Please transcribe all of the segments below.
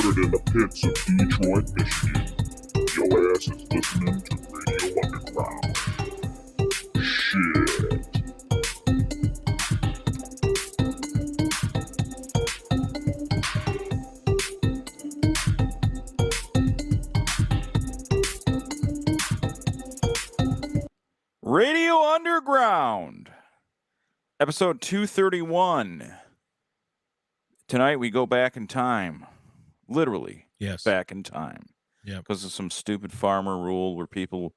Anchored in the pits of Detroit, Michigan, your ass is listening to Radio Underground. Shit. Radio Underground, episode 231. Tonight we go back in time, literally. Yes. Back in time. Yeah. Because of some stupid farmer rule where people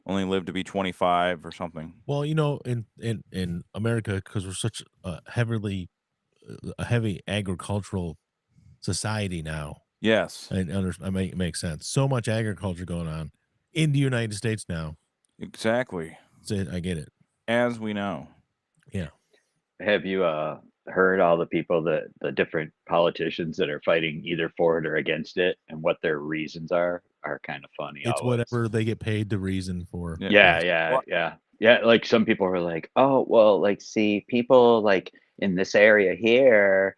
only live to be 25 or something. Well, you know, in America, because we're such a heavy agricultural society now. Yes. I make sense. So much agriculture going on in the United States now. Exactly. I get it. As we know. Yeah. Have you heard all the people the different politicians that are fighting either for it or against it, and what their reasons are kind of funny. It's always. whatever they get paid the reason for. Yeah. Like some people are like, oh well, like see people like in this area here,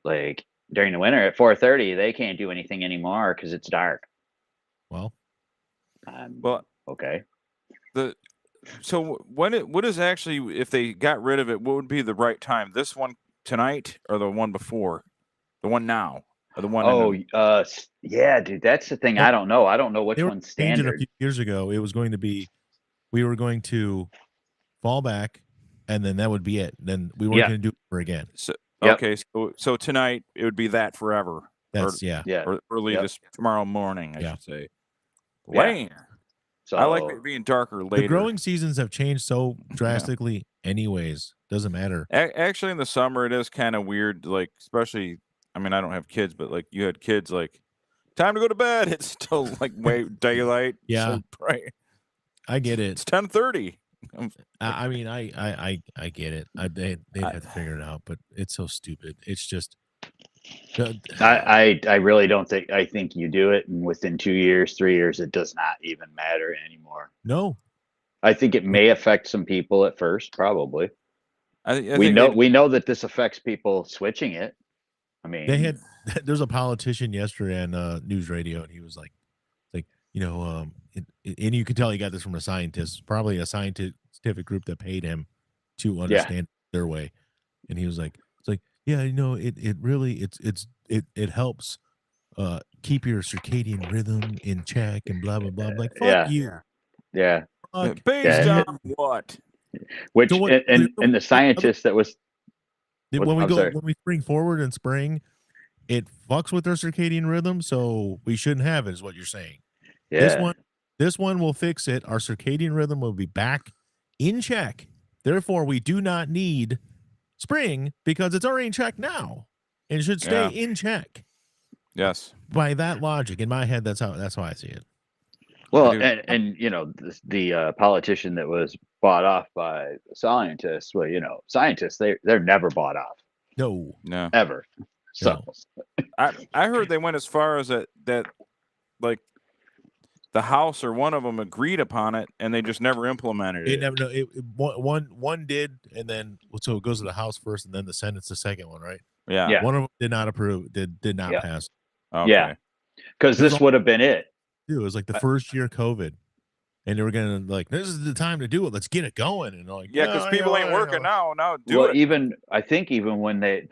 like during the winter at 4:30, they can't do anything anymore because it's dark. Well, okay. So what is actually, if they got rid of it, what would be the right time? This one tonight or the one before? The one now? Or the one yeah, dude, that's the thing. I don't know. I don't know which one's standard. A few years ago, it was going to be, we were going to fall back, and then that would be it. Then we weren't going to do it ever again. So, okay, so tonight it would be that forever. That's or early this tomorrow morning, I should say. Lame. So, I like it being darker later. The growing seasons have changed so drastically anyways. Doesn't matter. Actually, in the summer, it is kind of weird. Like, especially, I mean, I don't have kids, but like you had kids, like, time to go to bed. It's still like way daylight. Yeah. So bright. I get it. It's 10:30. I mean, I get it. They'd have to figure it out, but it's so stupid. It's just. I really don't think. I think you do it, and within 2 years, 3 years, it does not even matter anymore. No, I think it may affect some people at first. Probably. We know that this affects people switching it. I mean, there's a politician yesterday on news radio, and he was like, you know, and you can tell he got this from a scientist, probably a scientific group that paid him to understand their way, and he was like, yeah, you know, it really it helps keep your circadian rhythm in check and blah blah blah. I'm like, fuck you. Yeah. Based on what? Which and the scientist that was when we spring forward in spring, it fucks with our circadian rhythm, so we shouldn't have it, is what you're saying. Yeah. This one will fix it. Our circadian rhythm will be back in check. Therefore, we do not need spring because it's already in check now and it should stay in check. Yes. By that logic, in my head, that's how I see it. Well, and you know, the politician that was bought off by scientists. Well, you know, scientists they're never bought off. No, ever. So I heard they went as far as that like the House or one of them agreed upon it, and they just never implemented it. One did, and then so it goes to the House first, and then the Senate's the second one, right? Yeah. One of them did not approve. Did not pass. Okay. Yeah, because this would have been it. Dude, it was like the first year of COVID, and they were gonna like, this is the time to do it. Let's get it going. And like, because people ain't working now. Now do it. I think when they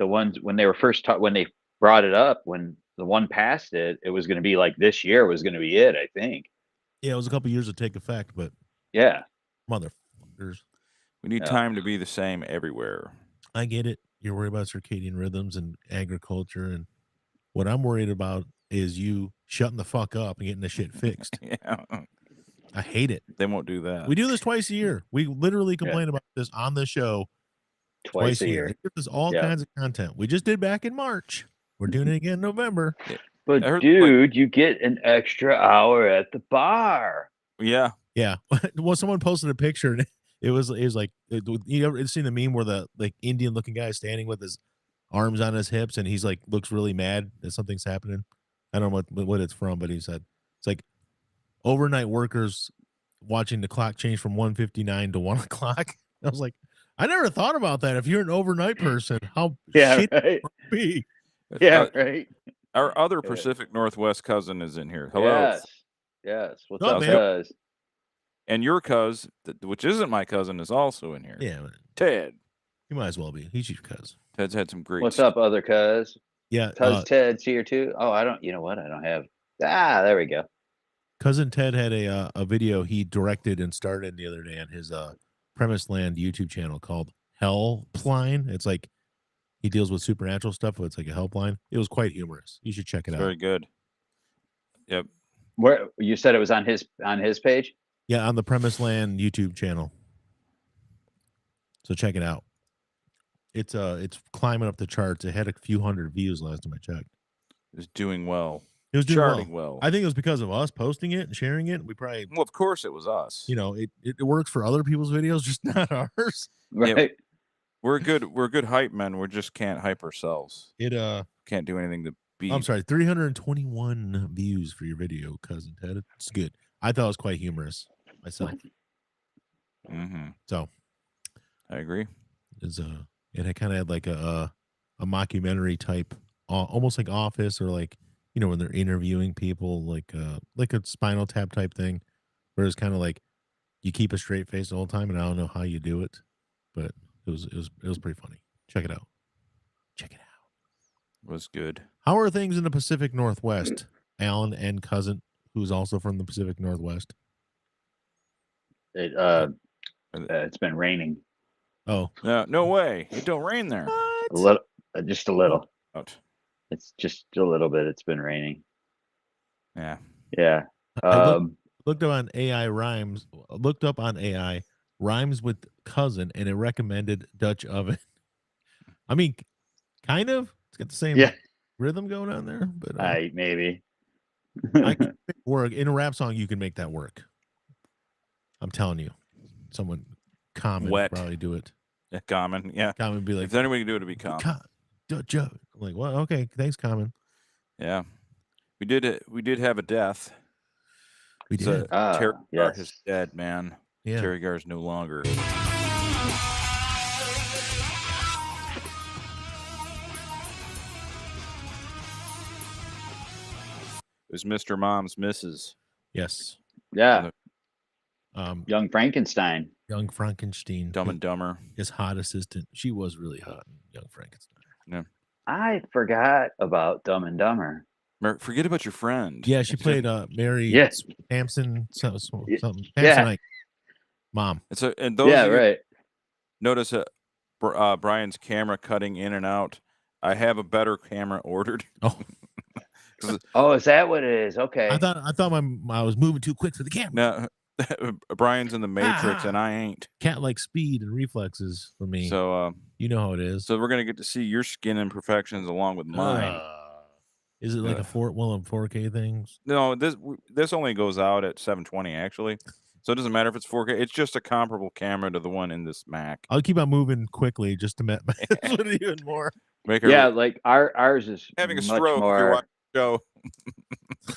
were first when they brought it up, when the one passed it, it was going to be like this year was going to be it. I think. Yeah, it was a couple years to take effect, but motherfuckers, we need time to be the same everywhere. I get it. You're worried about circadian rhythms and agriculture, and what I'm worried about is you shutting the fuck up and getting the shit fixed. I hate it. They won't do that. We do this twice a year. We literally complain about this on the show twice a year. There's all kinds of content. We just did back in March. We're doing it again in November. But dude, you get an extra hour at the bar. Yeah. Well, someone posted a picture, and it was like, you ever seen the meme where the like Indian looking guy is standing with his arms on his hips, and he's like looks really mad that something's happening. I don't know what it's from, but he said it's like overnight workers watching the clock change from 1:59 to 1 o'clock. I was like, I never thought about that. If you're an overnight person, how shit would it be? Yeah, right. Our other Yeah. Pacific Northwest cousin is in here. Hello. Yes. What's Up, up, man? cuz? And your cuz, which isn't my cousin, is also in here. Yeah, man. Ted. He might as well be. He's your cousin. Ted's had some great What's up, other cuz? Yeah, Cuz Ted's here too. Oh, I don't. You know what? I don't have. There we go. cousin Ted had a video he directed and started the other day on his Premise Land YouTube channel called Helpline. It's like he deals with supernatural stuff, but it's like a helpline. It was quite humorous. You should check it out. Very good. Yep. Where you said it was on his page? Yeah, on the Premise Land YouTube channel. So check it out. It's climbing up the charts. It had a few hundred views last time I checked. It's doing well. It was doing Charting well. I think it was because of us posting it and sharing it. We probably, Well, of course it was us. you know, it works for other people's videos, just not ours. Right. Yep. We're good hype men. We just can't hype ourselves. It Can't do anything to beat. I'm sorry, 321 views for your video, cousin Ted. It's good. I thought it was quite humorous myself. Mm-hmm. So I agree. it kind of had like a mockumentary type, almost like Office, or like, you know, when they're interviewing people, like a Spinal Tap type thing, where it's kind of like you keep a straight face the whole time, and I don't know how you do it, but it was pretty funny. Check it out. Check it out. It was good. How are things in the Pacific Northwest, Alan and cousin, who's also from the Pacific Northwest? It's been raining Oh, No way. It don't rain there. a little, just a little. Out. It's just a little bit. It's been raining. Yeah. Yeah. I looked up on AI rhymes. Looked up on AI rhymes with cousin, and it recommended Dutch oven. I mean, kind of. It's got the same rhythm going on there, but maybe. I can make it work in a rap song. You can make that work. I'm telling you, someone common Wet. would probably do it. Yeah, Common. Yeah. Common would be like, If anybody can do it, it'd be Common. Dutch oven. I'm like, well, okay, thanks, Common. Yeah. We did have a death. We did. Terry Gar Yes. is dead, man. Yeah. Terry Gar is no longer. It was Mr. Mom's Missus. Yes. Yeah. Young Frankenstein. Frankenstein. Dumb and Dumber. His hot assistant. She was really hot in Young Frankenstein. Yeah. I forgot about Dumb and Dumber. Forget about your friend. Yeah, she played Mary Yes. Hampson something. Yeah. Hampsonite mom. And those of you right. notice Brian's camera cutting in and out. I have a better camera ordered. Oh. Oh, is that what it is? Okay. I thought I was moving too quick for the camera. No, Brian's in the Matrix and I ain't. Cat like speed and reflexes for me. So you know how it is. So we're gonna get to see your skin imperfections along with mine. Is it like one of them 4K things? No, this only goes out at 720 actually. So it doesn't matter if it's 4K. It's just a comparable camera to the one in this Mac. I'll keep on moving quickly just to mess with it even more. Like ours is having a much stroke more. if you're watching the show.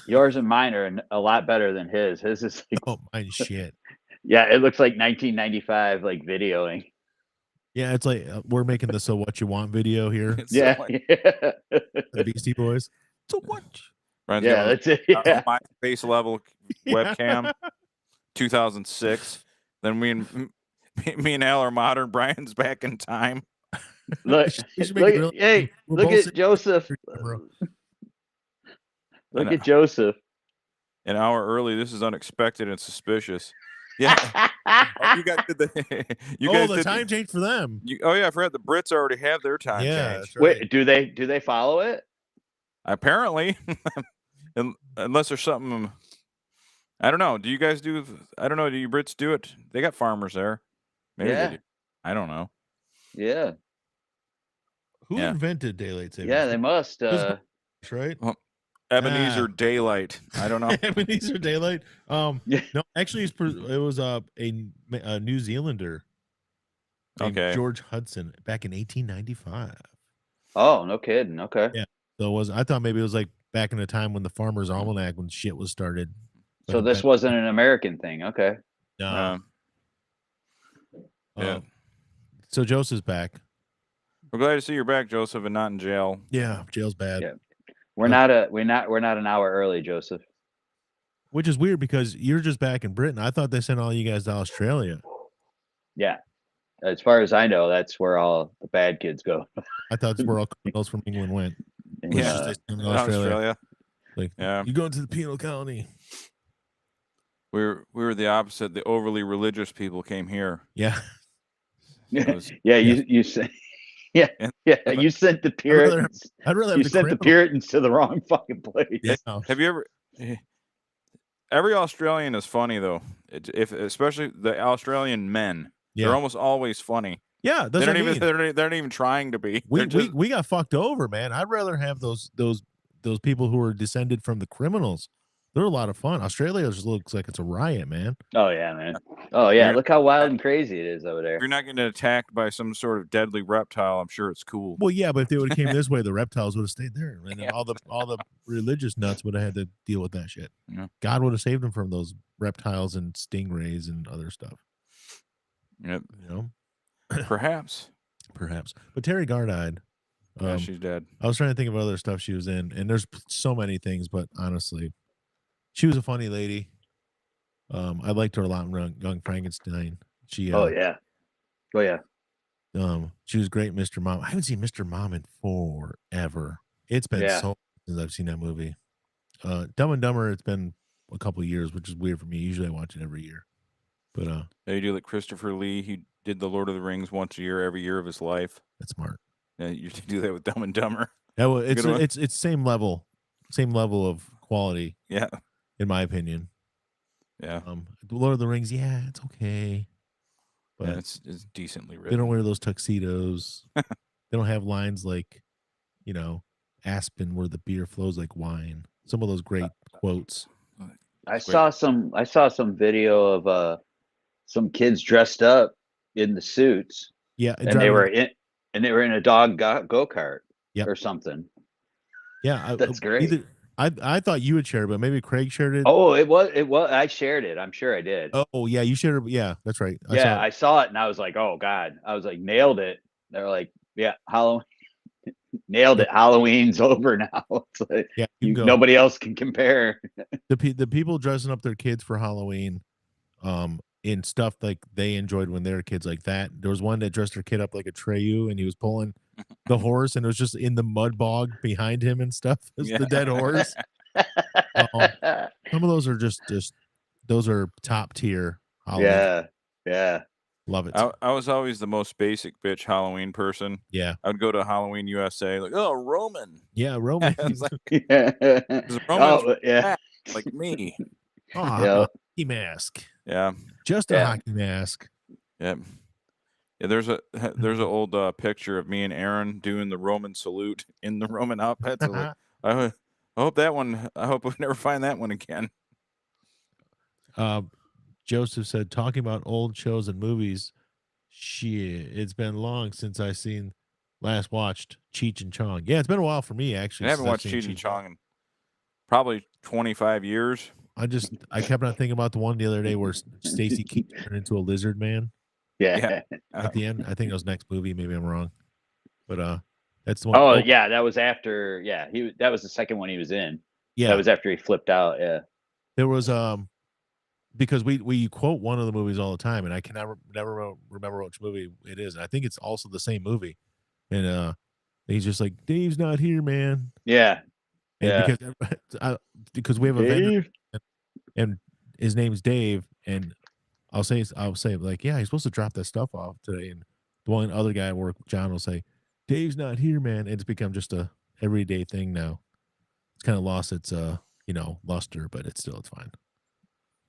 Yours and mine are a lot better than his. His is like, oh, mine shit. Yeah, it looks like 1995, like videoing. Yeah, it's like we're making the "So What You Want" video here. Yeah, The Beastie Boys. So what? Brian's yeah, that's it. Yeah. My face level webcam, 2006. Then me and Al are modern. Brian's back in time. Look, look at Joseph. Look at Joseph. An hour early. This is unexpected and suspicious. Yeah. You guys did the time change for them. I forgot the Brits already have their time change. Right. Wait, do they follow it? Apparently. Unless there's something I don't know. Do you guys do I don't know, do you Brits do it? They got farmers there. Maybe they do. I don't know. Yeah. Who invented daylight savings? Yeah, they must. Right? Ebenezer Daylight. I don't know. Ebenezer Daylight. No, actually, it was a New Zealander. Okay. George Hudson back in 1895. Oh, no kidding. Okay. Yeah. So I thought maybe it was like back in the time when the Farmer's Almanac when shit was started. So this wasn't an American thing. Okay. No. Yeah. So Joseph's back. We're glad to see you're back, Joseph, and not in jail. Yeah, jail's bad. Yeah. We're not an hour early, Joseph. Which is weird because you're just back in Britain. I thought they sent all you guys to Australia. Yeah. As far as I know, that's where all the bad kids go. I thought that's where all criminals from England went. Yeah. They sent them to Australia. Like, yeah. you going to the penal colony. We were the opposite. The overly religious people came here. Yeah. You sent you sent the Puritans. I'd rather have you sent the Puritans to the wrong fucking place. Yeah. Have you ever? Every Australian is funny though. Especially the Australian men, they're almost always funny. Yeah, they don't even they're not even trying to be. We got fucked over, man. I'd rather have those people who are descended from the criminals. They're a lot of fun. Australia just looks like it's a riot, man. Oh yeah, man. Oh yeah, look how wild and crazy it is over there. If you're not getting attacked by some sort of deadly reptile, I'm sure it's cool. Well, yeah, but if they would have came this way, the reptiles would have stayed there, and then all the religious nuts would have had to deal with that shit. Yeah. God would have saved them from those reptiles and stingrays and other stuff. Yep. You know, perhaps. But Terry Gar died. Yeah, she's dead. I was trying to think of other stuff she was in, and there's so many things, but honestly, she was a funny lady. I liked her a lot in Young Frankenstein. She oh yeah. She was great, Mr. Mom. I haven't seen Mr. Mom in forever. It's been so long since I've seen that movie. Dumb and Dumber, it's been a couple of years, which is weird for me. Usually I watch it every year. But you do like Christopher Lee. He did the Lord of the Rings once a year, every year of his life. That's smart. Yeah, you do that with Dumb and Dumber. Yeah, well, it's same level of quality. Yeah, in my opinion. Yeah. Lord of the Rings, yeah, it's okay. But yeah, it's decently written. They don't wear those tuxedos. They don't have lines like, Aspen where the beer flows like wine. Some of those great quotes. I saw some video of some kids dressed up in the suits. Yeah, and they were in a dog go-kart or something. Yeah, that's great. I thought you would share it, but maybe Craig shared it. Oh, it was. I shared it. I'm sure I did. Oh yeah, you shared it. Yeah, that's right. I saw it and I was like, oh God. I was like, nailed it. They're like, yeah, Halloween. Nailed it. Halloween's over now. It's like, nobody else can compare. The people dressing up their kids for Halloween, in stuff like they enjoyed when they were kids, like that. There was one that dressed her kid up like a Treyu, and he was pulling the horse, and it was just in the mud bog behind him and stuff. It's the dead horse. Some of those are just those are top tier Halloween. Yeah. Love it. I was always the most basic bitch Halloween person. Yeah. I would go to Halloween USA like, oh, Roman. Yeah, Roman. Roman's like me. Hockey mask. Yeah. Just a hockey mask. Yep. Yeah, there's an old picture of me and Aaron doing the Roman salute in the Roman outfits. I hope we never find that one again. Joseph said, talking about old shows and movies, shit, it's been long since I last watched Cheech and Chong. Yeah, it's been a while for me, actually. I haven't watched Cheech and Chong in probably 25 years. I kept on thinking about the one the other day where Stacy Keach turned into a lizard man. Yeah. At the end, I think it was next movie. Maybe I'm wrong, but that's the one. Oh yeah, that was after. Yeah, that was the second one he was in. Yeah, that was after he flipped out. Yeah, there was because we quote one of the movies all the time, and I can never remember which movie it is. And I think it's also the same movie, and he's just like, Dave's not here, man. Yeah, and because we have a vendor, and his name's Dave, and I'll say like, yeah, he's supposed to drop that stuff off today, and the one other guy at work, John, will say, Dave's not here, man. And it's become just a everyday thing now. It's kind of lost its luster, but it's fine.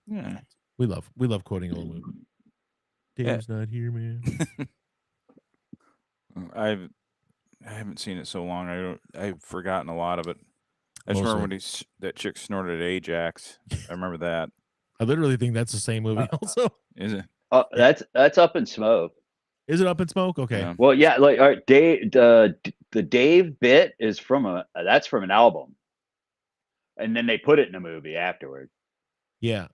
Yeah, we love quoting old movies. Dave's not here, man. I haven't seen it so long. I've forgotten a lot of it. I just remember when that chick snorted Ajax. I remember that. I literally think that's the same movie. Also, is it? Oh, that's Up in Smoke. Is it Up in Smoke? Okay. Yeah. Well, yeah, like all right, Dave. The Dave bit is from an album, and then they put it in a movie afterward. Yeah.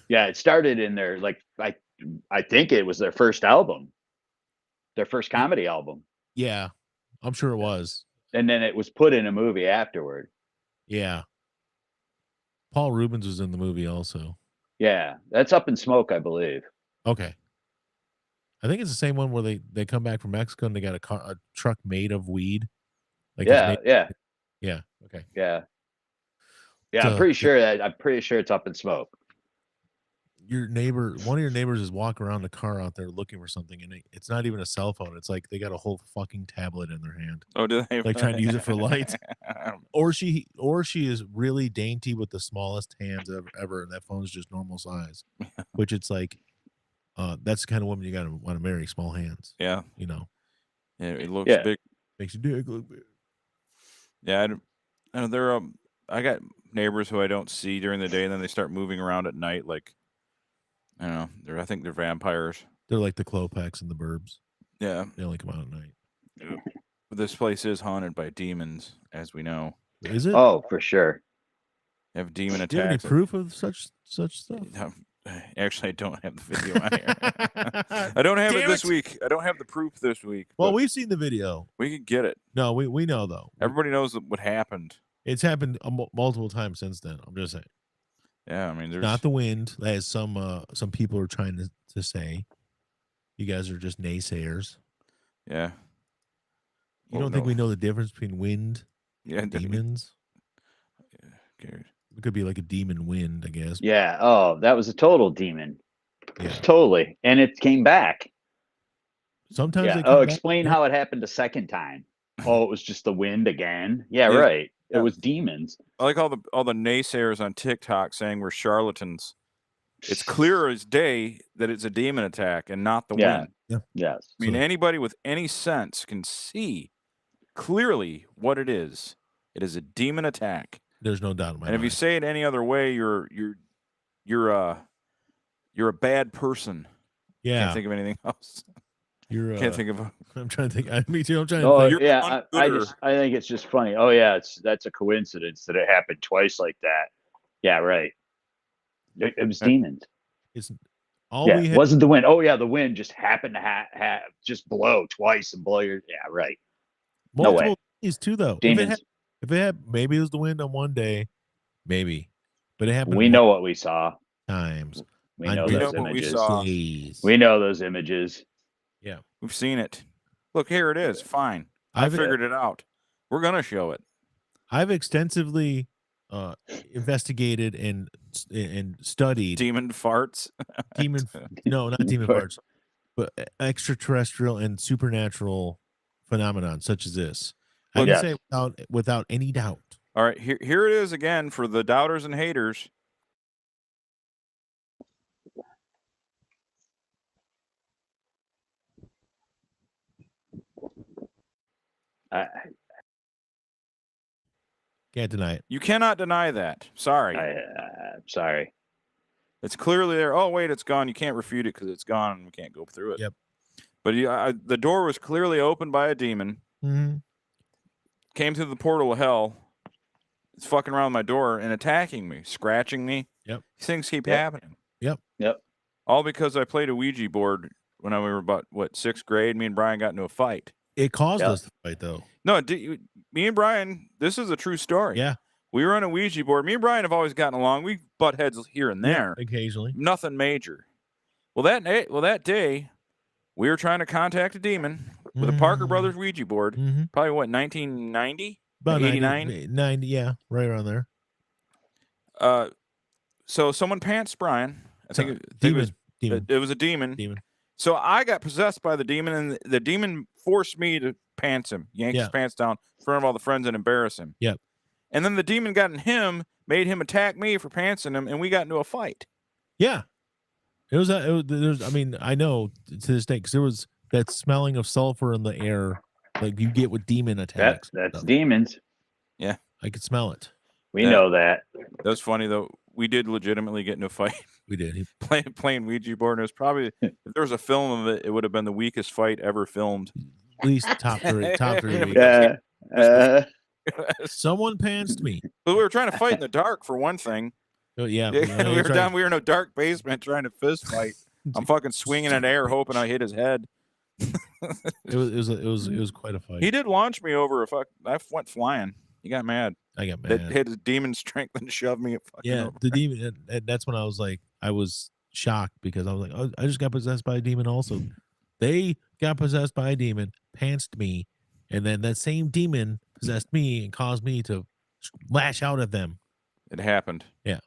Yeah, it started in their I think it was their first album, their first comedy album. Yeah, I'm sure it was. And then it was put in a movie afterward. Yeah. Paul Rubens was in the movie also. Yeah, that's Up in Smoke, I believe. Okay. I think it's the same one where they come back from Mexico and they got a truck made of weed. Like Yeah. yeah. Okay. Yeah. So, I'm pretty sure it's Up in Smoke. One of your neighbors is walking around the car out there looking for something, and it's not even a cell phone. It's like they got a whole fucking tablet in their hand. Oh, do they? Like trying to use it for lights. Or she is really dainty with the smallest hands ever, and that phone's just normal size. Which it's like, that's the kind of woman you gotta want to marry, small hands. Yeah. You know. Yeah, it looks big. Makes your dick look big. Yeah, I got neighbors who I don't see during the day, and then they start moving around at night. Like, I don't know. I think they're vampires. They're like the Klopex and the Burbs. Yeah, they only come out at night. Yeah. But this place is haunted by demons, as we know. Is it? Oh, for sure. They have demon attacks. Do you have any proof of such stuff? Actually, I don't have the video on here. I don't have it this week. I don't have the proof this week. Well, we've seen the video. We could get it. No, we know though. Everybody knows what happened. It's happened multiple times since then. I'm just saying. Yeah, I mean, there's not the wind, as some people are trying to say. You guys are just naysayers. Yeah. You don't think we know the difference between wind and demons? Yeah. It could be like a demon wind, I guess. Yeah. Oh, that was a total demon. Yeah. Totally. And it came back. Sometimes yeah. they come explain back. how it happened a second time. Oh, it was just the wind again. Yeah, right. It was demons. I like all the naysayers on TikTok saying we're charlatans. It's clear as day that it's a demon attack and not the wind. Yeah. Yes. I mean, anybody with any sense can see clearly what it is. It is a demon attack. There's no doubt in my mind. And if you say it any other way, you're a bad person. Yeah. Can't think of anything else. Can't think of. I'm trying to think. Me too. I'm trying to think. Yeah. I think it's just funny. Oh yeah, that's a coincidence that it happened twice like that. Yeah, right. It was demons. It's it wasn't the wind. Oh yeah, the wind just happened to just blow twice and blow your. Yeah, right. No way. These two though. Demons. If it had, maybe it was the wind on one day, maybe, but it happened. We know what we saw. Times. We know those images. We know those images. Yeah, we've seen it. Look, here it is. Fine. I figured it out. We're gonna show it. I've extensively investigated and studied demon farts. No, not demon farts, but extraterrestrial and supernatural phenomenon such as this. I can say without any doubt. All right, here it is again for the doubters and haters. Can't deny it. You cannot deny that. Sorry. Sorry. It's clearly there. Oh, wait, it's gone. You can't refute it because it's gone and we can't go through it. Yep. But the door was clearly opened by a demon. Mm-hmm. Came through the portal of hell. It's fucking around my door and attacking me, scratching me. Yep. These things keep happening. Yep. All because I played a Ouija board when we were about, 6th grade? Me and Brian got into a fight. It caused us to fight, though. No, me and Brian, this is a true story. Yeah. We were on a Ouija board. Me and Brian have always gotten along. We butt heads here and there. Yeah, occasionally. Nothing major. Well, that day, we were trying to contact a demon with a Parker Brothers Ouija board. Mm-hmm. Probably, 1990? About 89? 90, yeah, right around there. So someone pantsed Brian. I think it was a demon. So I got possessed by the demon, and the demon forced me to pants him, yank his pants down in front of all the friends and embarrass him. Yep. And then the demon got in him, made him attack me for pantsing him, and we got into a fight. Yeah. I mean, I know to this day, because there was that smelling of sulfur in the air like you get with demon attacks. That's demons. Yeah. I could smell it. We know that. That was funny, though. We did legitimately get into a fight. We did. Playing Ouija board. And it was probably, if there was a film of it, it would have been the weakest fight ever filmed. At least top three. Yeah. Someone pantsed me. But we were trying to fight in the dark for one thing. Oh, yeah. We were in a dark basement trying to fist fight. I'm fucking swinging at air, hoping I hit his head. It was quite a fight. He did launch me over I went flying. You got mad. I got mad. That hit his demon strength and shoved me. Yeah, the demon. And that's when I was like, I was shocked because I was like, oh, I just got possessed by a demon. Also, they got possessed by a demon, pantsed me, and then that same demon possessed me and caused me to lash out at them. It happened. Yeah.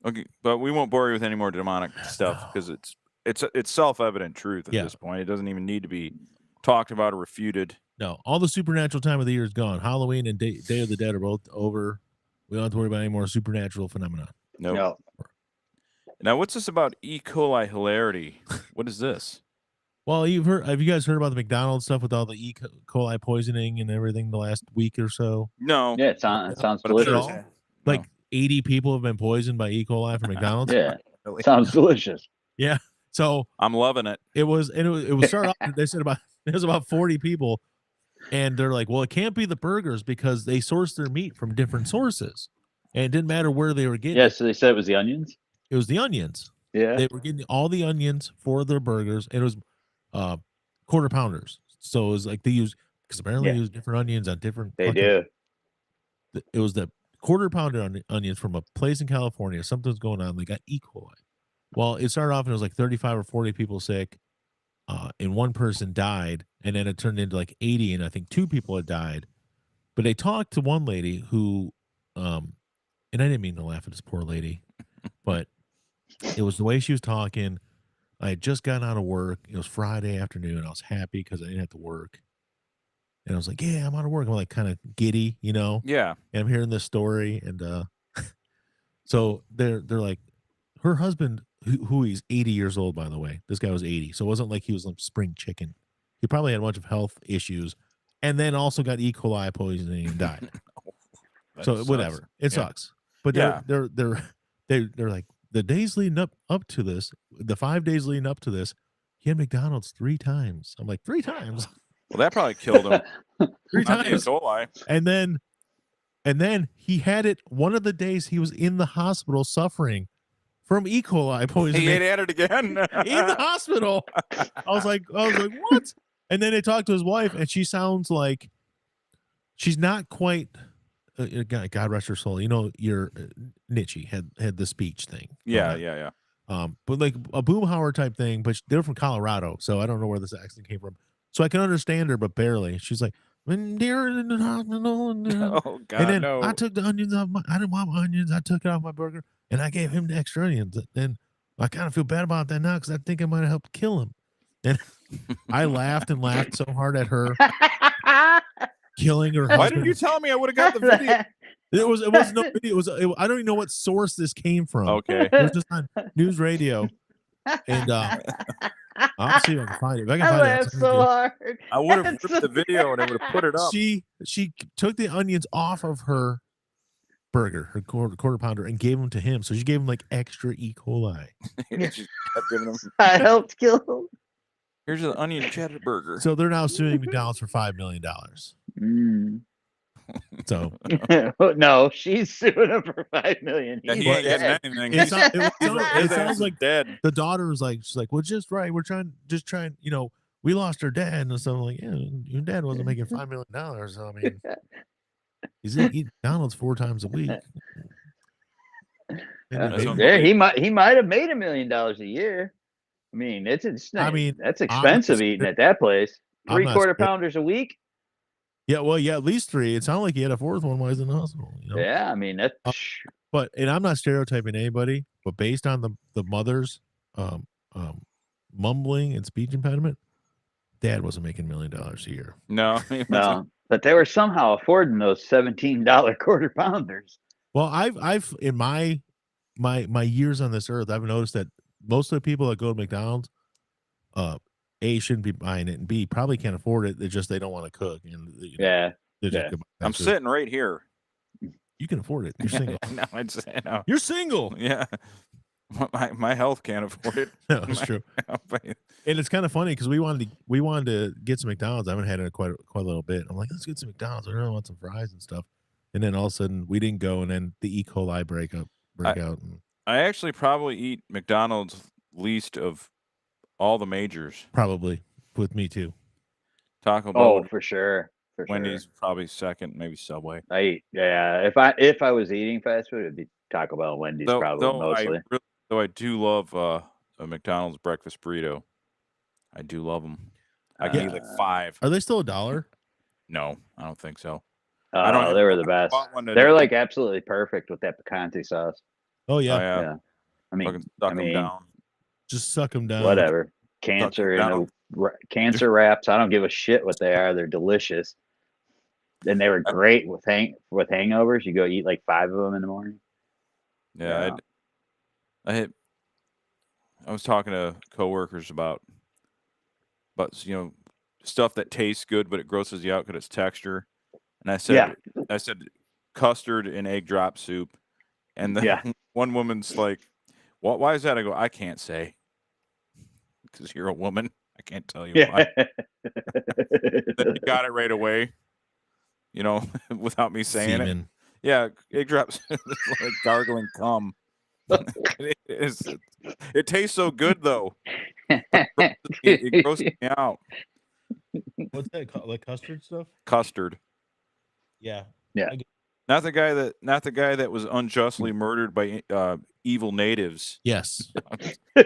Okay, but we won't bore you with any more demonic stuff because it's self-evident truth at this point. It doesn't even need to be talked about or refuted. No, all the supernatural time of the year is gone. Halloween and Day of the Dead are both over. We don't have to worry about any more supernatural phenomena. No. Now, what's this about E. coli hilarity? What is this? Well, have you guys heard about the McDonald's stuff with all the E. coli poisoning and everything the last week or so? No. Yeah, it sounds delicious. Like 80 people have been poisoned by E. coli from McDonald's. Yeah, sounds delicious. Yeah. So I'm loving it. It was start off. They said it was about 40 people, and they're like, well, it can't be the burgers because they sourced their meat from different sources, and it didn't matter where they were getting. Yeah, so they said it was the onions. It was the onions. Yeah, they were getting all the onions for their burgers, and it was quarter pounders. So it was like they use because apparently they use different onions on different. They do. It was the quarter pounder onions from a place in California. Something's going on. They got E. coli. Well, it started off and it was like 35 or 40 people sick, and one person died, and then it turned into like 80, and I think 2 people had died. But they talked to one lady who, and I didn't mean to laugh at this poor lady, but it was the way she was talking. I had just gotten out of work. It was Friday afternoon. I was happy because I didn't have to work. And I was like, yeah, I'm out of work. I'm like kind of giddy, you know? Yeah. And I'm hearing this story. And so they're like, her husband, who he's 80 years old, by the way. This guy was 80. So it wasn't like he was like spring chicken. He probably had a bunch of health issues and then also got E. coli poisoning and died. So sucks. Whatever. It sucks. But they're like, the days leading up to this, the 5 days leading up to this, he had McDonald's 3 times. I'm like, 3 times? Well, that probably killed him. 3 times. E. coli. And then he had it one of the days he was in the hospital suffering from E. coli poisoning. He ate at it again in the hospital. I was like, what? And then they talked to his wife, and she sounds like she's not quite. God rest her soul. You know, your Nietzsche had the speech thing. Yeah. But like a Boomhauer type thing. But they're from Colorado, so I don't know where this accent came from. So I can understand her, but barely. She's like, when they're in the hospital, oh God, and then no. I took the onions off. I didn't want onions. I took it off my burger, and I gave him the extra onions. And I kind of feel bad about that now because I think I might have helped kill him. And I laughed and laughed so hard at her killing her husband. Why didn't you tell me? I would have got the video. It was no video. I don't even know what source this came from. Okay, it was just on news radio, and I'll see if I can find it. If I can find laughed so hard. I would have ripped the video and I would have put it up. She took the onions off of her burger, her quarter pounder, and gave them to him. So she gave him like extra E. coli. She kept giving him. I helped kill him. Here's an onion cheddar burger. So they're now suing McDonald's for $5 million. So no, she's suing him for $5 million. Yeah, he ain't getting anything. It sounds like dead. The daughter was like, she's like, well, just right. We're trying, you know, we lost our dad, and so I'm like, yeah, your dad wasn't making $5 million. So I mean, he's eating McDonald's 4 times a week. He might have made $1 million a year. I mean, it's not. I mean, that's expensive eating at that place. 3 quarter pounders a week. Yeah, well, yeah, at least 3. It sounded like he had a 4th one while he was in the hospital. You know? Yeah, I mean that's. And I'm not stereotyping anybody, but based on the mother's mumbling and speech impediment, Dad wasn't making $1 million a year. No, but they were somehow affording those $17 quarter pounders. Well, I've in my years on this earth, I've noticed that most of the people that go to McDonald's, A, shouldn't be buying it, and B, probably can't afford it. They don't want to cook. And I'm sitting right here. You can afford it. You're single. No. You're single. Yeah. My health can't afford it. No, it's true. And it's kind of funny because we wanted to get some McDonald's. I haven't had it quite a little bit. I'm like, let's get some McDonald's. I really want some fries and stuff. And then all of a sudden we didn't go, and then the E. coli break out. I actually probably eat McDonald's least of all the majors. Probably with me too. Taco Bell. Oh, for sure. for Wendy's sure. probably second, maybe Subway. If I was eating fast food, it'd be Taco Bell and Wendy's probably mostly. I do love a McDonald's breakfast burrito. I do love them. I can eat like 5. Are they still $1? No, I don't think so. They were the best. They're like absolutely perfect with that picante sauce. Oh yeah. Yeah. I mean, suck them down. Just suck them down. Whatever. Cancer cancer wraps. I don't give a shit what they are. They're delicious. And they were great with hangovers. You go eat like 5 of them in the morning. Yeah. I was talking to coworkers about stuff that tastes good, but it grosses you out because it's texture. And I said custard and egg drop soup. And then one woman's like, why is that? I go, I can't say. Because you're a woman. I can't tell you why. Then you got it right away, without me saying Semen. it. Yeah, egg drops like gargling cum. It tastes so good, though. It grosses me out. What's that called? Like custard stuff? Custard. Yeah. Not the guy that was unjustly murdered by evil natives. Yes.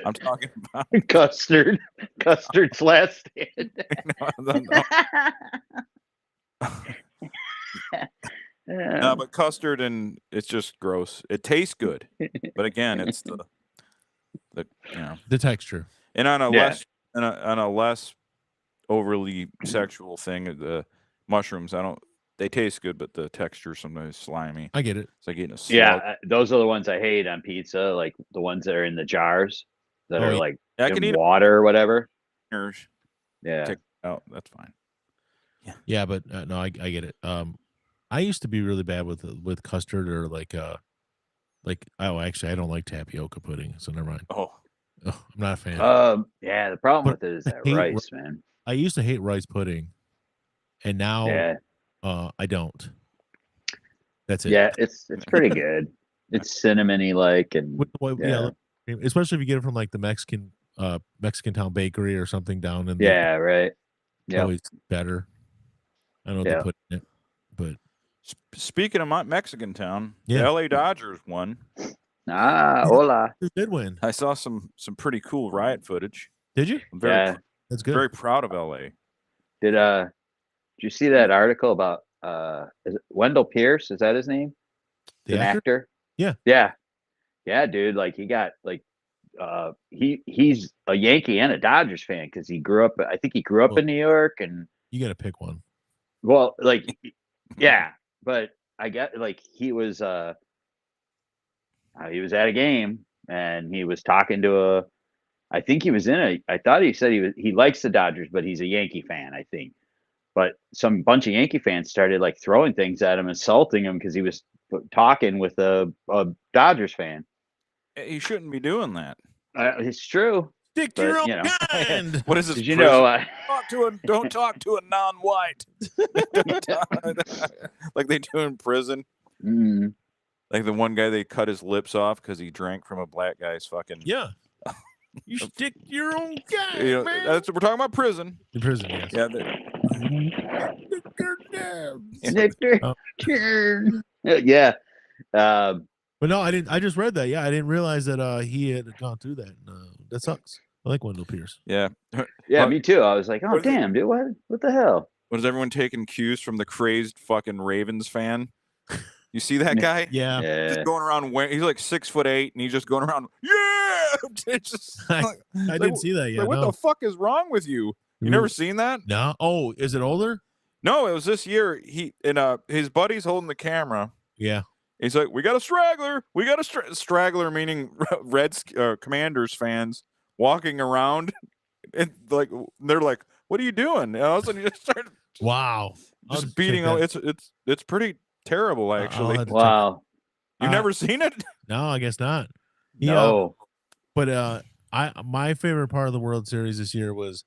I'm talking about Custard's last stand. No, but custard, and it's just gross. It tastes good, but again, it's the texture. And on a less overly sexual thing, the mushrooms, they taste good, but the texture sometimes slimy. I get it. It's like eating a slug. Yeah, those are the ones I hate on pizza, like the ones that are in the jars that are like in water or whatever. Yeah, take it out. That's fine. Yeah, but no, I get it. I used to be really bad with custard or actually I don't like tapioca pudding, so never mind. Oh, I'm not a fan. The problem with it is that rice, man. I used to hate rice pudding, and now I don't. That's it. Yeah, it's pretty good. It's cinnamony like, and especially if you get it from like the Mexican town bakery or something down in right. Yeah, always better. I don't know what they put in it, but speaking of Mexican town, the LA Dodgers won. Hola. Who did win? I saw some pretty cool riot footage. Did you? That's good. Very proud of LA. Did you see that article about is it Wendell Pierce? Is that his name? The actor? Yeah, dude. Like he got like he's a Yankee and a Dodgers fan because he grew up. I think he grew up in New York, and you got to pick one. Well, like, yeah, but I get like he was at a game and he was talking to I think he was I thought he said he likes the Dodgers, but he's a Yankee fan, I think. But some bunch of Yankee fans started like throwing things at him, insulting him because he was talking with a Dodgers fan. He shouldn't be doing that. It's true. Stick to your own kind. What is this? Did you don't talk to a non-white. Like they do in prison. Mm. Like the one guy, they cut his lips off because he drank from a black guy's fucking. Yeah. You stick to your own guy, man. That's we're talking about prison. In prison, yes. Yeah. But no, I didn't. I just read that. Yeah, I didn't realize that he had gone through that. That sucks. I like Wendell Pierce. Yeah. Yeah, me too. I was like, oh damn, dude, what the hell? Was everyone taking cues from the crazed fucking Ravens fan? You see that guy? Yeah. Just going around. He's like 6'8", and he's just going around. Yeah. It's just. I didn't see that yet. Like, what the fuck is wrong with you? You never seen that? No. Oh, is it older? No, it was this year. His buddy's holding the camera. Yeah. He's like, we got a straggler. We got a straggler, meaning Reds Commanders fans walking around, and like they're like, "What are you doing?" And all of a sudden, you just start. Wow. Just beating. It's pretty terrible, actually. Wow. You've never seen it? No, I guess not. No. But my favorite part of the World Series this year was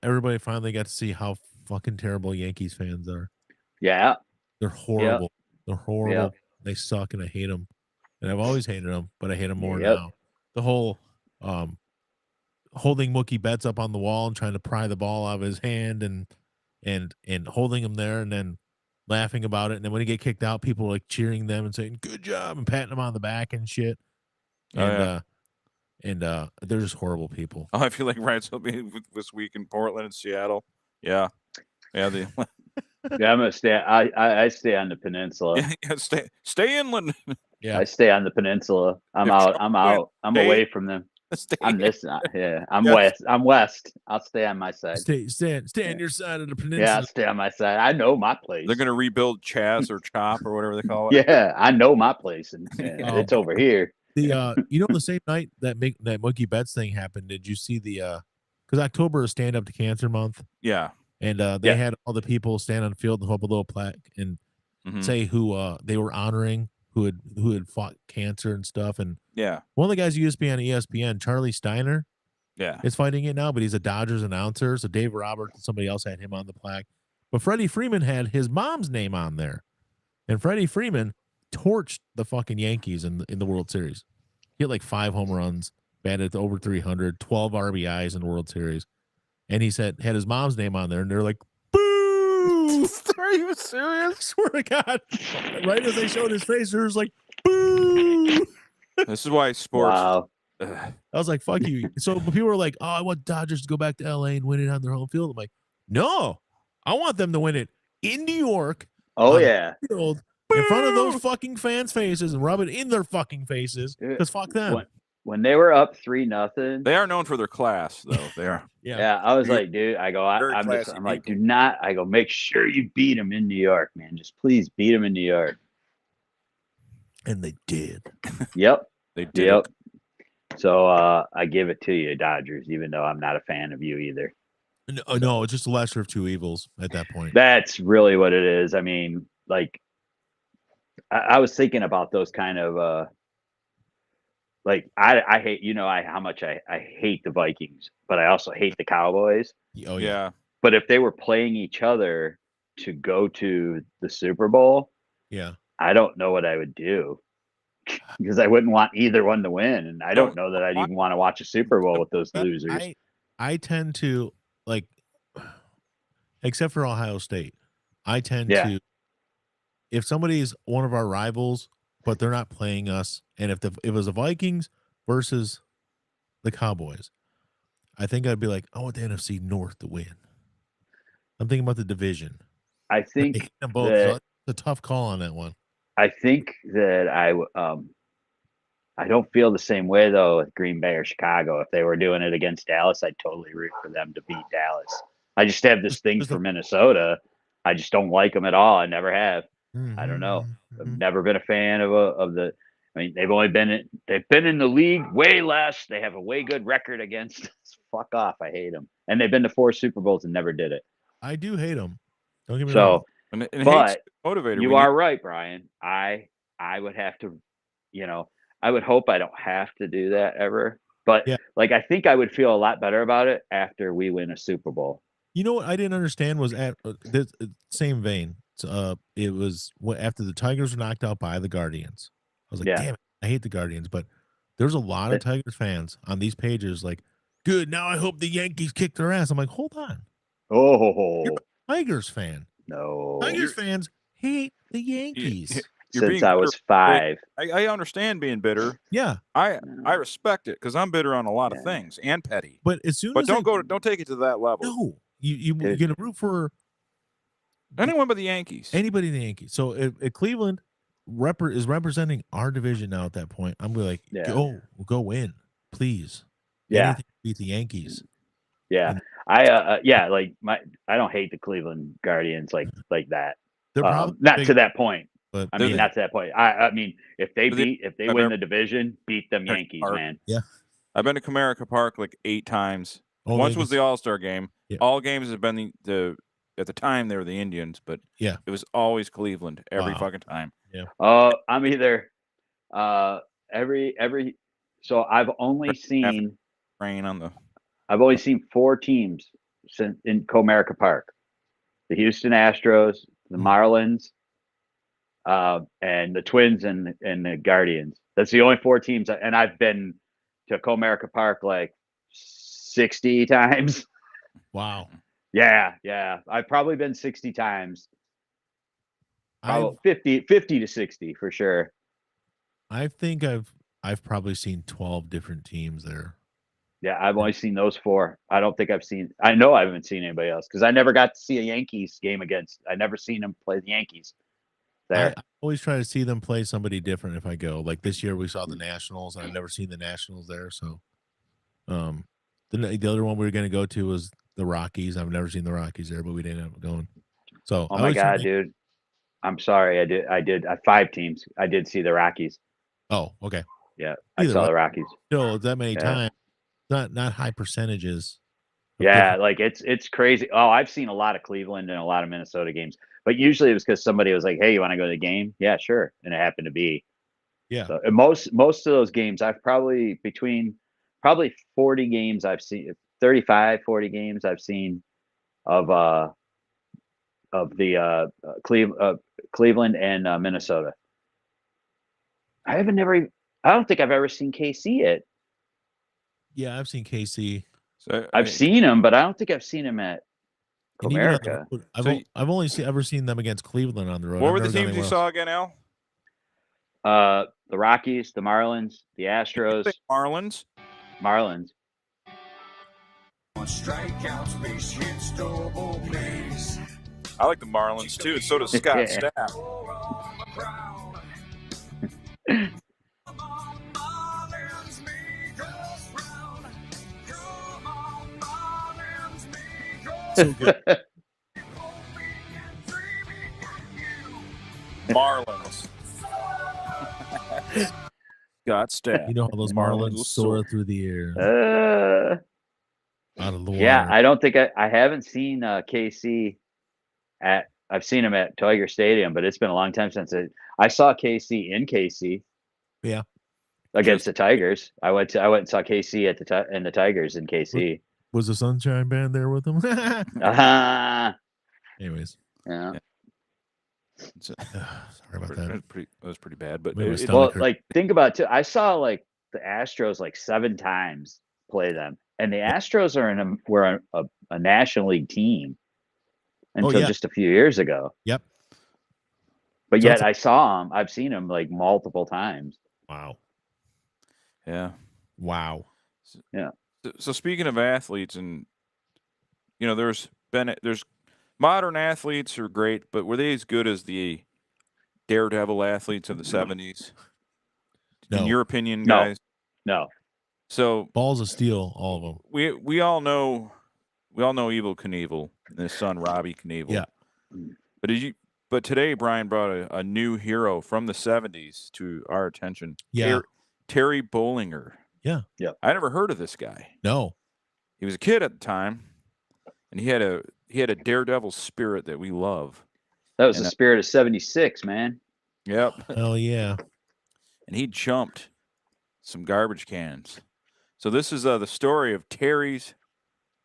everybody finally got to see how fucking terrible Yankees fans are. Yeah. They're horrible. Yep. They're horrible. Yep. They suck, and I hate them. And I've always hated them, but I hate them more now. The whole holding Mookie Betts up on the wall and trying to pry the ball out of his hand, and and holding him there and then laughing about it. And then when he get kicked out, people were like cheering them and saying, "Good job," and patting him on the back and shit. And they're just horrible people. Oh, I feel like Ryan's will be this week in Portland and Seattle. Yeah. Yeah. I'm gonna stay. I stay on the peninsula. Yeah, stay inland. Yeah. I stay on the peninsula. I'm out. I'm away from them. I'm this. Yeah. I'm west. I'm west. I'll stay on my side. Stay on your side of the peninsula. Yeah, I'll stay on my side. I know my place. They're gonna rebuild Chaz or Chop or whatever they call it. Yeah, I know my place, and it's over here. The same night that Mookie Betts thing happened, did you see the because October is Stand Up to Cancer Month? Yeah. And they had all the people stand on the field and hold a little plaque and say who they were honoring, who had fought cancer and stuff. And one of the guys who used to be on ESPN, Charlie Steiner, is fighting it now, but he's a Dodgers announcer. So Dave Roberts and somebody else had him on the plaque. But Freddie Freeman had his mom's name on there. And Freddie Freeman torched the fucking Yankees in the World Series. He had like 5 home runs, batted over 300, 12 RBIs in the World Series. And he had his mom's name on there, and they're like, "Boo!" Are you serious? I swear to God. Right as they showed his face, there was like, "Boo!" This is why sports. Wow. I was like, "Fuck you." So people were like, "Oh, I want Dodgers to go back to LA and win it on their home field." I'm like, "No, I want them to win it in New York." Oh yeah. Field, in front of those fucking fans' faces and rub it in their fucking faces because fuck them. When they were up 3-0, they are known for their class, though. They are. Yeah. I was like, dude, I go, I'm like, do not. I go, make sure you beat them in New York, man. Just please beat them in New York. And they did. Yep. They did. Yep. So I give it to you, Dodgers, even though I'm not a fan of you either. No, it's just the lesser of two evils at that point. That's really what it is. I mean, like, I was thinking about those kind of like I hate, how much I hate the Vikings, but I also hate the Cowboys. Oh yeah. But if they were playing each other to go to the Super Bowl, I don't know what I would do because I wouldn't want either one to win, and I don't know that I'd even want to watch a Super Bowl with those losers. I tend to like, except for Ohio State, I tend to, if somebody's one of our rivals, but they're not playing us, and if it was the Vikings versus the Cowboys, I think I'd be like, I want the NFC North to win. I'm thinking about the division. I think both. So it's a tough call on that one. I think that I don't feel the same way though with Green Bay or Chicago. If they were doing it against Dallas, I'd totally root for them to beat Dallas. I just have this thing for Minnesota. I just don't like them at all. I never have. I don't know. I've never been a fan of the. I mean, they've been in the league way less. They have a way good record against us. Fuck off. I hate them. And they've been to 4 Super Bowls and never did it. I do hate them. Don't get me wrong. But motivator. You are right, Brian. I would have to, I would hope I don't have to do that ever. But like, I think I would feel a lot better about it after we win a Super Bowl. You know what I didn't understand was at the same vein. It was after the Tigers were knocked out by the Guardians. I was like, damn it, I hate the Guardians. But there's a lot of Tigers fans on these pages like, good, now I hope the Yankees kick their ass. I'm like, hold on. Oh, you're a Tigers fan. No. Tigers fans hate the Yankees. Since I was 5. I understand being bitter. Yeah. I respect it because I'm bitter on a lot of things and petty. But as soon as don't take it to that level. No. You're gonna root for anyone but the Yankees. Anybody in the Yankees. So if Cleveland is representing our division now at that point, I'm like, go win, please. Yeah. Anything to beat the Yankees. Yeah. I don't hate the Cleveland Guardians like that. They're probably not to that point. But I mean, not to that point. I mean, if they win the division, beat them Yankees, man. Yeah. I've been to Comerica Park like 8 times. Once was the All-Star game. Yeah. All games have been at the time they were the Indians, but it was always Cleveland every fucking time. Yeah. I'm either every so I've only seen I've only seen 4 teams in Comerica Park. The Houston Astros, the Marlins, and the Twins and the Guardians. That's the only 4 teams, and I've been to Comerica Park like 60 times. Wow. Yeah. I've probably been 60 times. Probably 50 to 60 for sure. I think I've probably seen 12 different teams there. Yeah, I've only seen those 4. I don't think I know I haven't seen anybody else because I never got to see a Yankees game I never seen them play the Yankees there. I always try to see them play somebody different if I go. Like this year we saw the Nationals, and I've never seen the Nationals there. So the other one we were gonna go to was the Rockies. I've never seen the Rockies there, but we didn't end up going. So oh my God, dude. I'm sorry. I did 5 teams. I did see the Rockies. Oh, okay. Yeah, I saw the Rockies. Still that many times. Not high percentages. Yeah, like it's crazy. Oh, I've seen a lot of Cleveland and a lot of Minnesota games, but usually it was because somebody was like, "Hey, you want to go to the game?" Yeah, sure, and it happened to be. Yeah. So, and most of those games, I've probably 40 games I've seen, 35, 40 games I've seen of the Cleveland and Minnesota. I don't think I've ever seen KC yet. Yeah, I've seen KC. So I've seen them, but I don't think I've seen them at Comerica. I've only ever seen them against Cleveland on the road. What were the teams you saw again, Al? The Rockies, the Marlins, the Astros. Marlins. Strikeouts, base hits, double plays. I like the Marlins too, and so does Scott Stapp. So good. Marlins. Scott Stapp. You know how those Marlins soar through the air. Out of the water. Yeah, I don't think I haven't seen KC I've seen him at Tiger Stadium, but it's been a long time since I saw KC in KC. Yeah. Against the Tigers. I went and saw KC at the Tigers in KC. Was the Sunshine Band there with them? Anyways. Yeah. Sorry about that. That was pretty bad, but think about it too. I saw like the Astros like 7 times play them, and the Astros were a National League team until just a few years ago. Yep. But yet I saw them. I've seen them like multiple times. Wow. Yeah. Wow. Yeah. So speaking of athletes, and there's modern athletes are great, but were they as good as the daredevil athletes of the 70s? No. In your opinion, guys? No. So balls of steel, all of them. We all know Evel Knievel and his son Robbie Knievel. Yeah. But today Brian brought a new hero from the 70s to our attention. Yeah. Terry Bollinger. Yeah. Yeah. I never heard of this guy. No. He was a kid at the time, and he had a daredevil spirit that we love. That was the spirit of 76, man. Yep. Hell yeah. And he jumped some garbage cans. So this is the story of Terry's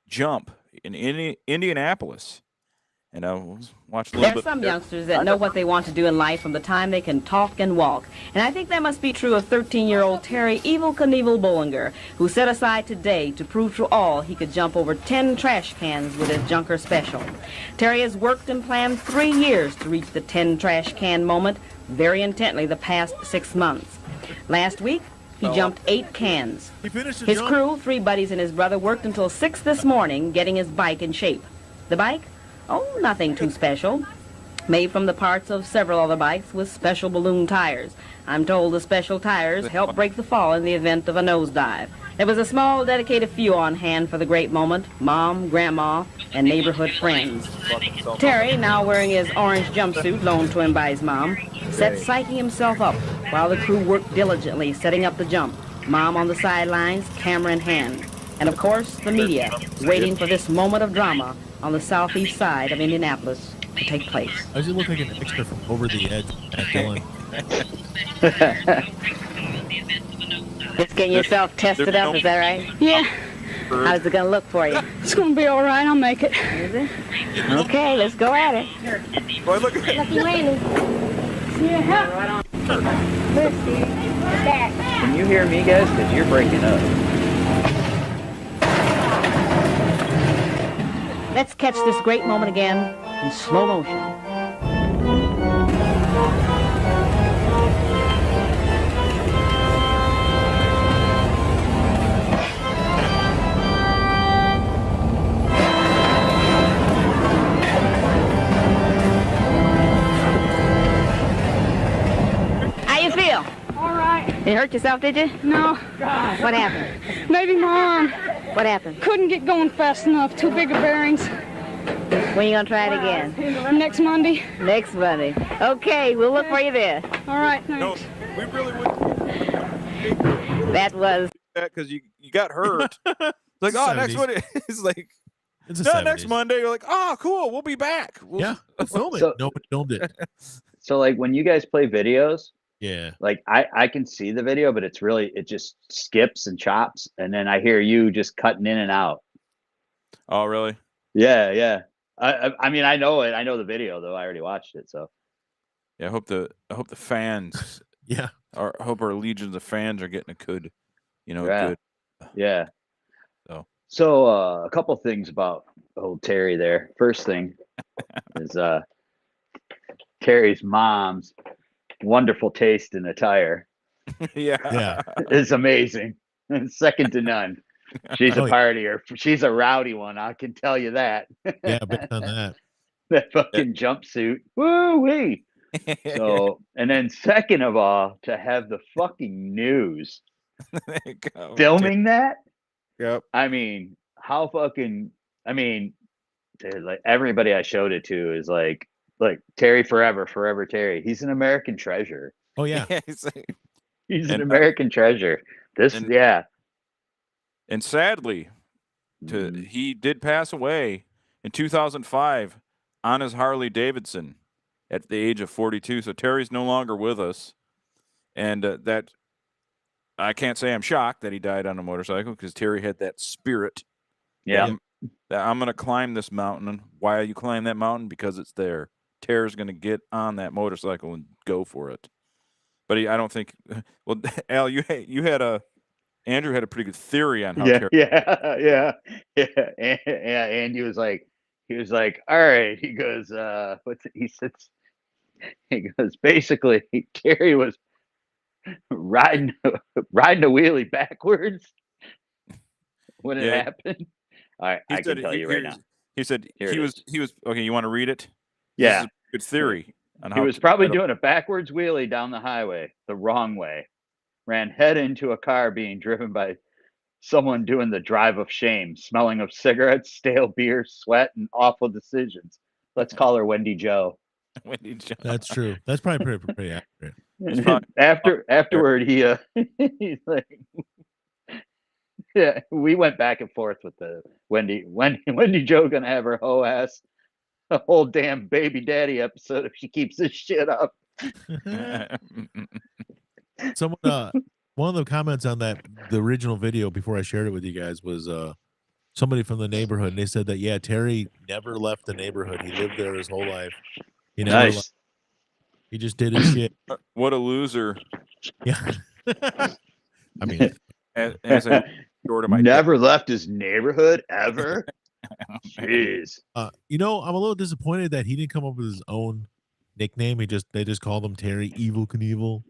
jump in Indianapolis. And we'll watch a little bit. There are some youngsters that know what they want to do in life from the time they can talk and walk. And I think that must be true of 13-year-old Terry Evel Knievel Bollinger, who set aside today to prove to all he could jump over 10 trash cans with his Junker Special. Terry has worked and planned 3 years to reach the 10 trash can moment very intently the past 6 months. Last week, he jumped 8 cans. He finished his crew, 3 buddies and his brother, worked until 6 this morning getting his bike in shape. The bike? Oh, nothing too special. Made from the parts of several other bikes with special balloon tires. I'm told the special tires help break the fall in the event of a nosedive. There was a small dedicated few on hand for the great moment: Mom, Grandma, and neighborhood friends. Terry, now wearing his orange jumpsuit loaned to him by his mom, sat psyching himself up while the crew worked diligently setting up the jump. Mom on the sidelines, camera in hand. And of course, the media, waiting for this moment of drama on the southeast side of Indianapolis to take place. I just look like an extra from Over the Edge. Just getting yourself tested up, is that right? Yeah. How's it going to look for you? It's going to be all right. I'll make it. Is it? Okay, let's go at it. Boy, look at Lucky Randy. Yeah. Let's see. That. Can you hear me, guys? Because you're breaking up. Let's catch this great moment again in slow motion. How you feel? All right. You hurt yourself, did you? No. What happened? Maybe my arm. What happened? Couldn't get going fast enough. Too big of bearings. When you gonna try it again? Next Monday. Next Monday. Okay, we'll look for you there. All right, No, thanks. we really would. That was Because you got hurt. It's like, oh, next 70s. Monday. It's like, It's the no, 70s. next Monday. You're like, oh, cool. We'll be back. Yeah, film it. So- No, but filmed it. So like when you guys play videos, Yeah. like I can see the video, but it just skips and chops, and then I hear you just cutting in and out. Oh, really? Yeah. I mean, I know it. I know the video though. I already watched it. So Yeah. I hope the fans. Yeah. I hope our legions of fans are getting a good, Yeah. good. yeah. So A couple things about old Terry there. First thing is Terry's mom's wonderful taste in attire yeah. Yeah. is amazing. Second to none. She's a Oh, yeah. partier. She's a rowdy one. I can tell you that. Yeah, based on that. That fucking jumpsuit. Woo wee. So, and then second of all, to have the fucking news There you go. filming that. Yep. I mean, how fucking, dude, like everybody I showed it to is like Terry forever Terry. He's an American treasure. Oh yeah. He's like- He's an And, American treasure. and- Yeah. And sadly, he did pass away in 2005 on his Harley Davidson at the age of 42. So Terry's no longer with us, and that I can't say I'm shocked that he died on a motorcycle because Terry had that spirit. Yeah. That I'm going to climb this mountain. Why are you climbing that mountain? Because it's there. Terry's going to get on that motorcycle and go for it. But I don't think. Well, Al, Andrew had a pretty good theory on how Terry. Yeah. And he was like, all right. He goes, he goes, basically, Terry was riding a wheelie backwards when it happened. All right, I can tell you right now. He said Here he it was okay. You want to read it? Yeah. This is a good theory on how He was probably doing a backwards wheelie down the highway the wrong way. Ran head into a car being driven by someone doing the drive of shame, smelling of cigarettes, stale beer, sweat, and awful decisions. Let's call her Wendy Joe. Wendy Joe. That's true. That's probably pretty accurate. Afterward, he he's like, yeah, we went back and forth with the Wendy Joe gonna have her whole ass a whole damn baby daddy episode if she keeps this shit up. Someone, one of the comments on the original video before I shared it with you guys was somebody from the neighborhood, and they said that yeah, Terry never left the neighborhood. He lived there his whole life. He never Nice. left. He just did his shit. What a loser! Yeah. I mean, As a short of my Never left his neighborhood ever. Jeez. I'm a little disappointed that he didn't come up with his own nickname. They just called him Terry Evil Knievel.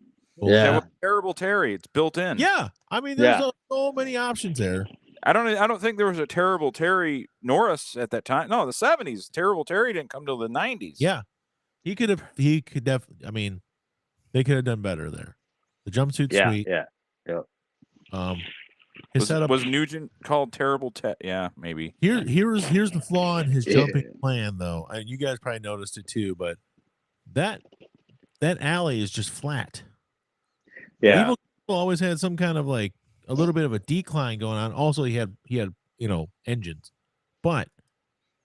Yeah. well, terrible Terry. It's built in. Yeah. I mean, there's so many options there. I don't think there was a terrible Terry Norris at that time. No, the 70s. Terrible Terry didn't come till the 90s. Yeah. He could definitely, I mean, they could have done better there. The jumpsuit's sweet. Yeah. His setup Was Nugent called Terrible Yeah, maybe. here's the flaw in his jumping plan though. And you guys probably noticed it too, but that alley is just flat. Yeah. Evil always had some kind of like a little bit of a decline going on. Also, he had engines, but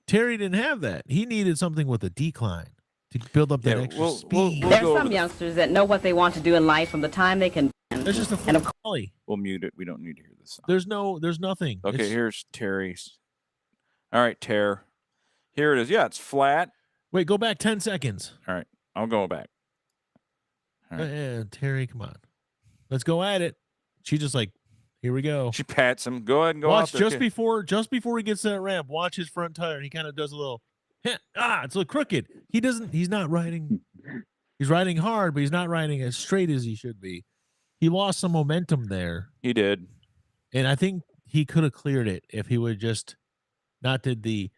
Terry didn't have that. He needed something with a decline to build up that extra speed. There's some youngsters that know what they want to do in life from the time they can. There's just a And flat alley. We'll mute it. We don't need to hear this song. There's nothing. Okay, It's- here's Terry's. All right, Terry. Here it is. Yeah, it's flat. Wait, go back 10 seconds. All right, I'll go back. All right. Terry, come on. Let's go at it. She just like, Here we go. She pats him. Go ahead and go Watch out there. just before he gets to that ramp. Watch his front tire, and he kind of does a little. It's a little crooked. He's not riding. He's riding hard, but he's not riding as straight as he should be. He lost some momentum there. He did, and I think he could have cleared it if he would just not did the,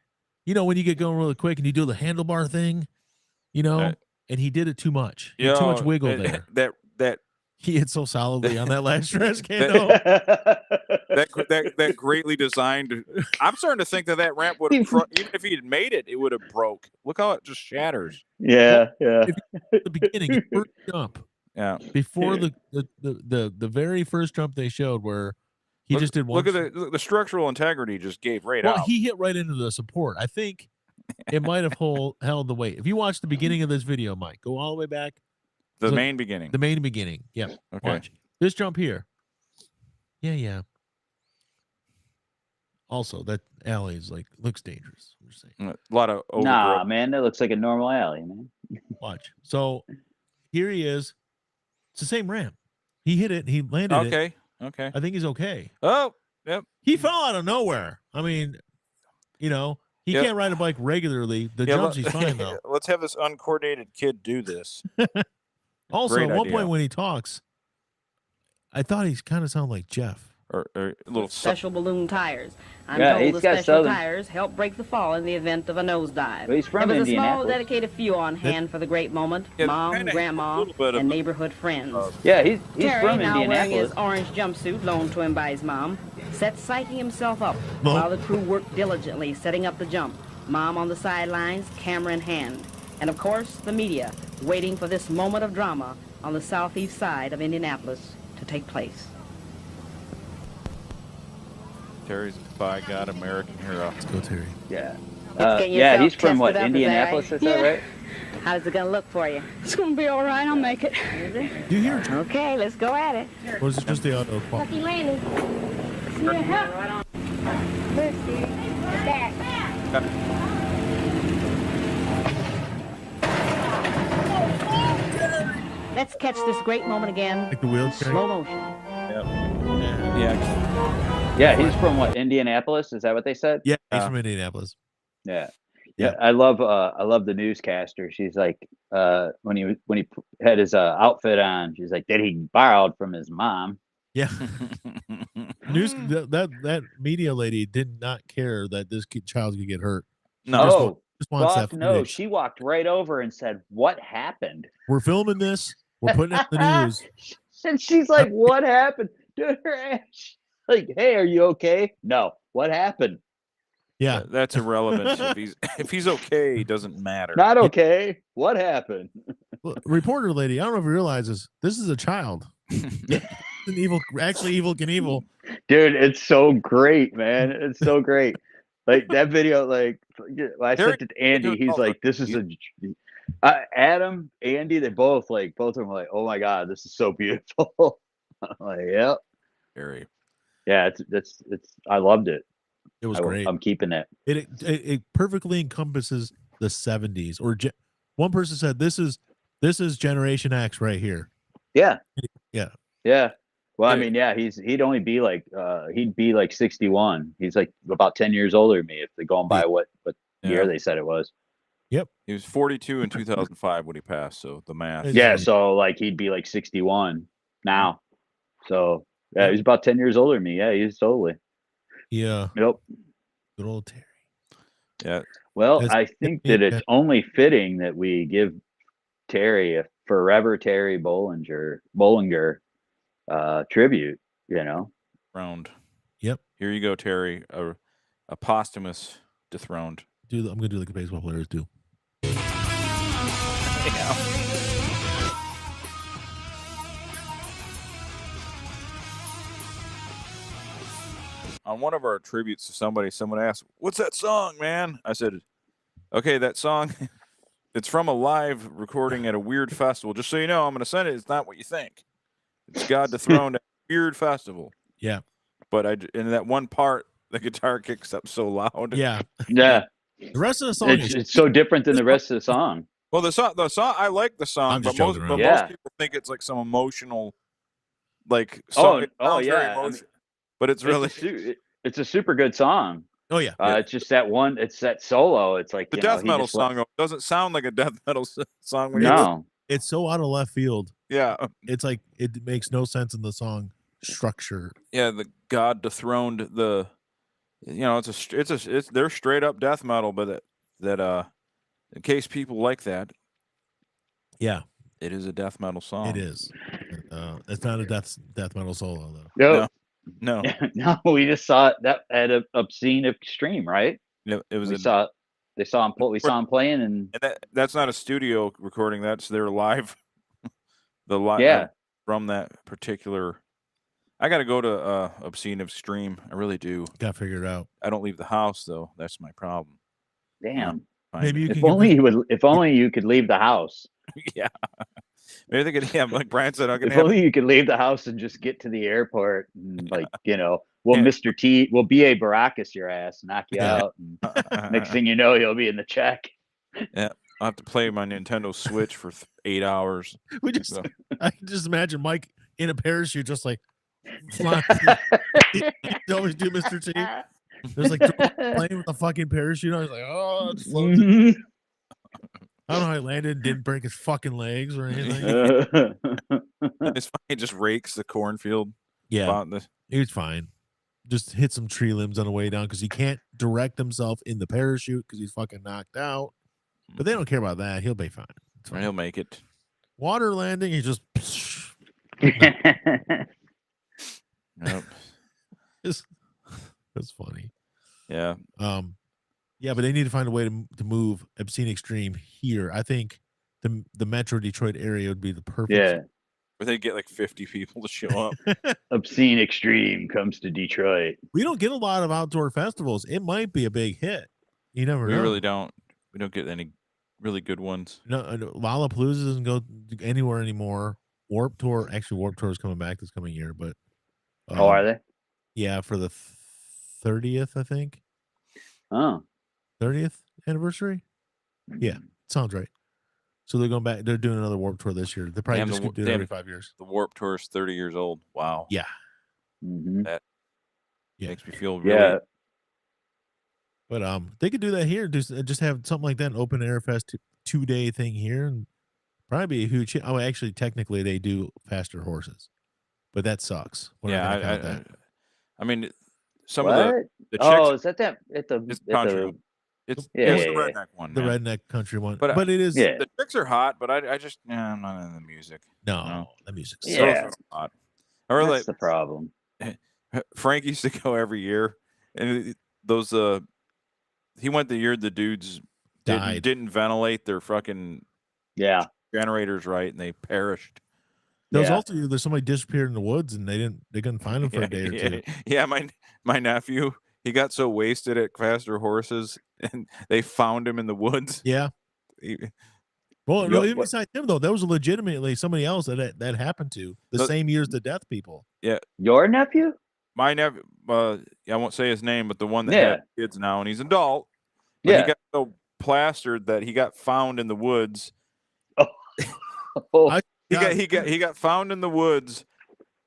when you get going really quick and you do the handlebar thing, and he did it too much. He had too much wiggle there. That he hit so solidly on that last stretch. That greatly designed. I'm starting to think that ramp would have, even if he had made it, it would have broke. Look how it just shatters. Yeah. At the beginning, the first jump. Yeah. Before the very first jump they showed, where he just did one. Look at the structural integrity just gave right out. Well, he hit right into the support. I think it might have held the weight. If you watch the beginning of this video, Mike, go all the way back. The main beginning. The main beginning. Yep. Okay. Watch this jump here. Yeah. Also, that alley is looks dangerous. I'm just saying. A lot of overgrowth. Nah, man, that looks like a normal alley, man. Watch. So here he is. It's the same ramp. He hit it. He landed it. Okay. I think he's okay. Oh, yep. He fell out of nowhere. I mean, he can't ride a bike regularly. The jumps, he's fine though. Let's have this uncoordinated kid do this. Also, Great at one idea. point when he talks, I thought he kind of sounded like Jeff. Or a little special balloon tires. I'm Yeah, told he's the got special Southern. tires help break the fall in the event of a nosedive. Well, he's from there was a small, Indianapolis. dedicated few on hand for the great moment. Yeah, Mom, kinda grandma, a little bit of and neighborhood friends. Yeah, he's Terry, from now wearing his Indianapolis. orange jumpsuit loaned to him by his mom, sets psyching himself up Well- while the crew worked diligently setting up the jump. Mom on the sidelines, camera in hand. And of course, the media, waiting for this moment of drama on the southeast side of Indianapolis to take place. Terry's by God American hero. Let's go, Terry. Yeah. getting Yeah, yourself he's from tested what, up, is that Indianapolis, right? is that right? How's it gonna look for you? It's gonna be all right. I'll make it. Do you hear? Okay, let's go at it. Or is it just the auto qual? Lucky landing. Yeah. Let's see. Back. Let's catch this great moment again. Like the wheels? Slow motion. Yeah. Yeah, he's from what, Indianapolis? Is that what they said? Yeah, he's from Indianapolis. Yeah. Yeah. I love the newscaster. She's like, when he had his outfit on, she's like, that he borrowed from his mom. Yeah. That media lady did not care that this child's gonna get hurt. No. Just wants that Fuck no. footage. She walked right over and said, "What happened?" We're filming this. We're putting it in the news. And she's like, "What happened?" Dude, her ass. Like, "Hey, are you okay?" No. What happened? Yeah. That's irrelevant. if he's okay, it doesn't matter. Not okay. What happened? Well, reporter lady, I don't know if you realizes this is a child. An evil Knievel. Dude, it's so great, man. It's so great. Like that video, like when I sent it to Andy, he's like, "This is Adam, Andy, they both of them were like, oh my God, this is so beautiful." I'm like, yep. Very. Yeah, it's I loved it. It was great. I'm keeping it. It perfectly encompasses the 70s. Or one person said this is Generation X right here. Yeah. Yeah. Yeah. Well, I mean, yeah, he'd only be like 61. He's like about 10 years older than me if they're going by what year they said it was. Yep. He was 42 in 2005 when he passed, so the math. Yeah, so like he'd be like 61 now. So yeah, he's about 10 years older than me. Yeah, he's totally. Yeah. Yep. Good old Terry. Yeah. Well, I think that it's only fitting that we give Terry a Forever Terry Bollinger tribute, Round. Yep. Here you go, Terry. A posthumous dethroned. I'm gonna do like the baseball players do. Yeah. On one of our tributes to somebody, someone asked, "What's that song, man?" I said, "Okay, that song, it's from a live recording at a weird festival. Just so you know, I'm going to send it. It's not what you think. It's God dethroned at a weird festival." Yeah. But in that one part, the guitar kicks up so loud. Yeah. Yeah. The rest of the song It's so different than the rest of the song. Well, the song, I like the song, I'm but just joking around. most people think it's like some emotional, like song. Oh It sounds very yeah. emotional. but it's really it's a super good song. Oh yeah. It's just that one. It's that solo. It's like the death metal song. Though, doesn't sound like a death metal song. When it's so out of left field. Yeah, it's like it makes no sense in the song structure. Yeah, the God dethroned the. It's they're straight up death metal, but that in case people like that. Yeah, it is a death metal song. It is. It's not a death metal solo though. No. No. We just saw that at Obscene Extreme, right? Yeah, it was. We saw him playing, and that's not a studio recording. That's their live. The live. Yeah. From that particular. I got to go to Obscene Extreme. I really do. Got to figure it out. I don't leave the house though. That's my problem. Damn. Maybe you if only you could leave the house. Yeah. Maybe they could. Yeah, like Brian said, only you could leave the house and just get to the airport, and Mr. T, we'll BA Baracus your ass, knock you out. And next thing you know, you'll be in the check. Yeah, I'll have to play my Nintendo Switch for 8 hours. I can just imagine Mike in a parachute, just like. You always do, Mr. T. There's like playing with a fucking parachute. I was like, oh, it's floating. I don't know how he landed, didn't break his fucking legs or anything. It's fine. He just rakes the cornfield. Yeah, he was fine. Just hit some tree limbs on the way down because he can't direct himself in the parachute because he's fucking knocked out. But they don't care about that. He'll be fine. He'll make it. Water landing, he just. Nope. That's funny. Yeah. Yeah, but they need to find a way to move Obscene Extreme here. I think the Metro Detroit area would be the perfect. Yeah. Where they get like 50 people to show up. Obscene Extreme comes to Detroit. We don't get a lot of outdoor festivals. It might be a big hit. You never know. We really don't. We don't get any really good ones. No, Lollapalooza doesn't go anywhere anymore. Warped Tour is coming back this coming year, but are they? Yeah, for the 30th, I think. Oh. 30th anniversary? Yeah, sounds right. So they're going back. They're doing another Warped Tour this year. They probably just do it every 5 years. The Warped Tour is 30 years old. Wow. Yeah. Mm-hmm. That makes me feel really. Yeah. But they could do that here. Just have something like that, an open air fest 2-day thing here, and probably be a huge hit. Oh, actually, technically, they do faster horses, but that sucks. I mean, some what? of the chicks. Oh, is that at the? It's country. It's the redneck one. The redneck country one. But it is. Yeah. The chicks are hot, but I'm not in the music. No, the music's so hot. Or that's the problem. Frank used to go every year, and those he went the year the dudes didn't ventilate their fucking generators right, and they perished. There was also there's somebody disappeared in the woods, and they couldn't find them for a day or two. Yeah, my nephew, he got so wasted at faster horses, and they found him in the woods. Yeah. Well, no, even besides him though, that was legitimately somebody else that happened to the same year as the death people. Yeah. Your nephew? My nephew. I won't say his name, but the one that had kids now, and he's an adult. But he got so plastered that he got found in the woods. He got found in the woods.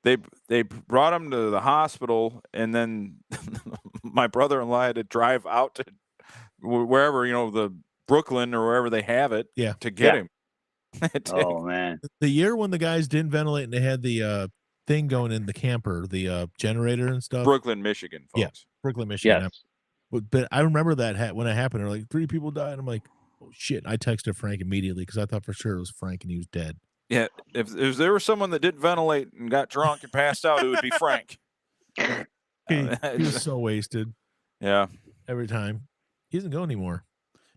They brought him to the hospital, and then my brother-in-law had to drive out to wherever, the Brooklyn or wherever they have it, to get him. Oh man! The year when the guys didn't ventilate and they had the thing going in the camper, the generator and stuff. Brooklyn, Michigan, folks. Yeah, Brooklyn, Michigan. Yes. But I remember that when it happened, there were like 3 people died. I'm like, oh shit! I texted Frank immediately because I thought for sure it was Frank and he was dead. Yeah, if there was someone that didn't ventilate and got drunk and passed out, it would be Frank. He was so wasted. Yeah, every time. He doesn't go anymore.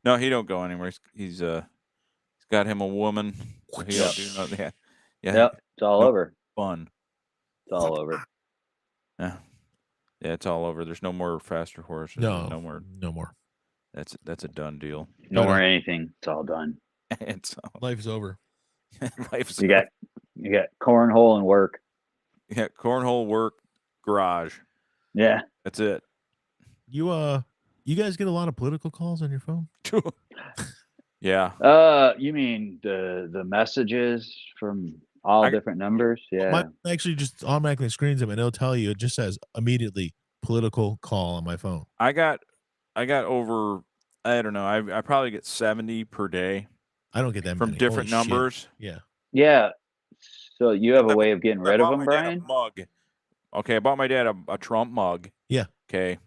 No, he don't go anywhere. He's got him a woman. So he don't do nothing. Yeah, it's all over. Fun. It's all over. Yeah, it's all over. There's no more faster horses. No more. That's a done deal. No more anything. It's all done. Life's over. You got cornhole and work. Yeah, cornhole, work, garage. Yeah, that's it. You guys get a lot of political calls on your phone? Yeah. You mean the messages from All different numbers. Yeah. My actually just automatically screens them, and it'll tell you. It just says immediately political call on my phone. I got over. I don't know. I probably get 70 per day. I don't get that from many. different Holy numbers. Shit. Yeah. Yeah. So you have a way of getting rid of them, Brian? A mug. Okay, I bought my dad a Trump mug. Yeah. Okay.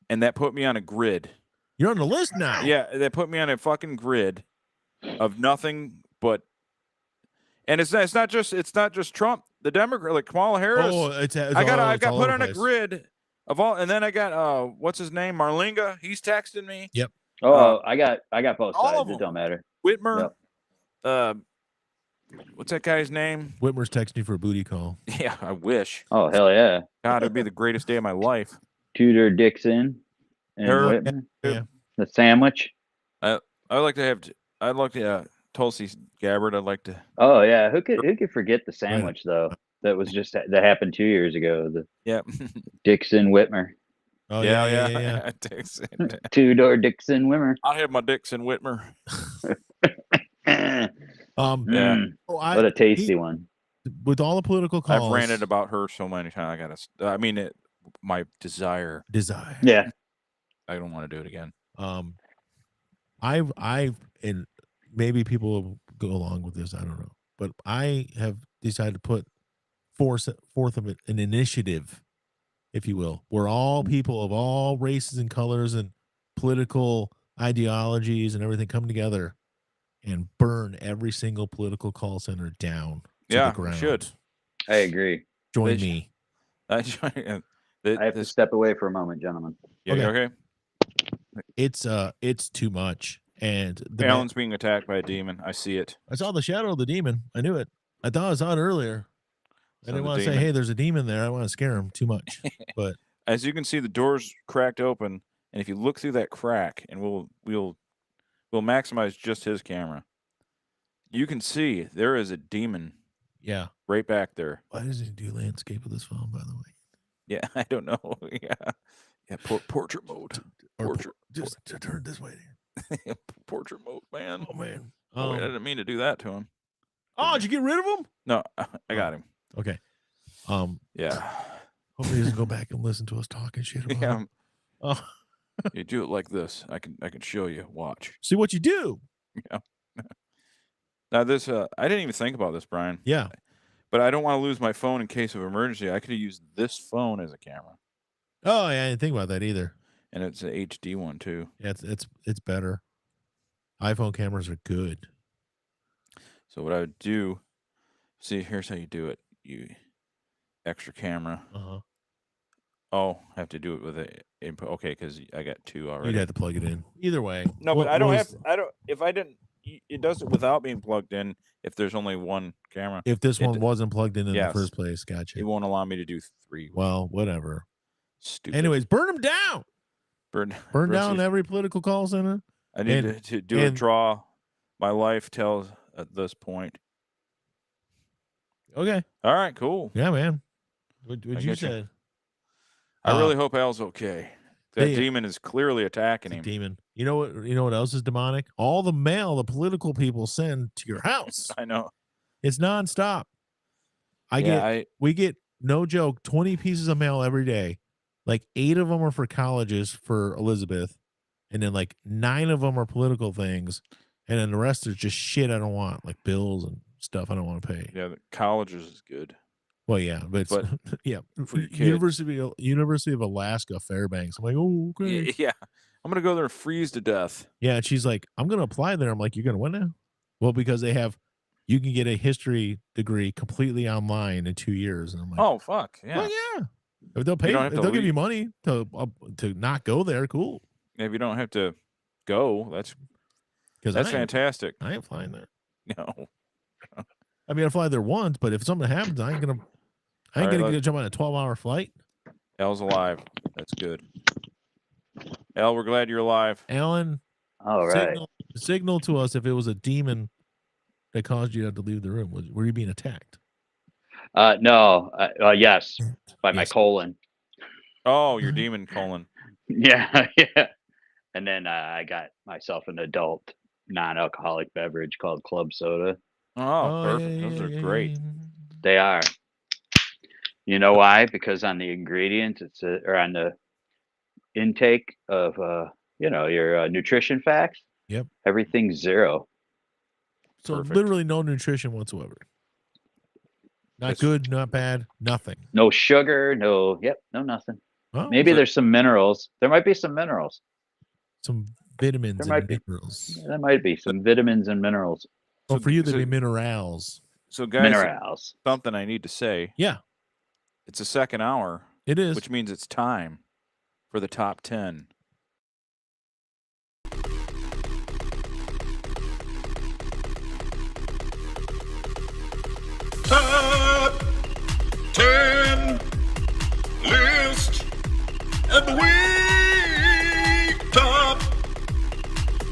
And that put me on a grid. You're on the list now. Yeah, that put me on a fucking grid of nothing but. And it's not just Trump, the Democrat, like Kamala Harris. Oh, I got put on a grid of all, and then I got what's his name, Marlinga. He's texting me. Yep. Oh, I got both sides. It don't matter. Whitmer. Yep. What's that guy's name? Whitmer's texting you for a booty call. Yeah, I wish. Oh, hell yeah. God, it'd be the greatest day of my life. Tudor Dixon and Whitmer. Yeah. The sandwich. I'd like to Tulsi Gabbard. I'd like to. Oh yeah, who could forget the sandwich though? That was just that happened 2 years ago. Yeah. Dixon Whitmer. Oh yeah. Dixon. Tudor Dixon Whitmer. I'll have my Dixon Whitmer. What a tasty one. With all the political calls, I've ranted about her so many times. My desire. Yeah. I don't want to do it again. I've and maybe people will go along with this. I don't know, but I have decided to put forth of it an initiative, if you will, where all people of all races and colors and political ideologies and everything come together and burn every single political call center down to the ground. Should. I agree. Join me. I have to step away for a moment, gentlemen. Yeah, okay. It's too much. And Alan's being attacked by a demon. I see it. I saw the shadow of the demon. I knew it. I thought I saw it earlier. I didn't want to say, hey, there's a demon there. I don't want to scare him too much. But as you can see, the door's cracked open, and if you look through that crack, and we'll maximize just his camera, you can see there is a demon. Yeah. Right back there. Why does he do landscape with his phone, by the way? Yeah, I don't know. Yeah, portrait mode. Just to turn this way. Portrait mode, man. Oh man. I didn't mean to do that to him. Oh, did you get rid of him? No, I got him. Okay. Yeah. Hopefully he doesn't go back and listen to us talking shit about him. Oh. You do it like this. I can show you. Watch. See what you do. Yeah. Now this I didn't even think about this, Brian. Yeah. But I don't want to lose my phone in case of emergency. I could have used this phone as a camera. Oh yeah, I didn't think about that either. And it's an HD one too. Yeah, it's better. iPhone cameras are good. So what I would do, see, here's how you do it. You extra camera. Uh-huh. Oh, I have to do it with a input. Okay, because I got two already. You'd have to plug it in. Either way. No, but it does it without being plugged in if there's only one camera. If this one wasn't plugged in the first place, gotcha. It won't allow me to do 3. Well, whatever. Stupid. Anyways, burn them down. Burn down every political call center. I need to do a draw. My life tells at this point. Okay. All right, cool. Yeah, man. What you said. I really hope Al's okay. That demon is clearly attacking him. Demon. You know what else is demonic? All the mail the political people send to your house. I know. It's nonstop. We get, no joke, 20 pieces of mail every day. Like 8 of them are for colleges for Elizabeth. And then like 9 of them are political things. And then the rest is just shit I don't want, like bills and stuff I don't want to pay. Yeah, the colleges is good. Well, yeah, but yeah, University of Alaska Fairbanks. I'm like, oh, okay. Yeah, I'm gonna go there and freeze to death. Yeah, and she's like, I'm gonna apply there. I'm like, you're gonna what now? Well, because you can get a history degree completely online in 2 years. And I'm like, oh fuck, yeah, well, yeah. If they'll pay, if they'll give you money to not go there, cool. If you don't have to go, that's fantastic. I ain't flying there. No. I mean, I fly there once, but if something happens, I ain't gonna jump on a 12-hour flight. Al's alive. That's good. Al, we're glad you're alive. Alan, all right. Signal to us if it was a demon that caused you to have to leave the room. Were you being attacked? No. Yes, by my colon. Oh, your demon colon. Yeah. And then I got myself an adult non-alcoholic beverage called club soda. Oh, perfect. Those are great. They are. You know why? Because on the ingredients, or on the intake of your nutrition facts. Yep. Everything's 0. So Perfect. literally no nutrition whatsoever. Not good, not bad, nothing. No sugar, no nothing. Oh, Maybe there's some minerals. There might be some minerals. some vitamins There and might be. minerals. There might be some vitamins and minerals. Well, for you, they'd be minerals. So, guys, Minerals. something I need to say. Yeah. It's the second hour. It is. Which means it's time for the top 10. Top 10 list of the week. Top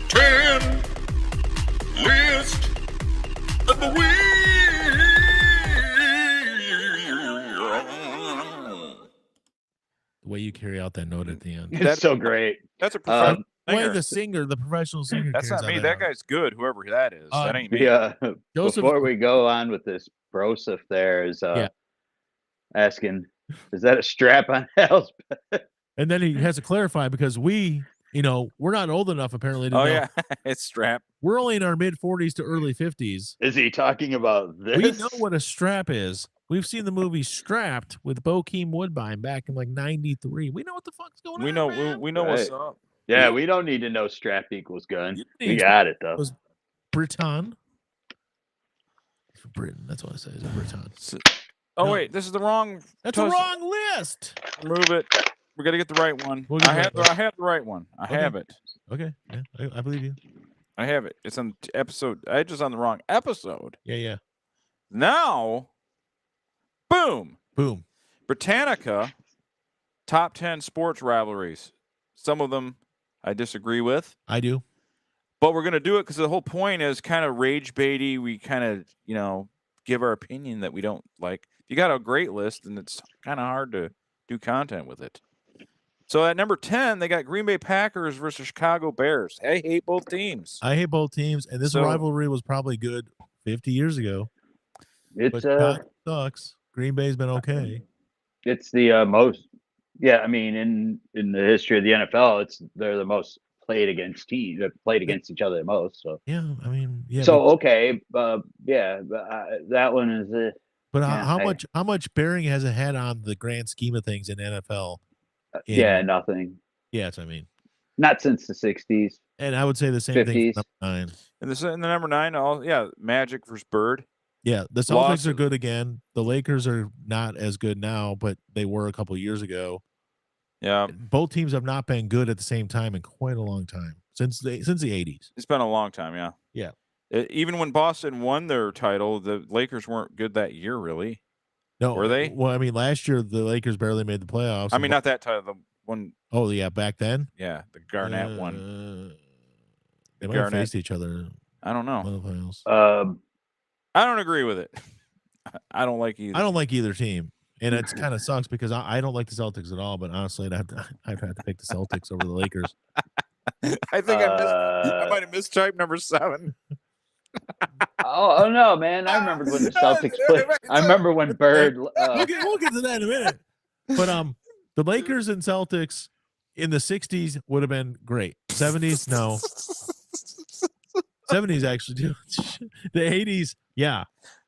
10 list of the week. The way you carry out that note at the end. It's so great. That's a professional singer. The professional singer. That's not me. That guy's good, whoever that is. That ain't me. Yeah. Joseph, Before we go on with this, Broseph there is asking, is that a strap on Hal's? And then he has to clarify because we're not old enough apparently to know. Yeah, it's strap. We're only in our mid 40s to early 50s. Is he talking about this? We know what a strap is. We've seen the movie Strapped with Bokeem Woodbine back in like '93. We know what the fuck's going on. We know what's up. Yeah, we don't need to know strap equals gun. We It's- got it though. was Britain. Britain. That's what I say. Is it Britain? Oh wait, this is the wrong. That's a wrong list. Move it. We got to get the right one. We'll get I have the right the right one. I have it. Okay. Yeah, I believe you. I have it. It's on episode. I just on the wrong episode. Yeah. Now, boom. Britannica, top 10 sports rivalries. Some of them I disagree with. I do. But we're going to do it because the whole point is kind of rage baity. We kind of, give our opinion that we don't like. If you got a great list, then it's kind of hard to do content with it. So at number 10, they got Green Bay Packers versus Chicago Bears. I hate both teams. And this rivalry was probably good 50 years ago. It's sucks. Green Bay's been okay. It's the most. Yeah, I mean, in the history of the NFL, they're the most played against teams. They've played against each other the most. So yeah, I mean, yeah. So okay, that one is. But how much bearing has it had on the grand scheme of things in NFL? Nothing. Yes, I mean, not since the 60s. And I would say the same 50s. thing for number 9. And the number 9, Magic versus Bird. Yeah, the Celtics are good again. The Lakers are not as good now, but they were a couple of years ago. Yeah, both teams have not been good at the same time in quite a long time since the 80s. It's been a long time, yeah. Even when Boston won their title, the Lakers weren't good that year, really. No, were they? Well, I mean, last year the Lakers barely made the playoffs. I mean, not that title. The one. Oh yeah, back then. Yeah, the Garnett one. They might have faced each other. I don't know. I don't agree with it. I don't like either. I don't like either team, and it kind of sucks because I don't like the Celtics at all. But honestly, I'd have to pick the Celtics over the Lakers. I think I might have mistyped number 7. Oh no, man! I remember when the Celtics played. I remember when Bird. We'll get to that in a minute. But the Lakers and Celtics in the 60s would have been great. 70s, no. 70s actually do. The 80s, yeah.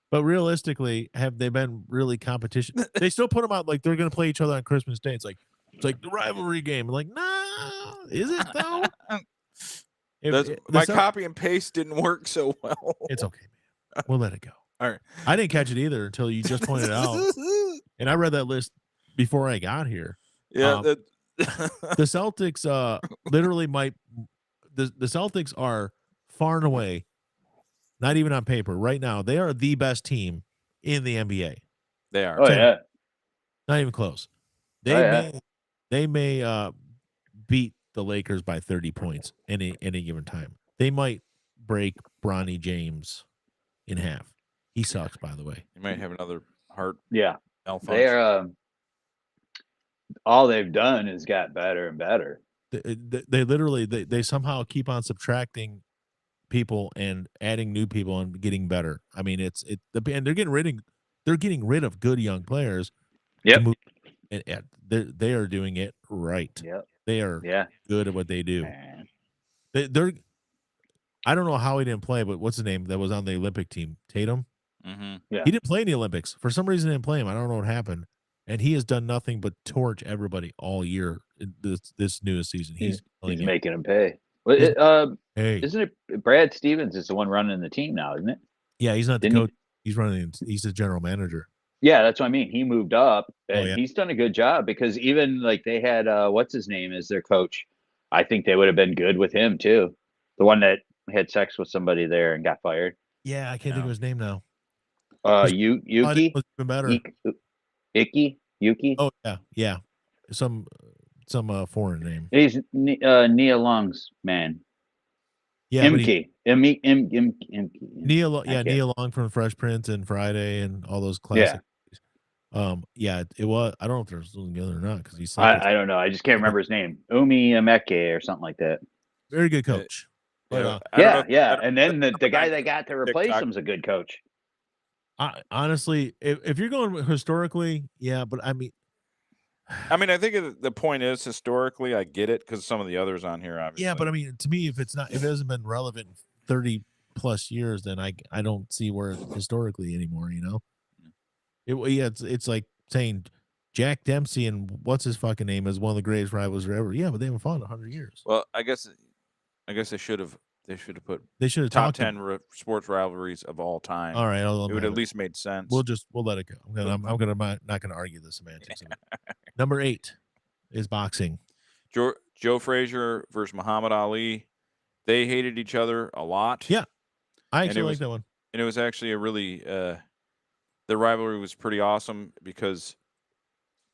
But realistically, have they been really competition? They still put them out like they're going to play each other on Christmas Day. It's like the rivalry game. I'm like, nah, is it though? My copy and paste didn't work so well. It's okay, man. We'll let it go. All right. I didn't catch it either until you just pointed it out. And I read that list before I got here. Yeah. The Celtics literally the Celtics are far and away, not even on paper right now, they are the best team in the NBA. They are. Oh yeah. Not even close. They may beat the Lakers by 30 points any given time. They might break Bronny James in half. He sucks, by the way. He might have another heart. Yeah. Malfunction. They're all they've done is got better and better. They literally they somehow keep on subtracting people and adding new people and getting better. I mean, and they're getting rid of good young players. Yep. And they are doing it right. Yep. They are good at what they do. Man. They're I don't know how he didn't play, but what's his name that was on the Olympic team? Tatum. Mm-hmm. Yeah. He didn't play in the Olympics. For some reason, they didn't play him. I don't know what happened. And he has done nothing but torch everybody all year in this newest season. He's making them pay. Hey. Isn't it Brad Stevens is the one running the team now, isn't it? Yeah, he's not the coach. He's the general manager. Yeah, that's what I mean. He moved up and he's done a good job because even like they had what's his name as their coach. I think they would have been good with him too. The one that had sex with somebody there and got fired. Yeah, I can't think of his name now. Yuki. Even better. Yuki. Oh yeah. Some foreign name. He's Nia Long's man. Yeah, Imke. Nia Long from Fresh Prince and Friday and all those classic. It was. I don't know if they're still together or not because he's. I don't know. I just can't remember his name. Umi Emeke or something like that. Very good coach. And then the guy they got to replace him's a good coach. Honestly, if you're going historically, but I mean, I think the point is historically, I get it because some of the others on here, obviously. Yeah, but I mean, to me, if it hasn't been relevant in 30 plus years, then I don't see where historically anymore. You know, it's like saying Jack Dempsey and what's his fucking name is one of the greatest rivals ever. Yeah, but they haven't fought in 100 years. Well, I guess they should have. They should have top 10 sports rivalries of all time. All right, it would at least made sense. We'll let it go. I'm not gonna argue the semantics of it. Number 8 is boxing. Joe Frazier versus Muhammad Ali. They hated each other a lot. Yeah, I actually like that one. And it was actually a really the rivalry was pretty awesome because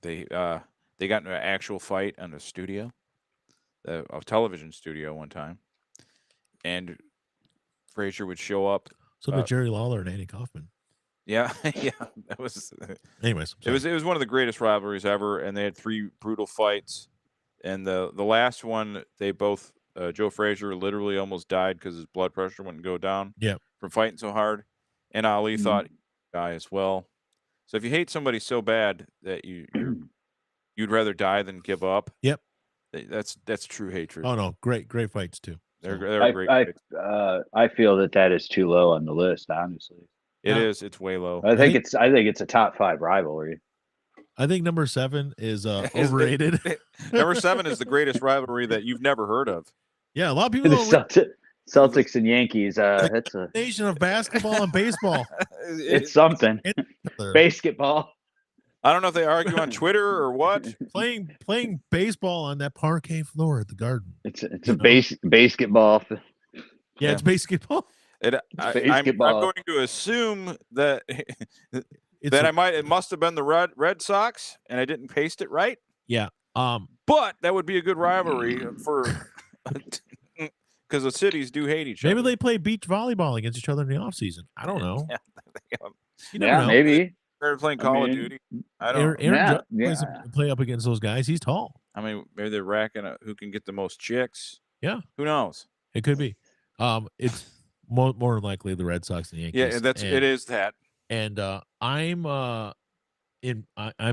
they got into an actual fight in a studio, a television studio one time. And Frazier would show up. So did Jerry Lawler and Andy Kaufman. Yeah, that was. Anyways, it was one of the greatest rivalries ever, and they had 3 brutal fights. And the last one, they both Joe Frazier literally almost died because his blood pressure wouldn't go down. Yeah, from fighting so hard, and Ali thought he'd die as well. So if you hate somebody so bad that you'd rather die than give up. Yep, that's true hatred. Oh no, great fights too. They're great. I feel that is too low on the list. Honestly, it is. It's way low. I think it's a top 5 rivalry. I think number 7 is overrated. Number 7 is the greatest rivalry that you've never heard of. Yeah, a lot of people don't. Celtics and Yankees. That's a nation of basketball and baseball. It's something. Basketball. I don't know if they argue on Twitter or what. Playing baseball on that parquet floor at the Garden. It's a basketball. Yeah, it's basketball. I'm going to assume that it must have been the Red Sox, and I didn't paste it right. Yeah. But that would be a good rivalry for because the cities do hate each other. Maybe they play beach volleyball against each other in the off season. I don't know. You never know. Maybe. They're playing Call of Duty. I don't know. Aaron play up against those guys. He's tall. I mean, maybe they're racking who can get the most chicks. Yeah. Who knows? It could be. It's more likely the Red Sox and Yankees. Yeah, it is that. And I'm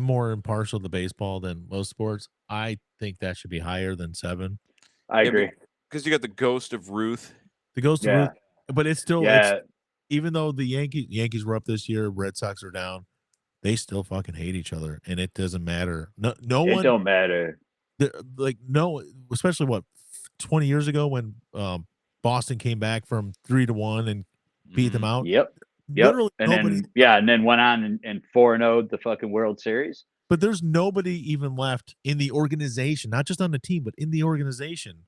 more impartial to baseball than most sports. I think that should be higher than 7. I agree. Because you got the ghost of Ruth. The ghost of Ruth. But it's still even though the Yankees were up this year, Red Sox are down, they still fucking hate each other, and it doesn't matter. No one. It don't matter. Especially 20 years ago when Boston came back from 3-1 and beat them out. Yep. Literally and then went on and 4-0'd the fucking World Series. But there's nobody even left in the organization, not just on the team, but in the organization,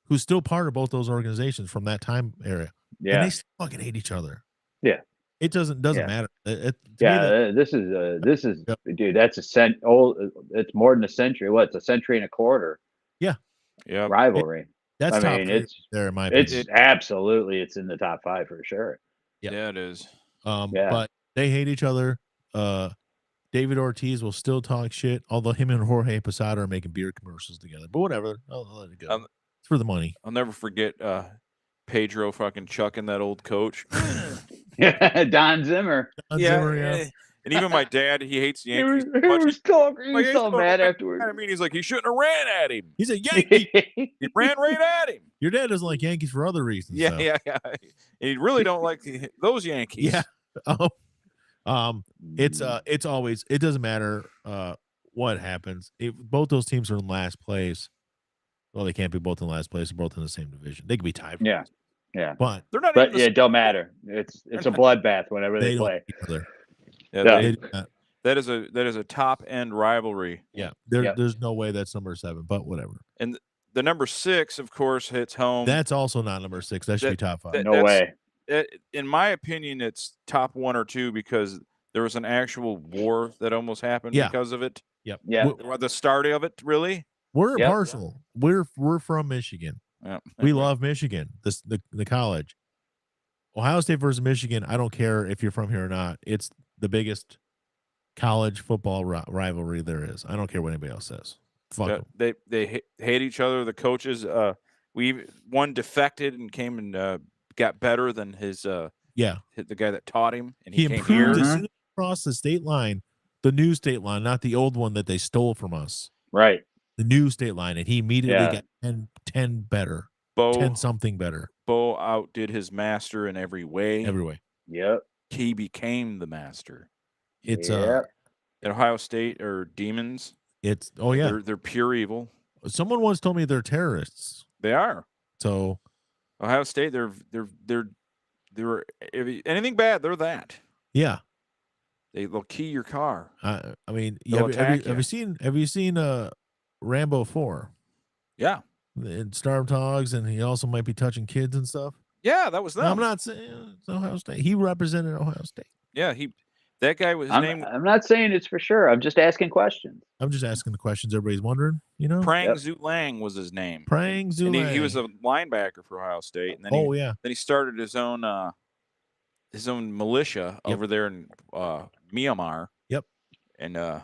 who's still part of both those organizations from that time area. Yeah, and they still fucking hate each other. Yeah, it doesn't matter. This is dude. That's it's more than a century. It's a century and a quarter. Yeah, rivalry. That's it's there in my opinion. It's in the top 5 for sure. Yeah, it is. But they hate each other. David Ortiz will still talk shit, although him and Jorge Posada are making beer commercials together. But whatever, I'll let it go. It's for the money. I'll never forget Pedro fucking chucking that old coach. Don Zimmer. Yeah. And even my dad, he hates the He Yankees. was so mad afterwards. I mean, he's like, he shouldn't have ran at him. He's a Yankee. He ran right at him. Your dad doesn't like Yankees for other reasons. Yeah, though. yeah. And he really don't like those Yankees. Yeah. It's always, it doesn't matter what happens. If both those teams are in last place, well, they can't be both in last place. They're both in the same division. They could be tied. Yeah. But they're not. But it don't matter. It's a bloodbath whenever they play. Yeah, that is a top end rivalry. Yeah, there's no way that's number 7, but whatever. And the number 6, of course, hits home. That's also not number 6. That should be top 5. No way. In my opinion, it's top 1 or 2 because there was an actual war that almost happened because of it. Yep. Yeah. The start of it, really. We're impartial. We're from Michigan. Yep. We love Michigan. The college. Ohio State versus Michigan. I don't care if you're from here or not. It's the biggest college football rivalry there is. I don't care what anybody else says. Fuck them. They hate each other. The coaches. One defected and came and got better than his. The guy that taught him, and he came improved here. as soon as he crossed the state line, the new state line, not the old one that they stole from us. Right. The new state line, and he immediately got 10 better. 10 something better. Bo outdid his master in every way. Yep. He became the master. It's at Ohio State are demons. It's they're pure evil. Someone once told me they're terrorists. They are. So Ohio State, they're if anything bad, they're that. Yeah. They'll key your car. I mean, have you seen Rambo 4? Yeah. And Starved Hogs, and he also might be touching kids and stuff. Yeah, that was them. No, I'm not saying it's Ohio State. He represented Ohio State. Yeah, that guy was his name. I'm not saying it's for sure. I'm just asking questions. I'm just asking the questions everybody's wondering, Prang Zhu Lang was his name. Prang Zhu Lang. He was a linebacker for Ohio State. And then then he started his own militia over there in Myanmar. Yep. And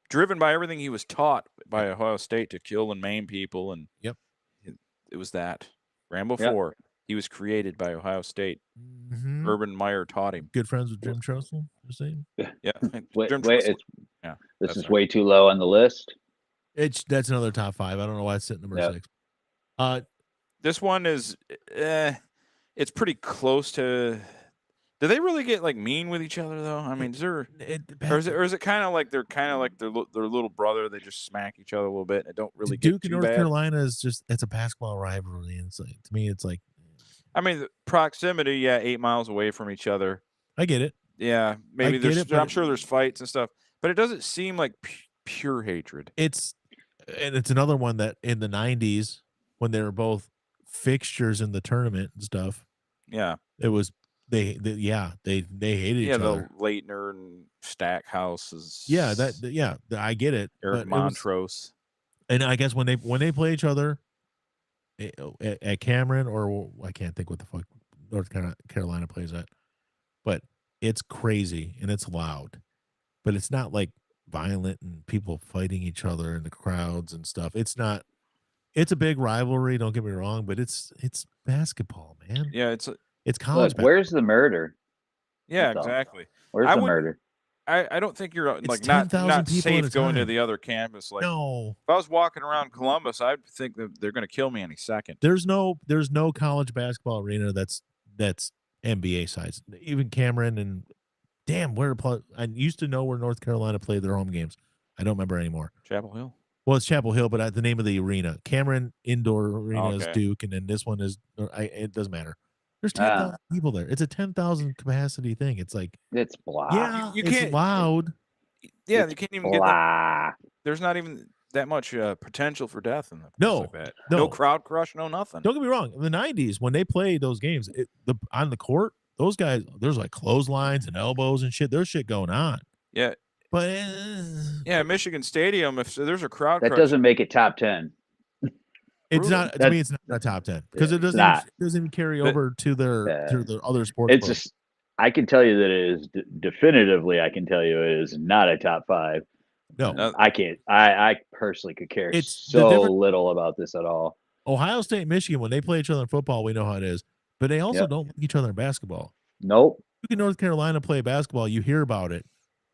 driven by everything he was taught by Ohio State to kill and maim people, and it was that Rambo 4. He was created by Ohio State. Mm-hmm. Urban Meyer taught him. Good friends with Jim Tressel. You're saying? Yeah. This is way too low on the list. That's another top 5. I don't know why it's sitting number 6. This one is it's pretty close to. Do they really get like mean with each other though? I mean, or is it kind of like they're their little brother? They just smack each other a little bit. And don't really Duke get and too North bad. Carolina is it's a basketball rivalry, and it's like, to me, it's like. I mean, the proximity, 8 miles away from each other. I get it. Yeah, maybe I'm sure there's fights and stuff, but it doesn't seem like pure hatred. It's another one that in the 90s when they were both fixtures in the tournament and stuff. Yeah, it was they hated each other. The Leitner and Stackhouse is. I get it. Eric Montrose. And I guess when they play each other at Cameron, or I can't think what the fuck North Carolina plays at, but it's crazy and it's loud, but it's not like violent and people fighting each other in the crowds and stuff. It's not. It's a big rivalry. Don't get me wrong, but it's basketball, man. Yeah, it's college. Look, where's the murder? Yeah, exactly. Where's the murder? I don't think you're it's not safe going to time. the other campus. Like, no, if I was walking around Columbus, I'd think that they're going to kill me any second. There's no college basketball arena that's NBA size. Even Cameron and I used to know where North Carolina played their home games. I don't remember anymore. Chapel Hill. Well, it's Chapel Hill, but the name of the arena, Cameron Indoor Arena, is Duke, and then this one is. It doesn't matter. There's 10,000 people there. It's a 10,000 capacity thing. It's like it's blah. Yeah, it's loud. Yeah, you can't even get that. There's not even that much potential for death in the like that. No crowd crush, no nothing. Don't get me wrong. In the 90s, when they played those games, on the court, those guys, there's like clotheslines and elbows and shit. There's shit going on. Yeah, but Michigan Stadium. If there's a crowd, that doesn't make it top 10. It's not to me. It's not a top 10 because it doesn't even carry over to their other sports. It's just, I can tell you that it is definitively. I can tell you it is not a top 5. No, I can't. I personally could care so little about this at all. Ohio State, Michigan, when they play each other in football, we know how it is. But they also don't like each other in basketball. Nope. Duke and North Carolina play basketball, you hear about it.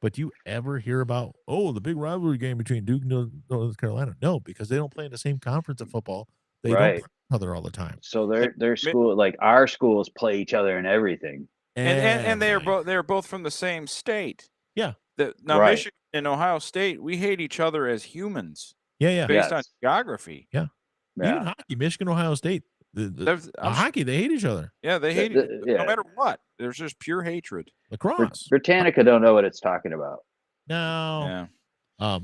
But do you ever hear about, the big rivalry game between Duke and North Carolina? No, because they don't play in the same conference of football. They don't play each other all the time. So their school, like our schools, play each other in everything. And they're both from the same state. Yeah. Michigan and Ohio State, we hate each other as humans. Yeah. Based on geography. Yeah. Even hockey, Michigan, Ohio State. Hockey, they hate each other. Yeah, they hate it. No matter what. There's just pure hatred. Lacrosse. Britannica don't know what it's talking about. No. Yeah.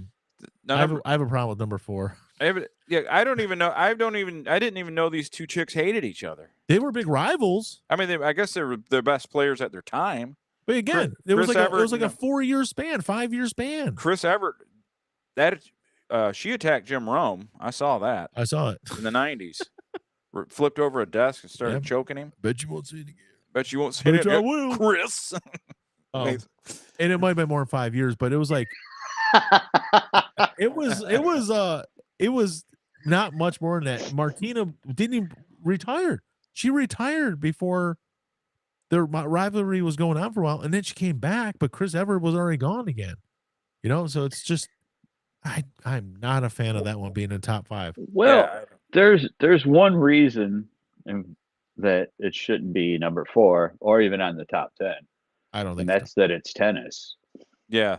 I have a problem with number 4. I don't even know. I didn't even know these two chicks hated each other. They were big rivals. I mean, I guess they were the best players at their time. But again, it was like a 4-year span, 5-year span. Chris Everett, she attacked Jim Rome. I saw that. I saw it in the 90s. Flipped over a desk and started choking him. Bet you won't see it again. Bet you won't see it again. I will. Chris. And it might have been more than 5 years, but it was like it was not much more than that. Martina didn't even retire. She retired before the rivalry was going on for a while, and then she came back, but Chris Everett was already gone again. So it's just I'm not a fan of that one being in top 5. Well, there's one reason that it shouldn't be number 4 or even on the top 10. I don't think, and that's that it's tennis. Yeah.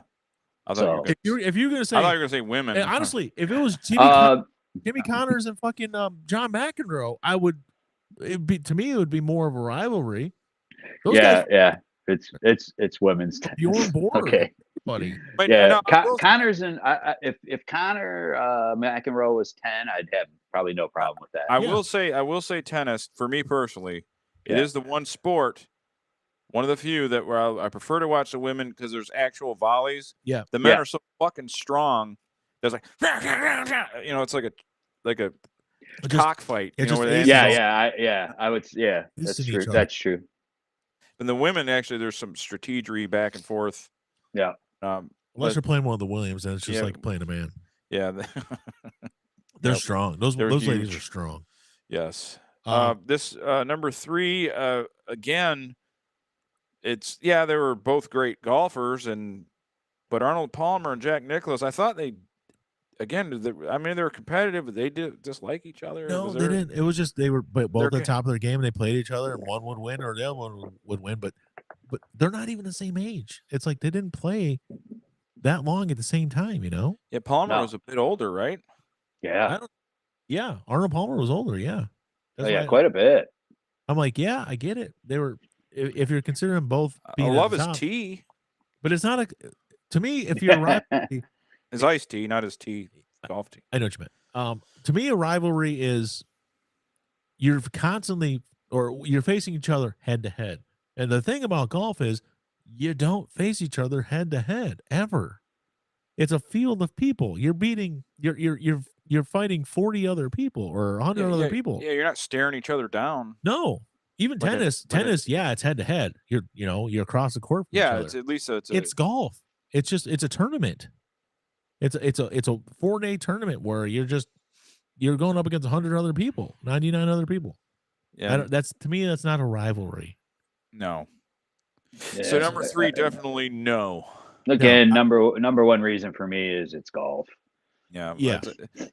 If you're gonna say, I thought you were gonna say women. Honestly, if it was Jimmy Connors and fucking John McEnroe, it would be more of a rivalry. Those guys, it's women's tennis. You're bored, okay, buddy. Connors and if Connor McEnroe was 10, I'd have probably no problem with that. I will say tennis for me personally. It is the one sport, one of the few that where I prefer to watch the women because there's actual volleys. Yeah, the men are so fucking strong. There's like, it's like a cockfight. I would. Yeah, that's true. That's true. And the women, actually, there's some strategery back and forth. Yeah. Unless you're playing one of the Williams, then it's just like playing a man. Yeah. They're strong. Those ladies are strong. Yes. This number 3, again, they were both great golfers, but Arnold Palmer and Jack Nicklaus, I thought they were competitive, but they did dislike each other. No, they didn't. It was just they were both at the top of their game, and they played each other, and one would win or the other one would win. But they're not even the same age. It's like they didn't play that long at the same time, Yeah, Palmer was a bit older, right? Yeah. Arnold Palmer was older. Yeah. Quite a bit. I'm like, yeah, I get it. They were. If you're considering both, being I love his tea, but it's not to me. If you're right. His iced tea, not his tea, golf tea. I know what you meant. To me, a rivalry is you're constantly or you're facing each other head to head. And the thing about golf is you don't face each other head to head ever. It's a field of people. You're fighting 40 other people or 100 other people. Yeah, you're not staring each other down. No. Even tennis, it's head to head. You're across the court. From each other. It's at least it's golf. It's a tournament. It's a 4-day tournament where you're going up against 100 other people, 99 other people. Yeah, that's not a rivalry. No. Yeah, so number 3, definitely no. Again, number one reason for me is it's golf. Yeah.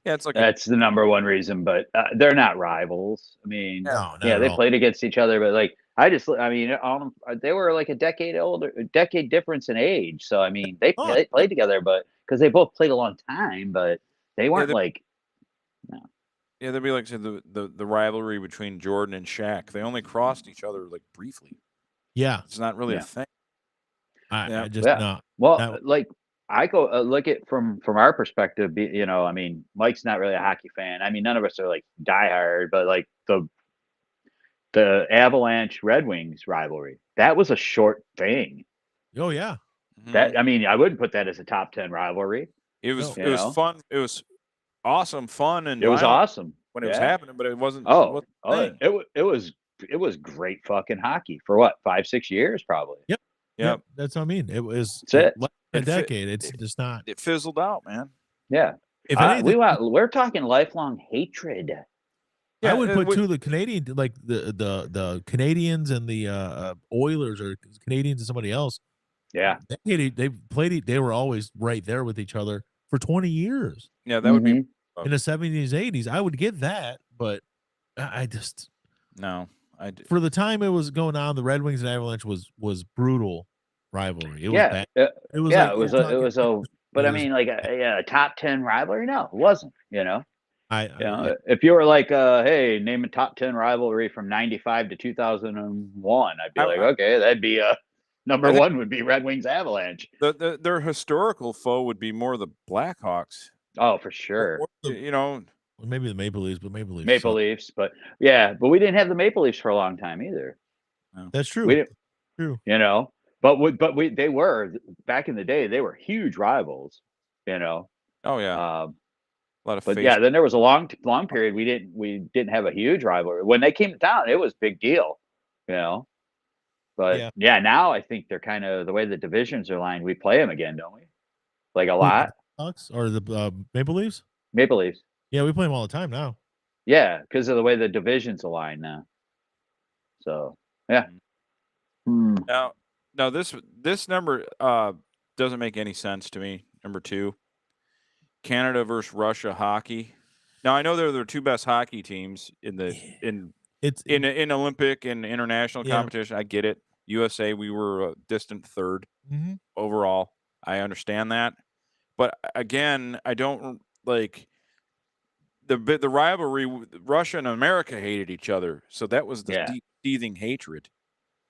It's like that's the number one reason, but they're not rivals. I mean, they played against each other, but they were like a decade difference in age. So I mean, they played together, but because they both played a long time, but they weren't Yeah, that'd be like the rivalry between Jordan and Shaq. They only crossed each other like briefly. Yeah, it's not really a thing. I just not. Well, I go look at from our perspective. I mean, Mike's not really a hockey fan. I mean, none of us are like diehard, but like the Avalanche Red Wings rivalry, that was a short thing. Oh yeah. That I wouldn't put that as a top 10 rivalry. It was fun. It was awesome, fun, and it was awesome when it was happening, but it wasn't. It was great fucking hockey for what 5-6 years probably. Yep. That's what I mean. It was a decade. It's just not. It fizzled out, man. Yeah. If anything, we're talking lifelong hatred. I would put two of the Canadian, like the Canadians and the Oilers, or Canadians and somebody else. Yeah, they were always right there with each other for 20 years. Yeah, that would be in the 70s, 80s. I would get that, but I just for the time it was going on, the Red Wings and Avalanche was brutal rivalry. It was bad. It was but I mean, like a top 10 rivalry? No, it wasn't. If you were like, hey, name a top 10 rivalry from 95 to 2001, I'd be okay, that'd be number one would be Red Wings Avalanche. Their historical foe would be more the Blackhawks. Oh, for sure. Maybe the Maple Leafs, but Maple Leafs, but we didn't have the Maple Leafs for a long time either. No. That's true. We didn't, true. They were back in the day. They were huge rivals. Oh yeah. A lot of. But then there was a long period we didn't have a huge rivalry. When they came to town, it was a big deal. But now I think they're kind of the way the divisions are lined. We play them again, don't we? Like a lot. Or the Maple Leafs? Maple Leafs. Yeah, we play them all the time now. Yeah, because of the way the divisions align now. So yeah. Now this number doesn't make any sense to me. Number 2, Canada versus Russia hockey. Now I know they're the two best hockey teams in Olympic and international competition. I get it. USA, we were a distant third overall. I understand that, but again, I don't like the rivalry. Russia and America hated each other, so that was the deep seething hatred.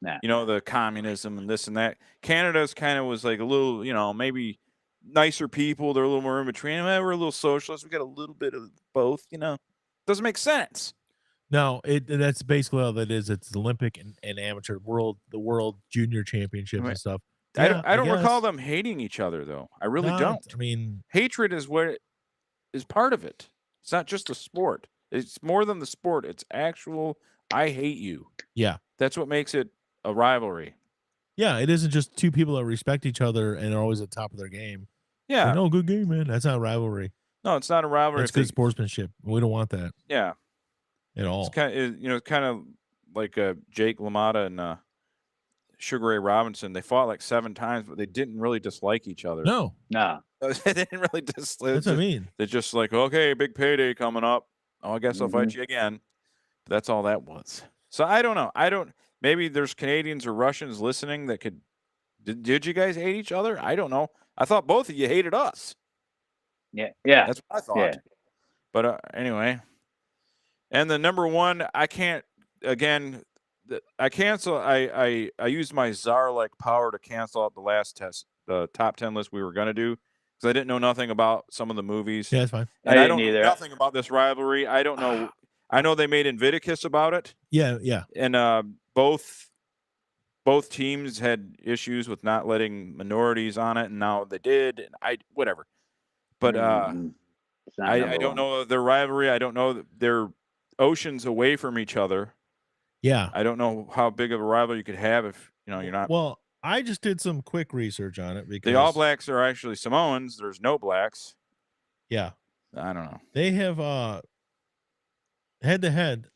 Nah. The communism and this and that. Canada's kind of was like a little, maybe nicer people. They're a little more in between. We're a little socialist. We got a little bit of both. Doesn't make sense. No, that's basically all that is. It's the Olympic and amateur the world junior championships and stuff. I don't recall them hating each other though. I really don't. I mean, hatred is what is part of it. It's not just a sport. It's more than the sport. It's actual. I hate you. Yeah, that's what makes it a rivalry. Yeah, it isn't just two people that respect each other and are always at the top of their game. Yeah, no, good game, man. That's not a rivalry. No, it's not a rivalry. It's good sportsmanship. We don't want that. Yeah, at all. It's kind of like Jake LaMotta and Sugar Ray Robinson. They fought like 7 times, but they didn't really dislike each other. No. They didn't really dislike. That's what I mean. They're just like, okay, big payday coming up. Oh, I guess I'll fight you again. But that's all that was. So I don't know. Maybe there's Canadians or Russians listening that could. Did you guys hate each other? I don't know. I thought both of you hated us. Yeah. That's what I thought. Yeah. But anyway, and the number 1, I can't. Again, I cancel. I used my czar-like power to cancel out the last test, the top 10 list we were going to do, because I didn't know nothing about some of the movies. Yeah, that's fine. And I don't know nothing about this rivalry. I don't know. I know they made Invictus about it. Yeah. And both teams had issues with not letting minorities on it, and now they did. And whatever. But I don't know their rivalry. I don't know their oceans away from each other. Yeah. I don't know how big of a rival you could have if you're not. Well, I just did some quick research on it because the All Blacks are actually Samoans. There's no blacks. Yeah. I don't know. They have head-to-head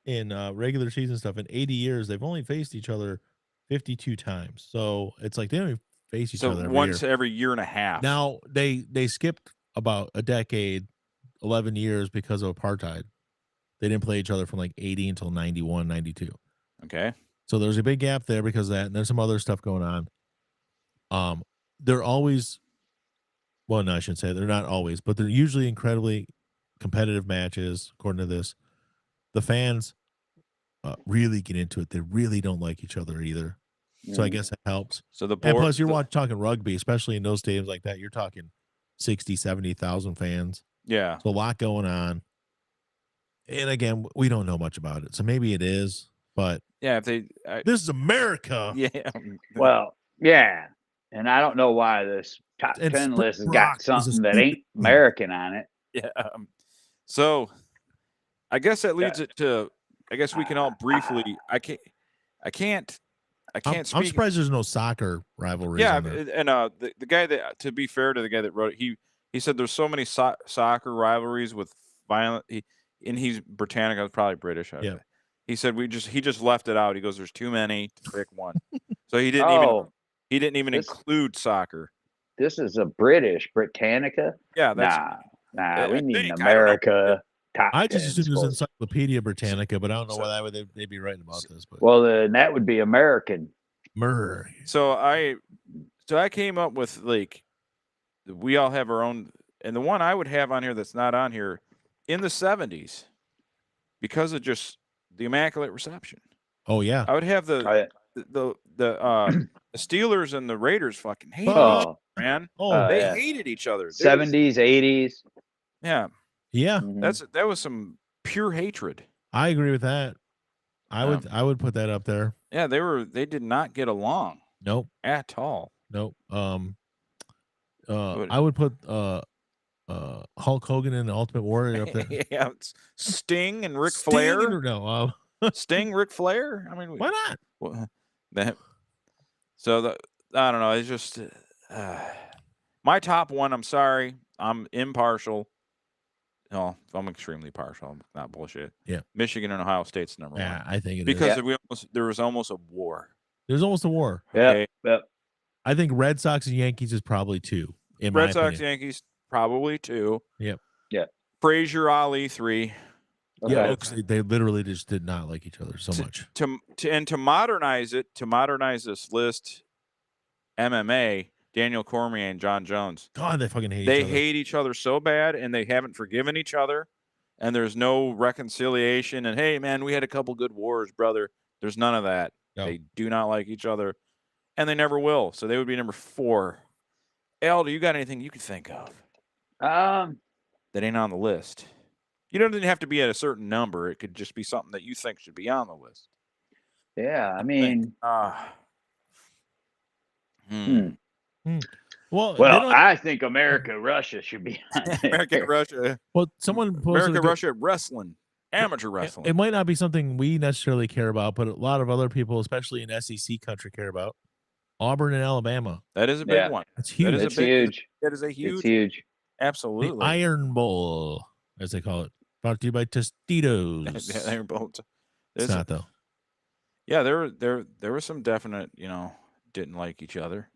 in regular season stuff in 80 years. They've only faced each other 52 times. So it's like they don't even face each other once every year and a half. Now they skipped about a decade, 11 years because of apartheid. They didn't play each other from like 80 until 91, 92. Okay. So there's a big gap there because of that. And there's some other stuff going on. They're always, well, no, I shouldn't say they're not always, but they're usually incredibly competitive matches. According to this, the fans really get into it. They really don't like each other either. So I guess that helps. So and plus you're talking rugby, especially in those stadiums like that. You're talking 60, 70,000 fans. Yeah. So a lot going on. And again, we don't know much about it. So maybe it is, but yeah, this is America. Yeah. Well, yeah. And I don't know why this top 10 list has got something that ain't American on it. Yeah. So I guess that leads it to, I guess we can all briefly, I can't speak. I'm surprised there's no soccer rivalries. Yeah. And the guy that, to be fair to the guy that wrote it, he said there's so many soccer rivalries with violent. and he's Britannica, probably British. Yeah. He said he just left it out. He goes, there's too many to pick one. So he didn't even include soccer. This is a Britannica. Yeah, that's nah. We need an America. I just assumed it was Encyclopedia Britannica, but I don't know why they'd be writing about this. But well, then that would be American. So I came up with like, we all have our own, and the one I would have on here that's not on here in the 70s, because of just the Immaculate Reception. Oh yeah, I would have the Steelers and the Raiders fucking hated each other, man. They hated each other. 70s, 80s. Yeah. Yeah. That was some pure hatred. I agree with that. I would put that up there. Yeah, they did not get along. Nope. At all. Nope. I would put Hulk Hogan and the Ultimate Warrior up there. Yeah, it's Sting and Ric Flair. Sting, Ric Flair. I mean, why not? Well, I don't know. It's just my top one. I'm sorry, I'm impartial. No, I'm extremely partial. I'm not bullshit. Yeah, Michigan and Ohio State's number one. I think it because is. there was almost a war. There's almost a war. Okay? Yep. I think Red Sox and Yankees is probably 2. Red Sox, Yankees, probably 2. Yep. Yeah. Frazier, Ali, 3. Okay. Yeah, they literally just did not like each other so much. To modernize this list, MMA, Daniel Cormier and John Jones. God, they fucking hate each other. They hate each other so bad, and they haven't forgiven each other, and there's no reconciliation. And hey, man, we had a couple good wars, brother. There's none of that. No. They do not like each other, and they never will. So they would be number 4. Al, do you got anything you could think of? That ain't on the list. You don't even have to be at a certain number. It could just be something that you think should be on the list. Yeah, I mean, Well, I think America Russia should be on there. America Russia. Well, someone America Russia wrestling, amateur wrestling. It might not be something we necessarily care about, but a lot of other people, especially in SEC country, care about. Auburn and Alabama. That is a big one. It's huge. It's huge. That is a huge. It's huge. Absolutely. The Iron Bowl, as they call it. Brought to you by Tostitos. Iron Bowl. It's not though. Yeah, there were some definite, didn't like each other.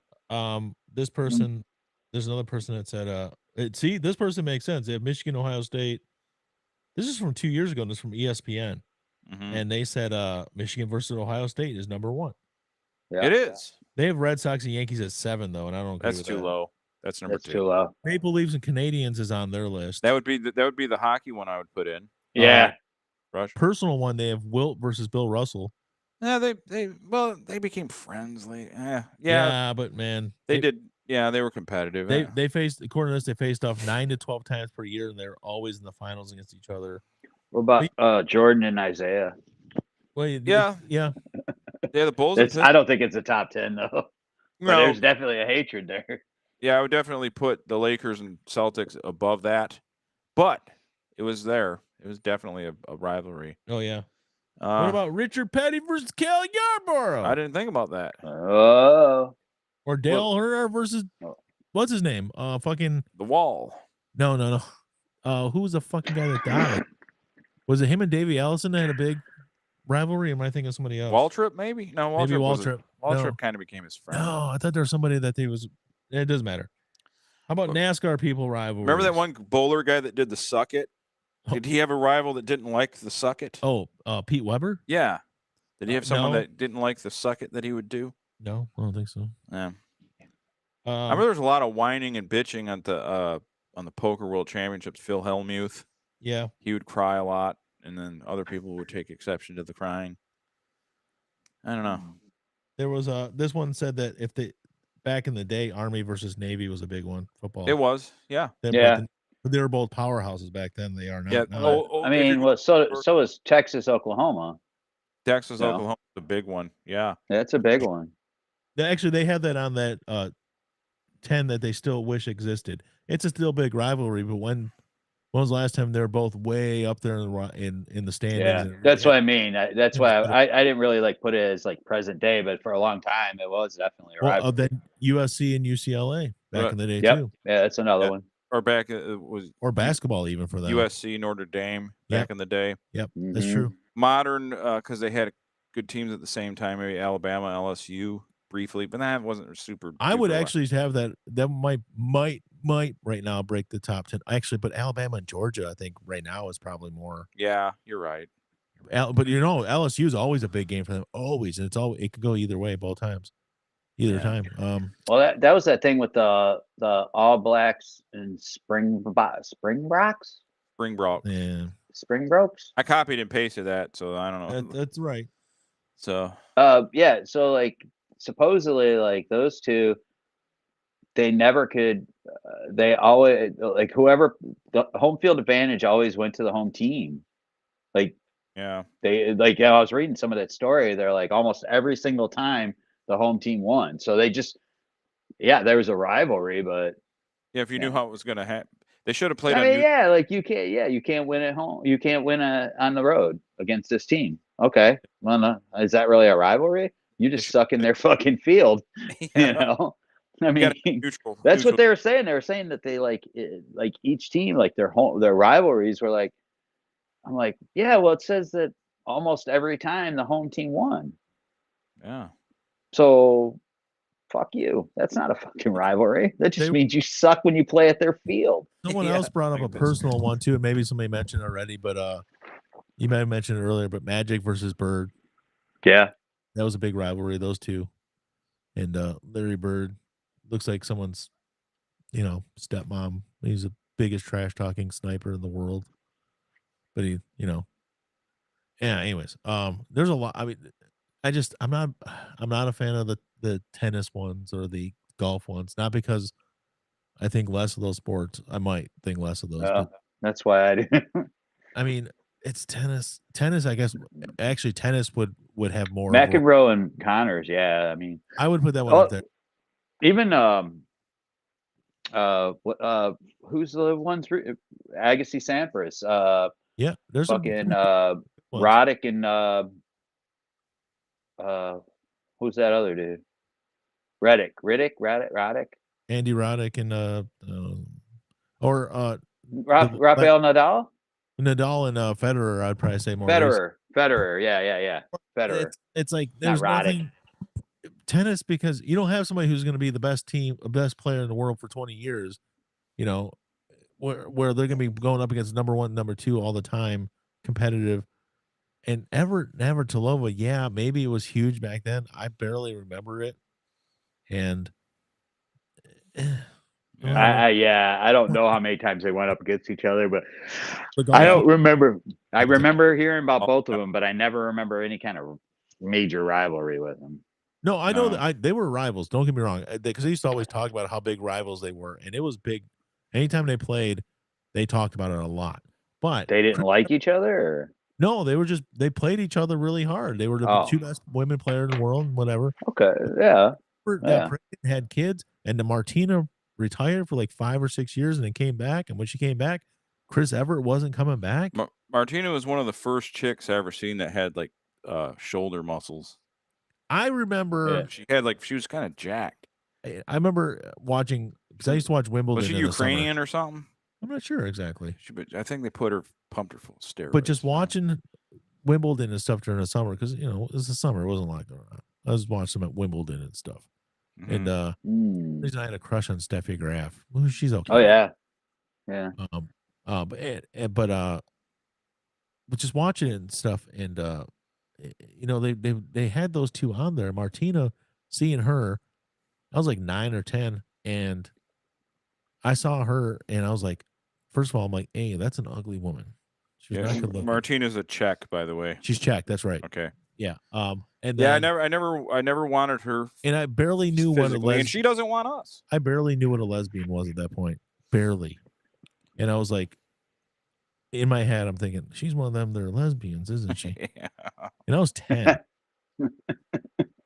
This person, there's another person that said, see, this person makes sense. They have Michigan, Ohio State. This is from 2 years ago. This is from ESPN. And they said Michigan versus Ohio State is number 1. Yeah. It is. They have Red Sox and Yankees at 7, though, and I don't agree That's with too that. low. That's number 2. Too low. Maple Leafs and Canadians is on their list. That would be the hockey one I would put in. Yeah. Rush. Personal one, they have Wilt versus Bill Russell. Yeah, they became friends late. Yeah, but man, they did. Yeah, they were competitive. They faced, according to this, they faced off 9 to 12 times per year, and they're always in the finals against each other. What about Jordan and Isaiah? Well, yeah. The Bulls. I don't think it's a top 10 though. No, but there's definitely a hatred there. Yeah, I would definitely put the Lakers and Celtics above that, but it was there. It was definitely a rivalry. Oh yeah. What about Richard Petty versus Cal Yarborough? I didn't think about that. Oh. Or Dale Earnhardt versus what's his name? Fucking The Wall. No. Who was the fucking guy that died? Was it him and Davey Allison that had a big rivalry? Or am I thinking of somebody else? Waltrip, maybe? No, Waltrip. Maybe Waltrip. Waltrip kind of became his friend. No, I thought there was somebody that he was. It doesn't matter. How about NASCAR people rivalry? Remember that one bowler guy that did the Suck It? Did he have a rival that didn't like the Suck It? Oh, Pete Weber? Yeah. Did he have someone that didn't like the Suck It that he would do? No, I don't think so. Yeah. I remember there was a lot of whining and bitching on the Poker World Championships. Phil Hellmuth. Yeah. He would cry a lot, and then other people would take exception to the crying. I don't know. There was this one said that back in the day, Army versus Navy was a big one. Football. It was, yeah. They were both powerhouses back then. They are now. Yeah. I mean, so is Texas, Oklahoma. Texas, Oklahoma is a big one. Yeah. That's a big one. Actually, they had that on that 10 that they still wish existed. It's a still big rivalry, but when was the last time they were both way up there in the standings? Yeah, that's what I mean. That's why I didn't really put it as present day, but for a long time it was definitely a rivalry. Then USC and UCLA back in the day too. Yeah, that's another one. or back was or basketball even for them. USC, Notre Dame back in the day. Yep, that's true. Modern, because they had good teams at the same time. Maybe Alabama, LSU briefly, but that wasn't super. I would actually have that. That might right now break the top 10. Actually, but Alabama and Georgia, I think right now is probably more. Yeah, you're right. But LSU is always a big game for them. Always, and it could go either way both times. Either time. Well, that was that thing with the All Blacks and Springboks. Yeah. Springboks. I copied and pasted that, so I don't know. That's right. So. Yeah. So like supposedly like those two, they never could. They always like whoever the home field advantage always went to the home team. Like. Yeah. They like I was reading some of that story. They're like almost every single time the home team won. So they just there was a rivalry, but if you knew how it was going to happen, they should have played. Like you can't win at home. You can't win on the road against this team. Okay, well, no, is that really a rivalry? You just suck in their fucking field, you know. I mean, that's what they were saying. They were saying that they like each team, like their rivalries were like. I'm like, yeah, well, it says that almost every time the home team won. Yeah. So, fuck you. That's not a fucking rivalry. That just means you suck when you play at their field. Someone else brought up a personal one too, and maybe somebody mentioned it already, but you might have mentioned it earlier. But Magic versus Bird. Yeah, that was a big rivalry. Those two, and Larry Bird looks like someone's, stepmom. He's the biggest trash talking sniper in the world. But he, anyways, there's a lot. I mean, I'm not a fan of the tennis ones or the golf ones. Not because I think less of those sports. I might think less of those. But, that's why I do. I mean, it's tennis. Tennis, I guess. Actually, tennis would have more. McEnroe and Connors. Yeah, I mean, I would put that one up there. Even who's the ones? Agassi, Sampras. Yeah, there's fucking Roddick and who's that other dude? Raddick. Andy Roddick and Rafael Nadal. Nadal and Federer, I'd probably say more. Federer, yeah. Federer. It's like there's nothing tennis because you don't have somebody who's going to be the best player in the world for 20 years. Where they're going to be going up against number one, number two all the time, competitive. And Navratilova, yeah, maybe it was huge back then. I barely remember it. And I don't know how many times they went up against each other, but I don't remember. I remember hearing about both of them, but I never remember any kind of major rivalry with them. No, I know that they were rivals. Don't get me wrong, because they used to always talk about how big rivals they were, and it was big. Anytime they played, they talked about it a lot. But they didn't like each other? Or? No, they played each other really hard. They were the two best women players in the world, whatever. Okay, yeah. Had kids, and the Martina retired for like 5 or 6 years and then came back. And when she came back, Chris Evert wasn't coming back. Martina was one of the first chicks I ever seen that had like shoulder muscles. I remember she was kind of jacked. I remember watching because I used to watch Wimbledon. Was she Ukrainian or something? I'm not sure exactly. I think they pumped her full of steroids. But just watching Wimbledon and stuff during the summer, because it was the summer, it wasn't a lot going on. I was watching them at Wimbledon and stuff. Mm-hmm. And reason I had a crush on Steffi Graf. Well, she's okay. Oh yeah. But just watching it and stuff, and they had those two on there. Martina, seeing her, I was like 9 or 10, and I saw her, and I was like, first of all, I'm like, hey, that's an ugly woman. She's not good looking. Martina's a Czech, by the way. She's Czech. That's right. Okay. Yeah. And then, I never wanted her. And I barely knew what a lesbian. And she doesn't want us. I barely knew what a lesbian was at that point. Barely. And I was like, in my head, I'm thinking, she's one of them. They're lesbians, isn't she? Yeah. And I was 10.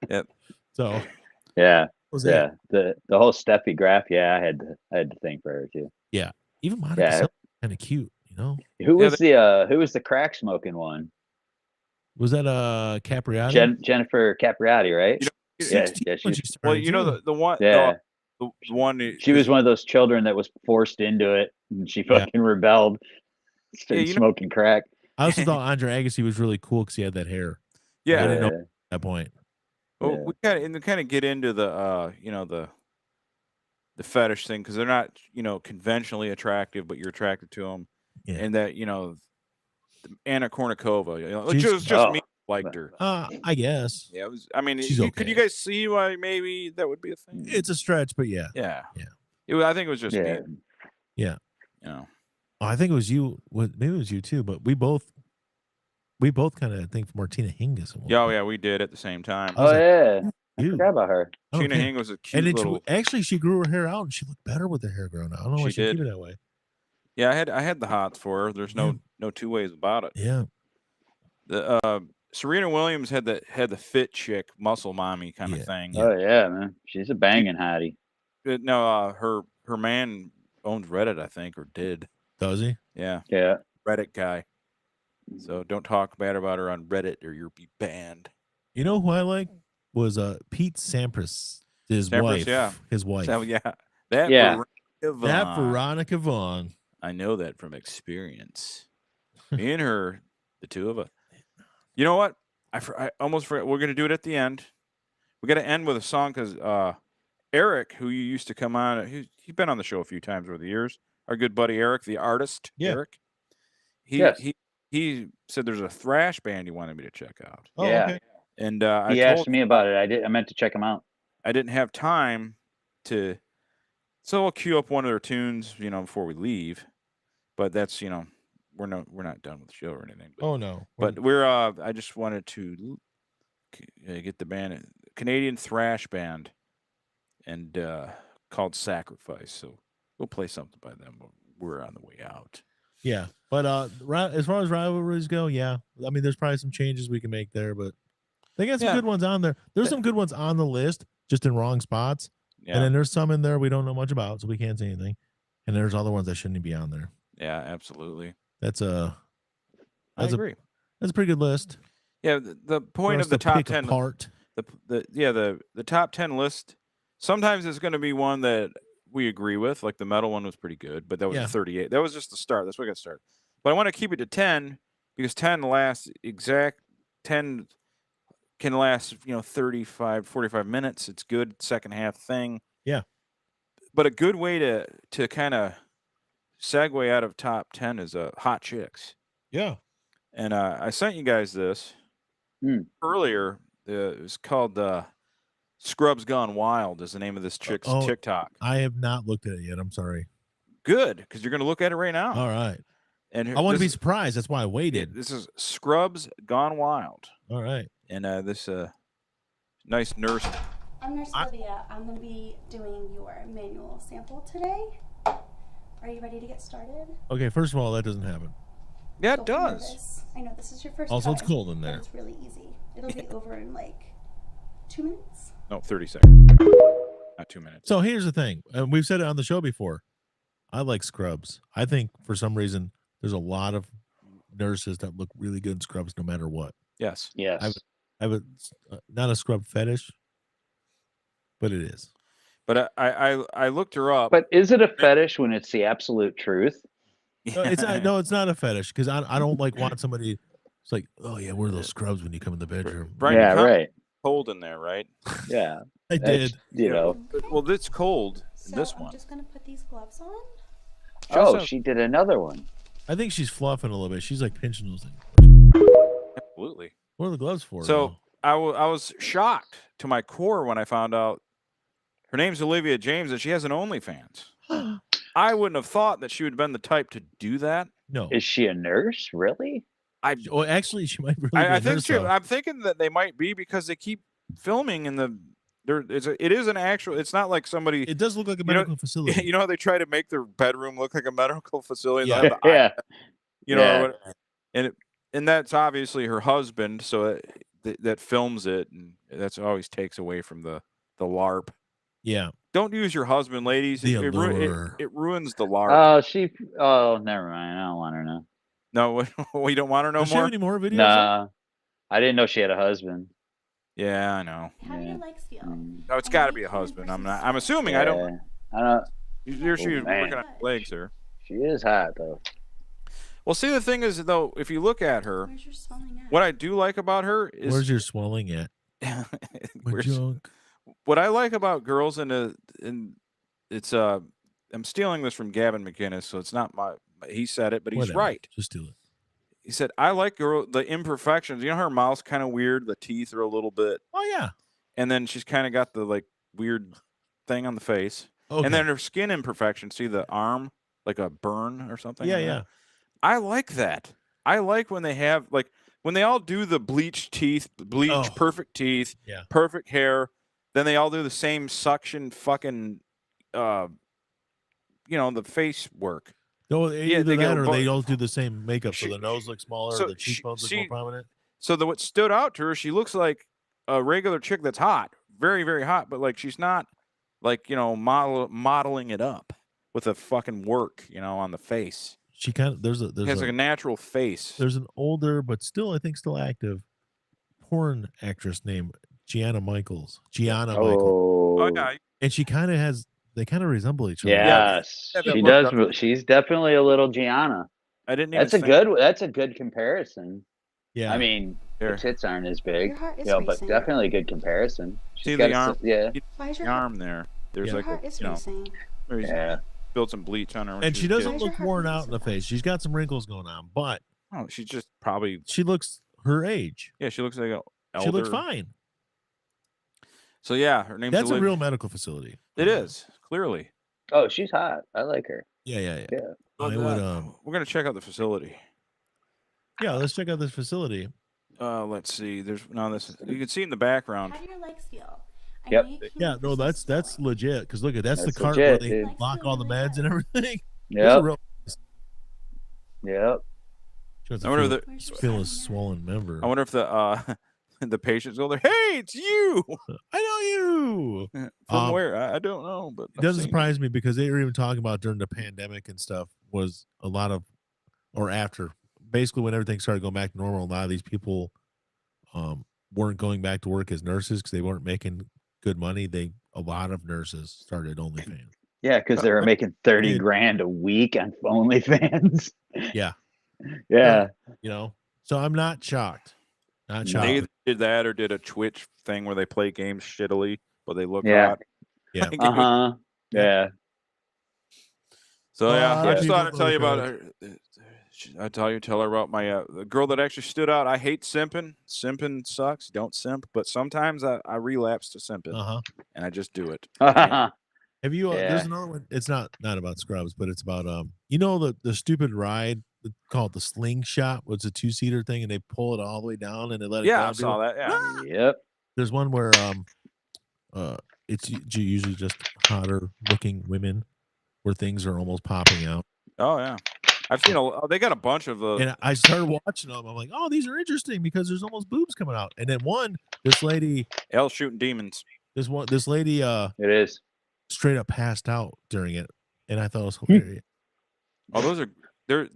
Yep. So. Yeah. The whole Steffi Graf. Yeah, I had to think for her too. Yeah. Even Monica kind of cute, Who was the crack smoking one? Was that Capriati? Jennifer Capriati, right? the one. Yeah. The one She was one of those children that was forced into it, and she fucking rebelled. Started smoking crack. I also thought Andre Agassi was really cool because he had that hair. Yeah, I didn't know at that point. Well, we kind of get into the the fetish thing because they're not conventionally attractive, but you're attracted to them, and that Anna Kournikova, just me liked her. I guess. Yeah, it was. I mean, She's okay. Could you guys see why maybe that would be a thing? It's a stretch, but yeah. I think it was just me. Yeah. Oh, I think it was you. Maybe it was you too. But we both kind of think Martina Hingis. Yeah, we did at the same time. Oh yeah, I forgot about her. Tina Hing was a cute little. Actually, she grew her hair out and she looked better with the hair grown out. I don't know why she keep it that way. Yeah, I had the hots for her. There's no two ways about it. Yeah. The Serena Williams had the fit chick, muscle mommy kind of thing. Oh yeah, man, she's a banging hottie. No, her man owns Reddit, I think, or did. Does he? Yeah. Yeah. Reddit guy. So don't talk bad about her on Reddit or you'll be banned. You know who I like was Pete Sampras, his wife. Yeah. His wife. So, yeah. That Veronica Vaughn. I know that from experience. Me and her, the two of us. You know what? I almost forgot. We're going to do it at the end. We got to end with a song because Eric, who you used to come on, he's been on the show a few times over the years. Our good buddy Eric, the artist, Eric. He said there's a thrash band he wanted me to check out. Oh, yeah. Okay. And he asked me about it. I meant to check him out. I didn't have time to, so I'll cue up one of their tunes, before we leave. But that's, we're not done with the show or anything. But, no. But I just wanted to get the band, Canadian thrash band, and called Sacrifice. So we'll play something by them. We're on the way out. Yeah, but as far as rivalries go, I mean, there's probably some changes we can make there, but they got some good ones on there. There's some good ones on the list, just in wrong spots. Yeah. And then there's some in there we don't know much about, so we can't say anything. And there's other ones that shouldn't be on there. Yeah, absolutely. I agree. That's a pretty good list. Yeah, the point of the top 10 the top 10 list. Sometimes it's going to be one that we agree with, like the metal one was pretty good, but that was a 38. That was just the start. That's where we got to start. But I want to keep it to 10 because 10 lasts 10 can last 35, 45 minutes. It's good second half thing. Yeah. But a good way to kind of segue out of top 10 is hot chicks. Yeah. And I sent you guys this earlier. It was called Scrubs Gone Wild is the name of this chick's TikTok. I have not looked at it yet. I'm sorry. Good, because you're going to look at it right now. All right. And I want to be surprised. That's why I waited. This is Scrubs Gone Wild. All right. And this nice nurse. I'm Nurse Lydia. I'm going to be doing your manual sample today. Are you ready to get started? Okay, first of all, that doesn't happen. Yeah, it does. Nervous. I know this is your first Also, try, it's cold in there. It's really easy. It'll be over in like 2 minutes. No, 30 seconds. Not 2 minutes. So here's the thing. And we've said it on the show before. I like scrubs. I think for some reason there's a lot of nurses that look really good in scrubs no matter what. Yes. Yes. I have not a scrub fetish, but it is. But I looked her up. But is it a fetish when it's the absolute truth? No, it's not a fetish because I don't want somebody. It's like, oh yeah, wear those scrubs when you come in the bedroom. Brian, right. Cold in there, right? Yeah, I did. Well, it's cold in this one. I'm just gonna put these gloves on. Oh, she did another one. I think she's fluffing a little bit. She's like pinching those things. Absolutely. What are the gloves for? So I was shocked to my core when I found out her name's Olivia James and she has an OnlyFans. I wouldn't have thought that she would have been the type to do that. No. Is she a nurse? Really? Actually, she might really be I think I'm thinking that they might be because they keep filming in the. It is an actual. It's not like somebody. It does look like a medical facility. You know how they try to make their bedroom look like a medical facility. Yeah. And that's obviously her husband, so that films it, and that's always takes away from the LARP. Yeah. Don't use your husband, ladies. It ruins the LARP. Never mind. I don't want her now. No, we don't want her no more. She have any more videos? Nah, I didn't know she had a husband. Yeah, I know. How do your legs feel? No, it's got to be a husband. I'm assuming. I don't. She's working on legs here. She is hot though. Well, see, the thing is, though, if you look at her, Where's your swelling at? what I do like about her is where's your swelling at? What I like about girls in it's I'm stealing this from Gavin McInnes, so it's not he said it, but he's right. Just do it. He said, I like the imperfections. You know, her mouth's kind of weird. The teeth are a little bit. Oh, yeah. And then she's kind of got the like weird thing on the face. Okay. And then her skin imperfection. See the arm, like a burn or something? Yeah, yeah. I like that. I like when they have, like, when they all do the bleached teeth, perfect teeth, perfect hair. Then they all do the same suction fucking, the face work. No, either that or they all do the same makeup, so the nose looks smaller, the cheekbones look more prominent. So what stood out to her, she looks like a regular chick that's hot, very, very hot, but like she's not like, modeling it up with a fucking work, on the face. She kind of there's like a natural face. There's an older but still active porn actress named Gianna Michaels. Oh yeah, and she kind of has. They kind of resemble each other. Yes, she does. She's definitely a little Gianna. I didn't. That's a good comparison. Yeah, I mean, the tits aren't as big, but definitely a good comparison. See the arm? Why is your arm there? There's like spilled some bleach on her, and she doesn't look worn out in the face. She's got some wrinkles going on, but she's just probably. She looks her age. Yeah, she looks like an elder. She looks fine. So yeah, her name's. That's a real medical facility. It is clearly. Oh, she's hot. I like her. Yeah. We're gonna check out the facility. Yeah, let's check out this facility. Let's see. There's this. You can see in the background. How do your legs feel? Yep. Yeah, no, that's legit. Because look, that's the cart where they lock all the meds and everything. Yep. I wonder if feel a swollen member. I wonder if the patients go there. Hey, it's you. I know you. From where? I don't know, but it doesn't surprise me because they were even talking about during the pandemic and stuff was a lot of, or after, basically when everything started going back to normal. A lot of these people weren't going back to work as nurses because they weren't making good money. A lot of nurses started OnlyFans. Yeah, because they were making 30 grand a week on OnlyFans. Yeah. Yeah. So I'm not shocked. Not shocked. They did that or did a Twitch thing where they play games shittily, but they look hot. Yeah. Yeah. So I just thought I'd tell you about her. Tell her about my the girl that actually stood out. I hate simping. Simping sucks. Don't simp. But sometimes I relapse to simping, and I just do it. Have you? There's another one. It's not about Scrubs, but it's about the stupid ride called the Slingshot. It's a 2-seater thing, and they pull it all the way down and they let it. Yeah, I saw that. Yeah. Yep. There's one where it's usually just hotter looking women where things are almost popping out. Oh yeah. I've seen they got a bunch of those. And I started watching them. I'm like, oh, these are interesting because there's almost boobs coming out. And then this lady, L shooting demons. This lady, it is straight up passed out during it, and I thought it was hilarious. Oh, those are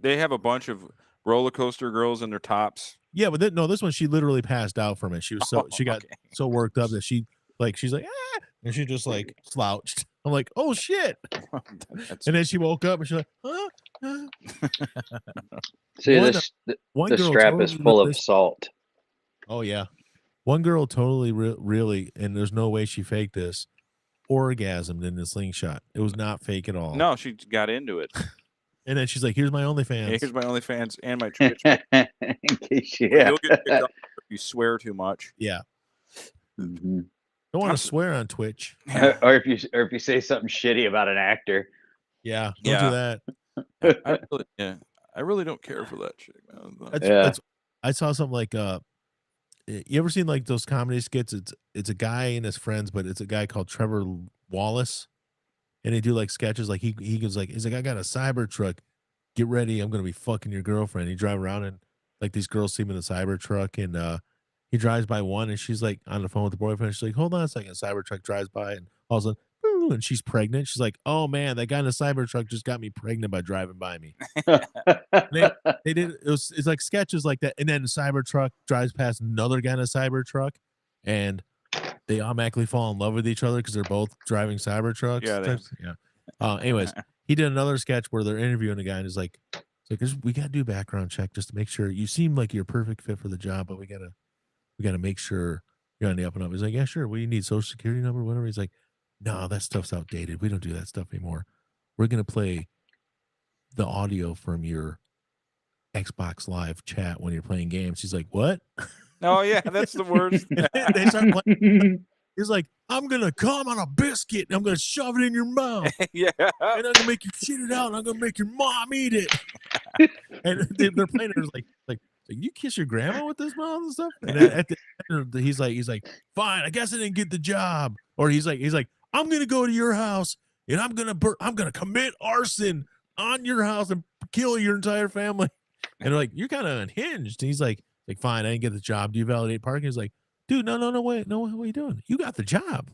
they have a bunch of roller coaster girls in their tops. Yeah, but this one she literally passed out from it. She was she got so worked up that she's like ah, and she just like slouched. I'm like, oh shit. And then she woke up and she's like, huh? See, the strap is full of salt. Oh yeah, one girl totally really, and there's no way she faked this, orgasmed in the Slingshot. It was not fake at all. No, she got into it. And then she's like, here's my OnlyFans. Yeah, here's my OnlyFans and my Twitch. Yeah. You'll get picked up if you swear too much. Yeah. Mm-hmm. Don't want to swear on Twitch. Or if you say something shitty about an actor. Yeah. Don't do that. I really don't care for that shit, man. I saw something like you ever seen like those comedy skits? It's a guy and his friends, but it's a guy called Trevor Wallace. And they do like sketches like he goes like, he's like, I got a Cybertruck. Get ready, I'm gonna be fucking your girlfriend. He drive around and like these girls see him in the Cybertruck, and he drives by one and she's like on the phone with the boyfriend. She's like, hold on a second. Cybertruck drives by and all of a sudden, boom, and she's pregnant. She's like, oh man, that guy in the Cybertruck just got me pregnant by driving by me. they did it's like sketches like that, and then the Cybertruck drives past another guy in a Cybertruck, and they automatically fall in love with each other because they're both driving Cybertrucks. Yeah, Anyways, he did another sketch where they're interviewing a guy and is like, we got to do a background check just to make sure you seem like you're a perfect fit for the job, but we gotta make sure you're on the up and up. He's like, yeah, sure. We need social security number, whatever. He's like, no, that stuff's outdated. We don't do that stuff anymore. We're gonna play the audio from your Xbox Live chat when you're playing games. He's like, what? Oh yeah, that's the worst. They start playing. He's like, I'm gonna come on a biscuit and I'm gonna shove it in your mouth. Yeah. And I'm gonna make you shit it out and I'm gonna make your mom eat it. And they're playing it like you kiss your grandma with this mouth and stuff. And at the end, he's like, fine, I guess I didn't get the job. Or he's like, I'm gonna go to your house and I'm gonna commit arson on your house and kill your entire family. And they're like, you're kind of unhinged. And he's like, fine, I didn't get the job. Do you validate parking? He's like, dude, no, wait, no, what are you doing? You got the job.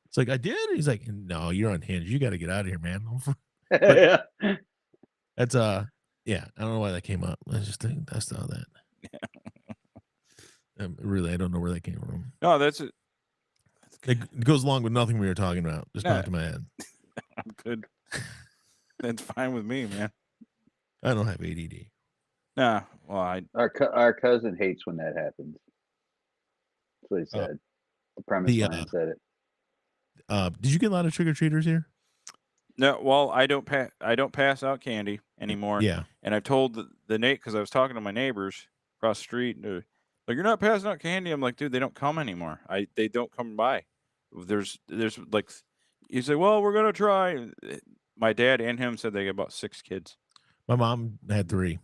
It's like, I did. He's like, no, you're unhinged. You got to get out of here, man. But that's yeah, I don't know why that came up. I just think that's all that. Really, I don't know where that came from. No, that's it. It goes along with nothing we were talking about. Just popped in my head. I'm good. That's fine with me, man. I don't have ADD. Nah, well, our cousin hates when that happens. That's what he said. The premise man said it. Did you get a lot of trick or treaters here? No, well, I don't pass out candy anymore. Yeah, and I told the Nate because I was talking to my neighbors across the street. And like, you're not passing out candy. I'm like, dude, they don't come anymore. They don't come by. There's like, you say, well, we're gonna try. My dad and him said they got about 6 kids. My mom had 3.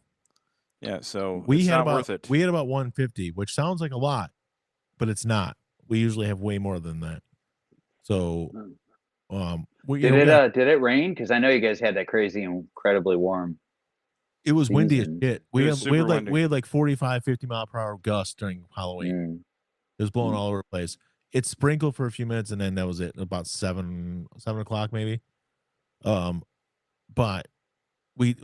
Yeah, so we had not worth it. We had about 150, which sounds like a lot, but it's not. We usually have way more than that. So, did it rain? Because I know you guys had that crazy, incredibly warm. It was windy as shit. We had like 45, 50 mile per hour gusts during Halloween. It was blowing all over the place. It sprinkled for a few minutes and then that was it. About 7 o'clock maybe. But we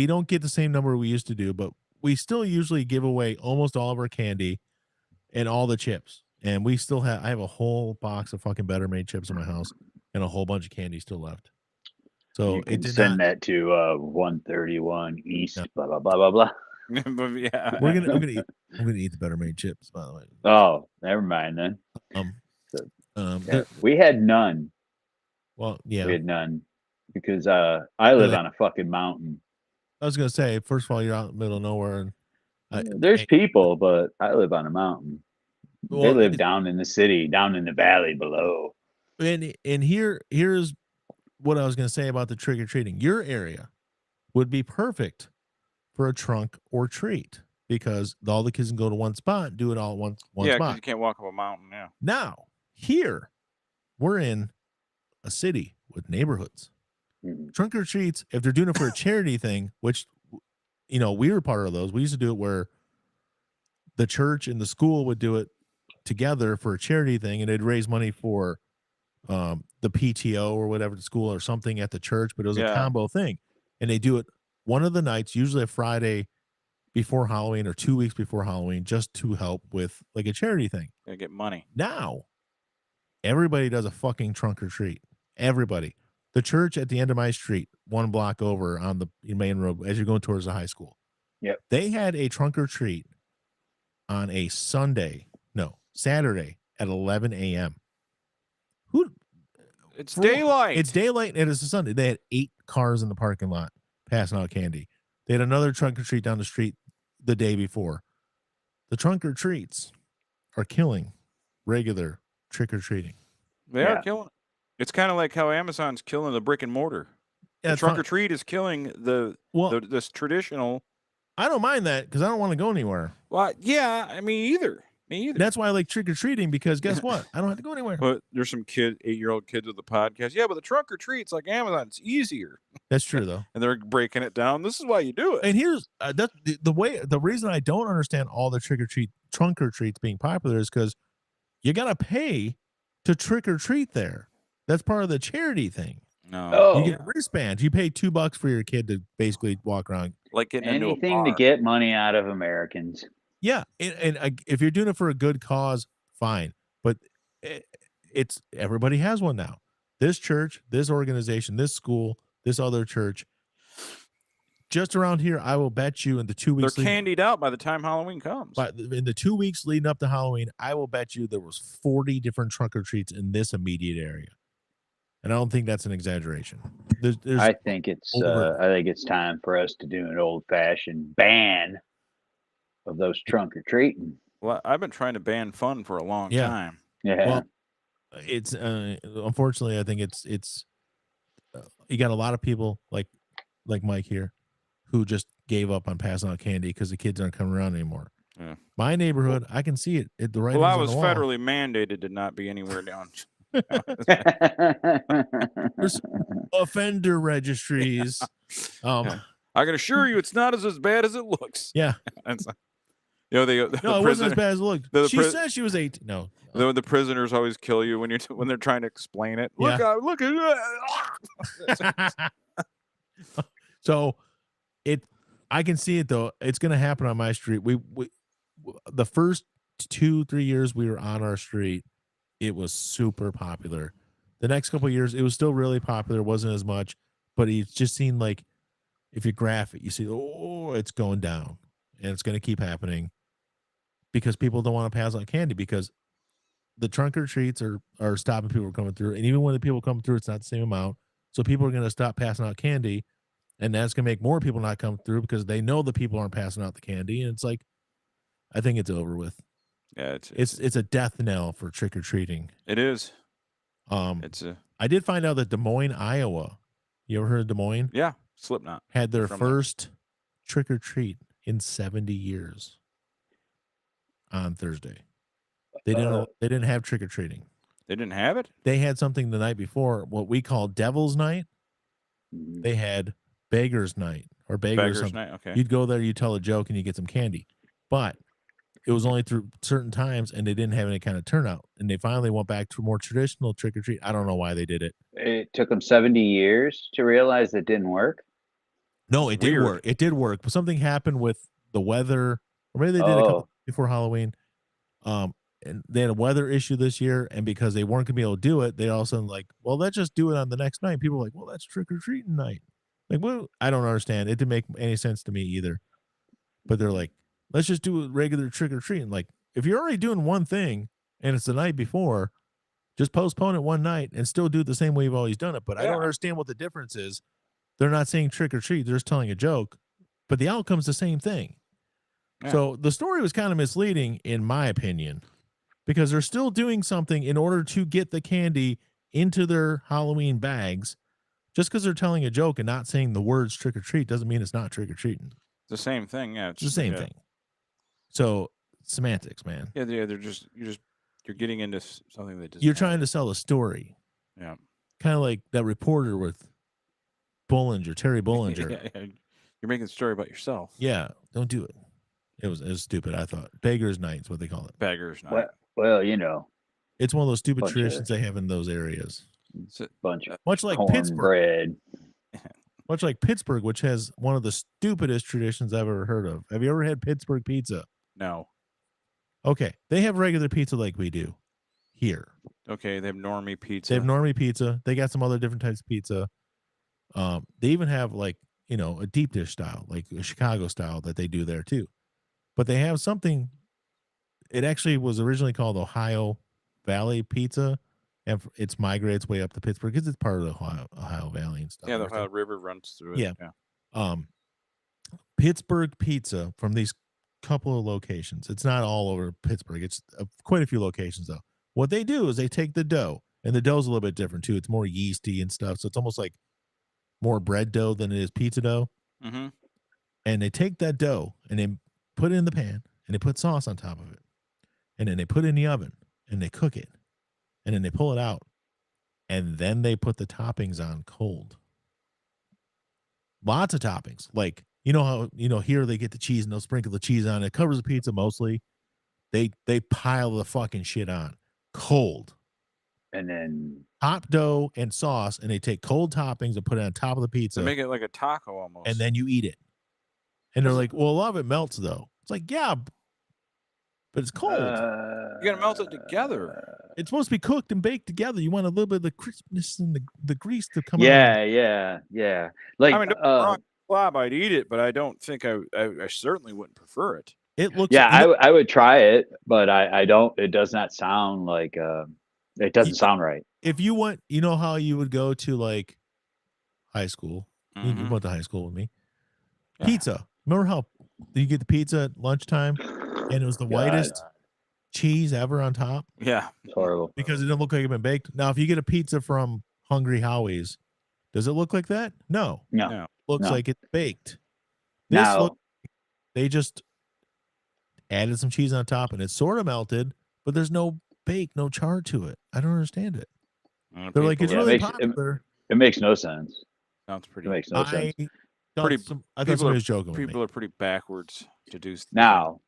don't get the same number we used to do, but we still usually give away almost all of our candy and all the chips. And we still I have a whole box of fucking Better Made chips in my house and a whole bunch of candy still left. So you can send that to 131 East, blah blah blah blah blah. Yeah, I'm gonna eat the Better Made chips, by the way. Oh, never mind then. We had none. Well, yeah, we had none because I live on a fucking mountain. I was gonna say, first of all, you're out in the middle of nowhere, and there's people, but I live on a mountain. Well, they live down in the city, down in the valley below. And here's what I was going to say about the trick or treating. Your area would be perfect for a trunk or treat because all the kids can go to one spot and do it all at one spot. Yeah, because you can't walk up a mountain. Yeah. Now here, we're in a city with neighborhoods. Trunk or treats, if they're doing it for a charity thing, which we were part of those. We used to do it where the church and the school would do it together for a charity thing, and it'd raise money for the PTO or whatever, the school or something at the church, but it was a combo thing. And they do it one of the nights, usually a Friday before Halloween or 2 weeks before Halloween, just to help with like a charity thing. They get money. Now, everybody does a fucking trunk or treat. Everybody. The church at the end of my street, 1 block over on the main road as you're going towards the high school. Yep. They had a trunk or treat on a Saturday at 11 a.m. It's daylight. It's daylight and it's a Sunday. They had 8 cars in the parking lot passing out candy. They had another trunk or treat down the street the day before. The trunk or treats are killing regular trick or treating. They are killing. It's kind of like how Amazon's killing the brick and mortar. The trunk or treat is killing this traditional. I don't mind that because I don't want to go anywhere. Well, yeah, I mean, either. Me either. That's why I like trick or treating because guess what? I don't have to go anywhere. But there's some 8-year-old kids with the podcast. Yeah, but the trunk or treats like Amazon, it's easier. That's true though. And they're breaking it down. This is why you do it. And here's that's the reason I don't understand all the trunk or treats being popular is because you gotta pay to trick or treat there. That's part of the charity thing. No, you get wristbands. You pay $2 for your kid to basically walk around. Like getting anything to get money out of Americans. Yeah, and if you're doing it for a good cause fine. But it's everybody has one now. This church, this organization, this school, this other church. Just around here, I will bet you in the 2 weeks. They're candied out by the time Halloween comes. But in the 2 weeks leading up to Halloween, I will bet you there was 40 different trunk or treats in this immediate area. And I don't think that's an exaggeration. I think it's time for us to do an old-fashioned ban of those trunk or treating. Well, I've been trying to ban fun for a long time. Yeah. Well, it's unfortunately, I think it's you got a lot of people like Mike here who just gave up on passing out candy because the kids aren't coming around anymore. Yeah. My neighborhood, I can see it. The right. Well, I was federally mandated to not be anywhere down. There's offender registries. I can assure you, it's not as bad as it looks. Yeah. No, it wasn't as bad as it looked. She said she was 18. No. The prisoners always kill you when they're trying to explain it. Look at So I can see it though. It's going to happen on my street. We the first 2-3 years we were on our street, it was super popular. The next couple of years, it was still really popular. It wasn't as much, but it just seemed like if you graph it, you see, it's going down, and it's going to keep happening because people don't want to pass out candy because the trunk or treats are stopping people from coming through, and even when the people come through, it's not the same amount. So people are going to stop passing out candy, and that's going to make more people not come through because they know the people aren't passing out the candy, and it's like, I think it's over with. Yeah, it's a death knell for trick or treating. It is. I did find out that Des Moines, Iowa. You ever heard of Des Moines? Yeah, Slipknot had their first trick or treat in 70 years on Thursday. They didn't have trick or treating. They didn't have it? They had something the night before, what we call Devil's Night. They had Beggar's Night or Beggar's Night. Okay. You'd go there, you tell a joke, and you get some candy. But it was only through certain times, and they didn't have any kind of turnout. And they finally went back to a more traditional trick or treat. I don't know why they did it. It took them 70 years to realize it didn't work. No, it did work. It did work. But something happened with the weather, or maybe they did a couple before Halloween. And they had a weather issue this year, and because they weren't gonna be able to do it, they all of a sudden like, well, let's just do it on the next night. People were like, well, that's trick or treating night. Like, well, I don't understand. It didn't make any sense to me either. But they're like, let's just do a regular trick or treating. Like, if you're already doing one thing and it's the night before, just postpone it one night and still do it the same way you've always done it. But I don't understand what the difference is. They're not saying trick or treat, they're just telling a joke, but the outcome's the same thing. Yeah. So the story was kind of misleading, in my opinion, because they're still doing something in order to get the candy into their Halloween bags. Just because they're telling a joke and not saying the words trick or treat doesn't mean it's not trick or treating. It's the same thing. Yeah, it's the same thing. So semantics, man. Yeah, you're getting into something that you're trying to sell a story. Yeah, kind of like that reporter with Terry Bollinger. Yeah. You're making a story about yourself. Yeah, don't do it. It was stupid. I thought Beggar's Night is what they call it. Beggar's Night. Well, you know, it's one of those stupid traditions they have in those areas. It's a bunch of much like Pittsburgh. Much like Pittsburgh, which has one of the stupidest traditions I've ever heard of. Have you ever had Pittsburgh pizza? No. Okay, they have regular pizza like we do here. Okay, they have normie pizza. They have normie pizza. They got some other different types of pizza. They even have like, a deep dish style, like a Chicago style that they do there too. But they have something. It actually was originally called Ohio Valley Pizza, and it's migrated its way up to Pittsburgh because it's part of the Ohio Valley and stuff. Yeah, the Ohio River runs through it. Yeah. Pittsburgh pizza from these couple of locations. It's not all over Pittsburgh. It's quite a few locations though. What they do is they take the dough, and the dough's a little bit different too. It's more yeasty and stuff, so it's almost like more bread dough than it is pizza dough. Mm-hmm. And they take that dough and they put it in the pan, and they put sauce on top of it, and then they put it in the oven and they cook it, and then they pull it out, and then they put the toppings on cold. Lots of toppings, like how here they get the cheese and they'll sprinkle the cheese on it. It covers the pizza mostly. They pile the fucking shit on cold, and then hot dough and sauce, and they take cold toppings and put it on top of the pizza. They make it like a taco almost, and then you eat it. And they're like, well, a lot of it melts though. It's like, yeah, but it's cold. You gotta melt it together. It's supposed to be cooked and baked together. You want a little bit of the crispness and the grease to come out. Yeah. Like, I mean, don't get me wrong, slob, I'd eat it, but I don't think I certainly wouldn't prefer it. It looks. Yeah, I would try it, but I don't. It does not sound like. It doesn't sound right. If you went, you know how you would go to like high school. You went to high school with me. Yeah. Pizza. Remember how you get the pizza at lunchtime, and it was the whitest cheese ever on top? Yeah, it's horrible because it didn't look like it had been baked. Now, if you get a pizza from Hungry Howie's, does it look like that? No. Looks like it's baked. They just added some cheese on top, and it's sort of melted, but there's no bake, no char to it. I don't understand it. They're like, it's really popular. It makes no sense. Sounds pretty. It makes no sense. I thought somebody was joking with me. People are pretty backwards to do. Now,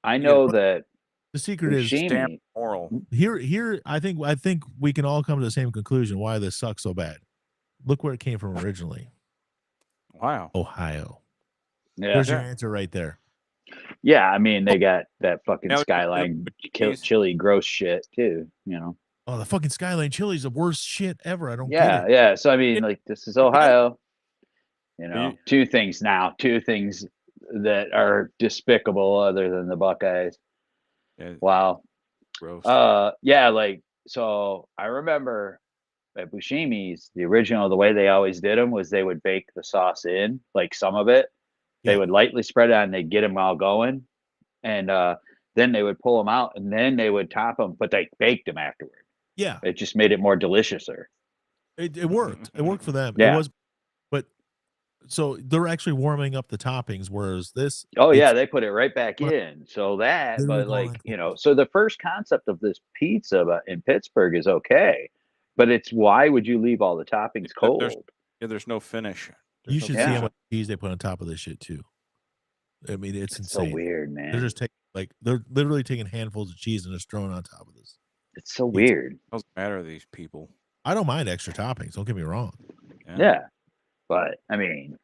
I know that the secret is damn moral. Here, I think we can all come to the same conclusion why this sucks so bad. Look where it came from originally. Wow. Ohio. Yeah. There's your answer right there. Yeah, I mean, they got that fucking Skyline chili gross shit too, you know. Oh, the fucking Skyline chili is the worst shit ever. I don't get it. Yeah. So I mean, like, this is Ohio. You know, two things that are despicable other than the Buckeyes. Yeah. Wow. Gross. Yeah, like, so I remember at Buscemi's, the original, the way they always did them was they would bake the sauce in, like some of it. They would lightly spread it on, they'd get them all going. And then they would pull them out and then they would top them, but they baked them afterward. Yeah. It just made it more deliciouser. It worked. It worked for them. Yeah. It was, but so they're actually warming up the toppings, whereas this. Oh, yeah, they put it right back in. So that, but like, you know, so the first concept of this pizza in Pittsburgh is okay. But it's why would you leave all the toppings cold? There's no finish. You should see how much cheese they put on top of this shit too. I mean, it's insane. So weird, man. They're just they're literally taking handfuls of cheese and just throwing on top of this. It's so weird. What doesn't matter to these people? I don't mind extra toppings. Don't get me wrong. Yeah, but I mean,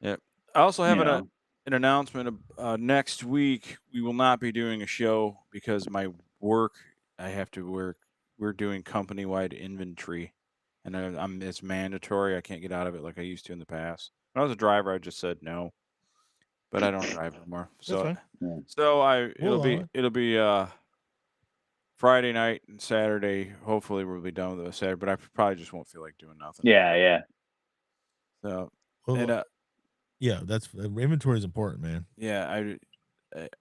I also have an announcement. Next week we will not be doing a show because my work. I have to work. We're doing company-wide inventory. And it's mandatory. I can't get out of it like I used to in the past. When I was a driver, I just said no, but I don't drive anymore. So, it'll be Friday night and Saturday. Hopefully, we'll be done with it Saturday. But I probably just won't feel like doing nothing. Yeah. So, that's inventory is important, man. Yeah,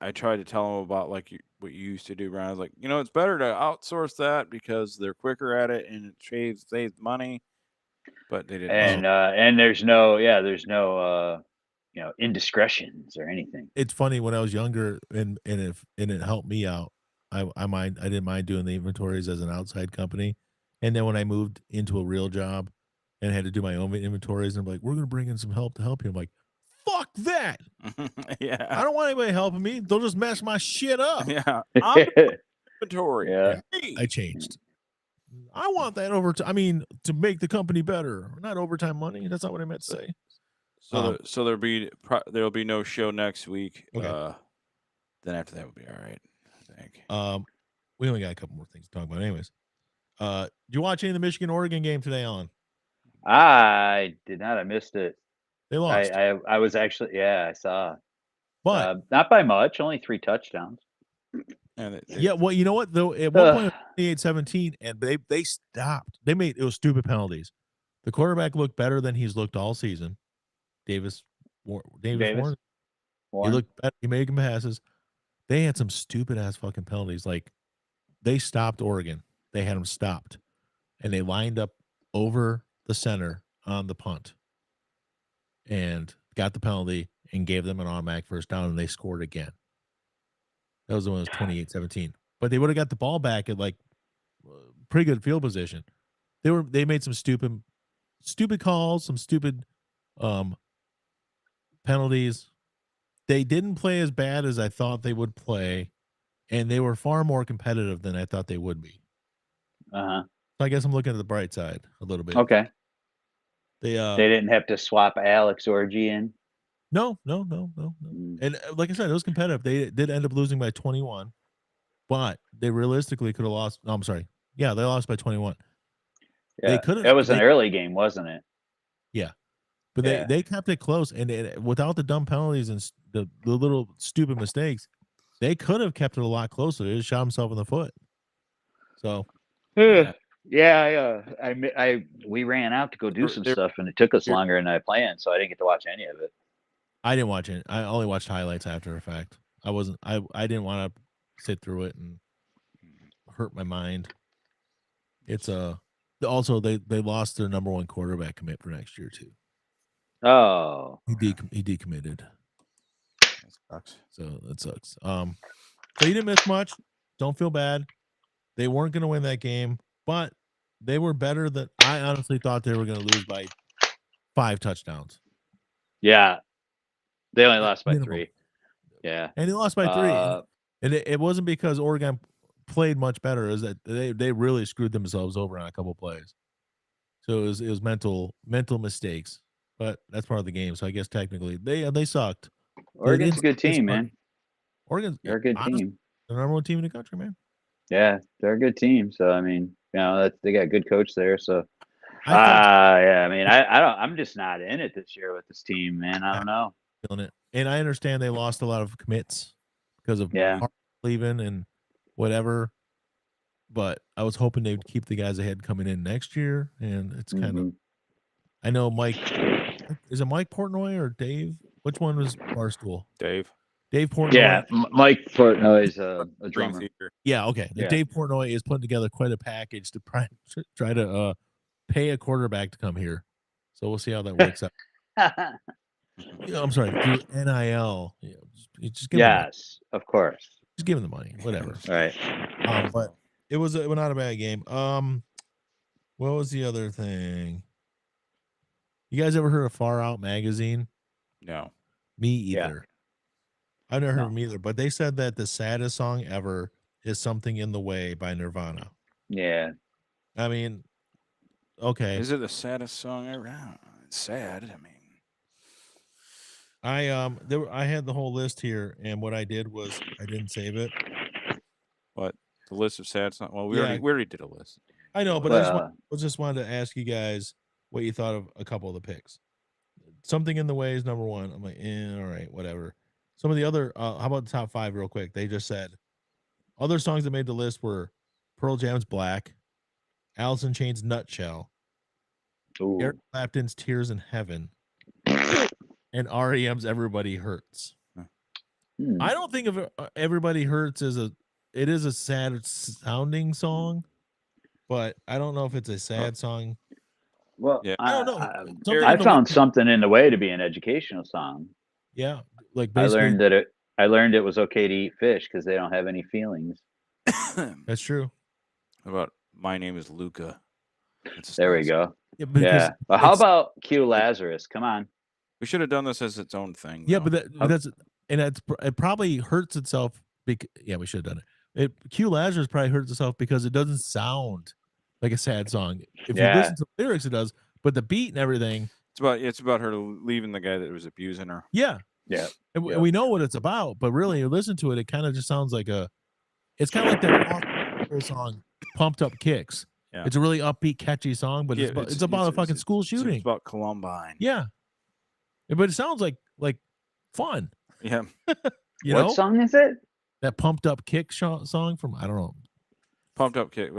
I tried to tell them about what you used to do, Brian. I was like, it's better to outsource that because they're quicker at it and it saves money. But they didn't. And there's no indiscretions or anything. It's funny when I was younger and it helped me out. I didn't mind doing the inventories as an outside company, and then when I moved into a real job and had to do my own inventories, and I'm like, we're gonna bring in some help to help you. I'm like, fuck that. Yeah. I don't want anybody helping me. They'll just mess my shit up. Yeah. I'm inventory. Yeah. I changed. I want that overtime. I mean, to make the company better, not overtime money. That's not what I meant to say. So there'll be no show next week. Okay. Then after that will be all right, I think. We only got a couple more things to talk about. Anyways, did you watch any of the Michigan-Oregon game today, Alan? I did not. I missed it. They lost. I was actually, I saw. But not by much, only 3 touchdowns. Well, you know what though? At one point, 28-17, and they stopped. It was stupid penalties. The quarterback looked better than he's looked all season. Davis Warren. He looked better. He made passes. They had some stupid ass fucking penalties. Like they stopped Oregon. They had them stopped, and they lined up over the center on the punt, and got the penalty and gave them an automatic first down, and they scored again. That was the one that was 28-17. But they would have got the ball back at like pretty good field position. They made some stupid calls, some stupid penalties. They didn't play as bad as I thought they would play, and they were far more competitive than I thought they would be. So I guess I'm looking at the bright side a little bit. Okay. They didn't have to swap Alex Orgy in. No. And like I said, it was competitive. They did end up losing by 21. but they realistically could have lost. No, I'm sorry. Yeah, they lost by 21. Yeah, They could have. It was an early game, wasn't it? Yeah, but they kept it close, and without the dumb penalties and the little stupid mistakes, they could have kept it a lot closer. They just shot himself in the foot. So, we ran out to go do some stuff, and it took us longer than I planned, so I didn't get to watch any of it. I didn't watch it. I only watched highlights after the fact. I didn't want to sit through it and hurt my mind. It's also they lost their number 1 quarterback commit for next year too. Oh, he decommitted. That sucks. So that sucks. So you didn't miss much. Don't feel bad. They weren't going to win that game, but they were better than I honestly thought they were going to lose by 5 touchdowns. Yeah, they only lost by 3. Yeah, and they lost by 3, and it wasn't because Oregon played much better. Is that they really screwed themselves over on a couple plays. So it was mental mistakes, but that's part of the game. So I guess technically they sucked. Oregon's a good team, man. They're a good team. They're the number 1 team in the country, man. Yeah, they're a good team. So I mean, they got a good coach there. So I mean, I'm just not in it this year with this team, man. I don't know. Feeling it. And I understand they lost a lot of commits because of leaving and whatever. But I was hoping they would keep the guys ahead coming in next year. And it's kind of, I know Mike, is it Mike Portnoy or Dave? Which one was Barstool? Dave Portnoy. Yeah, Mike Portnoy is a drummer. Yeah, okay. Dave Portnoy is putting together quite a package to try to pay a quarterback to come here. So we'll see how that works out. I'm sorry, through NIL. Just give of course. Just give him the money, whatever. Right. But it was not a bad game. What was the other thing? You guys ever heard of Far Out Magazine? No. Me either. I've never heard of them either, but they said that the saddest song ever is Something in the Way by Nirvana. Yeah. I mean, okay. Is it the saddest song ever? It's sad. I mean, I had the whole list here, and what I did was I didn't save it. What? The list of sad songs? Well, we already did a list. I know, but I just wanted to ask you guys what you thought of a couple of the picks. Something in the Way is number 1. I'm like, all right, whatever. Some of the other, how about the top 5 real quick? They just said other songs that made the list were Pearl Jam's Black, Alice in Chains' Nutshell, Eric Clapton's Tears in Heaven, and REM's Everybody Hurts. I don't think of Everybody Hurts as it is a sad sounding song, but I don't know if it's a sad song. Well, I don't know. I found Something in the Way to be an educational song. Yeah, like I learned it was okay to eat fish because they don't have any feelings. That's true. How about My Name is Luca? There we go. Yeah. Well, how about Q Lazarus? Come on. We should have done this as its own thing. Yeah, but it probably hurts itself. We should have done it. Q Lazarus probably hurts itself because it doesn't sound like a sad song. If you listen to the lyrics, it does, but the beat and everything. It's about her leaving the guy that was abusing her. Yeah. Yeah. And we know what it's about, but really, you listen to it, it kind of just sounds like it's kind of like that song, Pumped Up Kicks. Yeah. It's a really upbeat, catchy song, but it's about a fucking school shooting. It's about Columbine. Yeah. But it sounds like fun. Yeah. What song is it? That Pumped Up Kick song from, I don't know. Pumped Up Kick.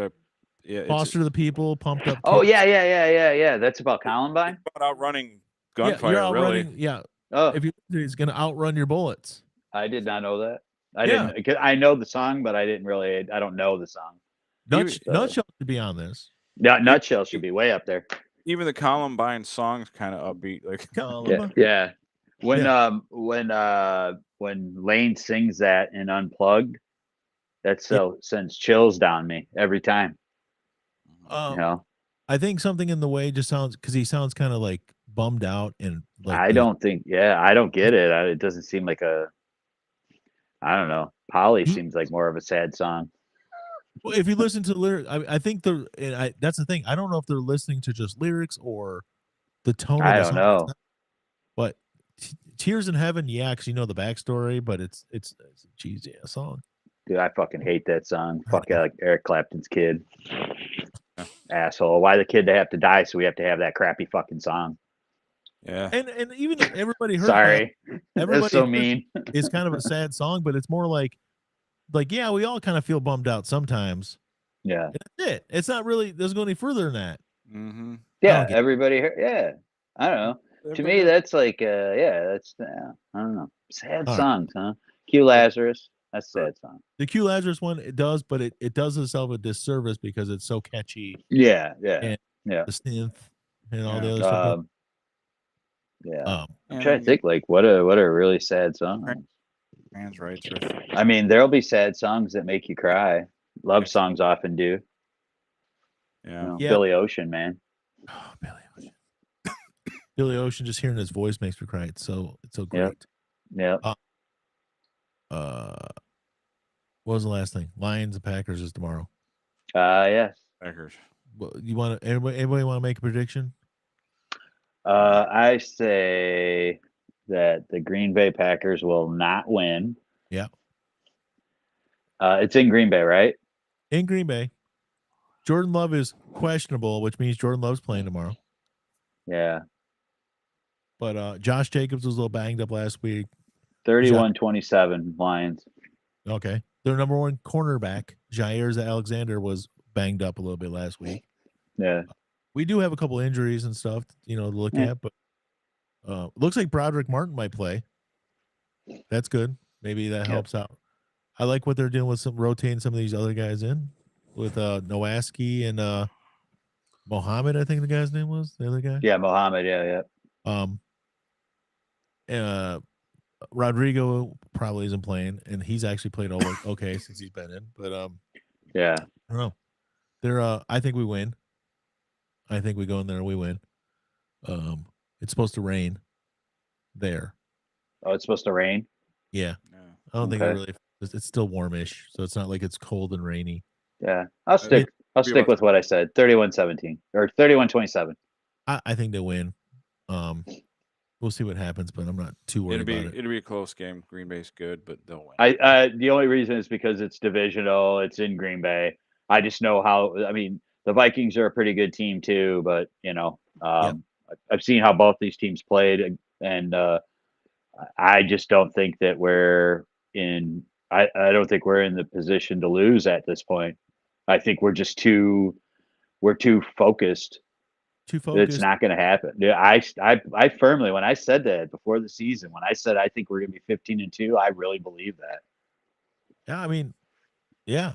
Yeah. Foster the People, Pumped Up Kick. Oh, yeah. That's about Columbine? It's about outrunning gunfire, really. Yeah. Oh. If he's going to outrun your bullets. I did not know that. I know the song, but I don't know the song. Nutshell should be on this. Yeah, Nutshell should be way up there. Even the Columbine song's kind of upbeat, like yeah. When Lane sings that in Unplugged, that sends chills down me every time. I think Something in the Way just sounds because he sounds kind of like bummed out and like I don't get it. It doesn't seem like I don't know. Polly seems like more of a sad song. Well, if you listen to the lyrics, I think that's the thing. I don't know if they're listening to just lyrics or the tone of the song. I don't know. But Tears in Heaven, because you know the backstory, but it's a cheesy song. Dude, I fucking hate that song. Fuck Eric Clapton's kid. Asshole. Why the kid to have to die so we have to have that crappy fucking song? Yeah. And even everybody heard. Sorry. Everybody That's so mean. It's kind of a sad song, but it's more like yeah, we all kind of feel bummed out sometimes. Yeah. And that's it. It's not really doesn't go any further than that. Mm-hmm. Yeah, everybody heard. Yeah. I don't know. To me, that's like that's I don't know. Sad songs, huh? Q Lazarus. That's a sad song. The Q Lazarus one, it does, but it does itself a disservice because it's so catchy. Yeah. And the synth and all the other stuff. I'm trying to think like what a really sad song. Trans rights. I mean, there'll be sad songs that make you cry. Love songs often do. Yeah. Billy Ocean, man. Oh, Billy Ocean. Billy Ocean, just hearing his voice makes me cry. It's so great. Yeah. What was the last thing? Lions and Packers is tomorrow. Yes. Packers. Well, you want to? Anybody want to make a prediction? I say that the Green Bay Packers will not win. Yeah. It's in Green Bay, right? In Green Bay. Jordan Love is questionable, which means Jordan Love's playing tomorrow. Yeah. But Josh Jacobs was a little banged up last week. 31-27 Lions. Okay. Their number one cornerback, Jair Alexander, was banged up a little bit last week. Yeah. We do have a couple injuries and stuff, to look at, but looks like Broderick Martin might play. That's good. Maybe that helps out. I like what they're doing with rotating some of these other guys in with Nowaski and Mohammed, I think the guy's name was, the other guy. Yeah, Mohammed, Rodrigo probably isn't playing, and he's actually played okay since he's been in. But I don't know. I think we win. I think we go in there and we win. It's supposed to rain there. Oh, it's supposed to rain? Yeah. I don't think it really. It's still warmish, so it's not like it's cold and rainy. Yeah, I'll stick with what I said. 31-17 or 31-27. I think they win. We'll see what happens, but I'm not too worried about it. It'll be a close game. Green Bay's good, but they'll win. The only reason is because it's divisional. It's in Green Bay. I just know how. I mean, the Vikings are a pretty good team too, but I've seen how both these teams played, and I just don't think that we're in. I don't think we're in the position to lose at this point. I think we're just too focused. It's not going to happen. Yeah, I firmly, when I said that before the season, when I said I think we're going to be 15-2, I really believe that. Yeah, I mean, yeah.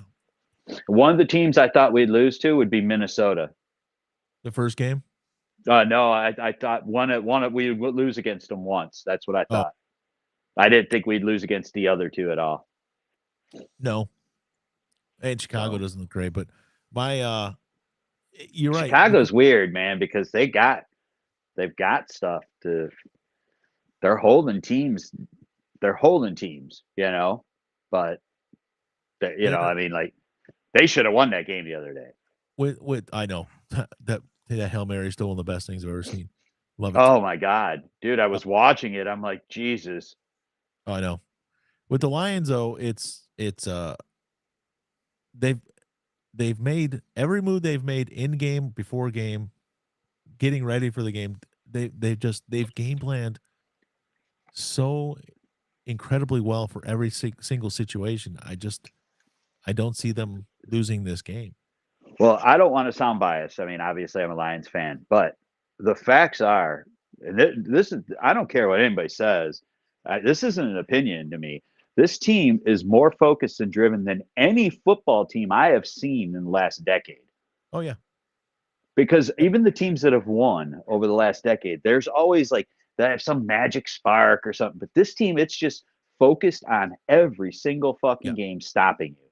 One of the teams I thought we'd lose to would be Minnesota. The first game? No, I thought we would lose against them once. That's what I thought. I didn't think we'd lose against the other two at all. No. And Chicago doesn't look great, but you're right. Chicago's weird, man, because they've got stuff to. They're holding teams. But I mean, like they should have won that game the other day. With I know that Hail Mary is still one of the best things I've ever seen. Love it. Oh my God, dude! I was watching it. I'm like, Jesus. Oh, I know. With the Lions, though, it's they've made every move they've made in game, before game, getting ready for the game. They've game planned so incredibly well for every single situation. I don't see them losing this game. Well, I don't want to sound biased. I mean, obviously I'm a Lions fan, but the facts are, and this is, I don't care what anybody says. This isn't an opinion to me. This team is more focused and driven than any football team I have seen in the last decade. Oh, yeah. Because even the teams that have won over the last decade, there's always like they have some magic spark or something. But this team, it's just focused on every single fucking game stopping you.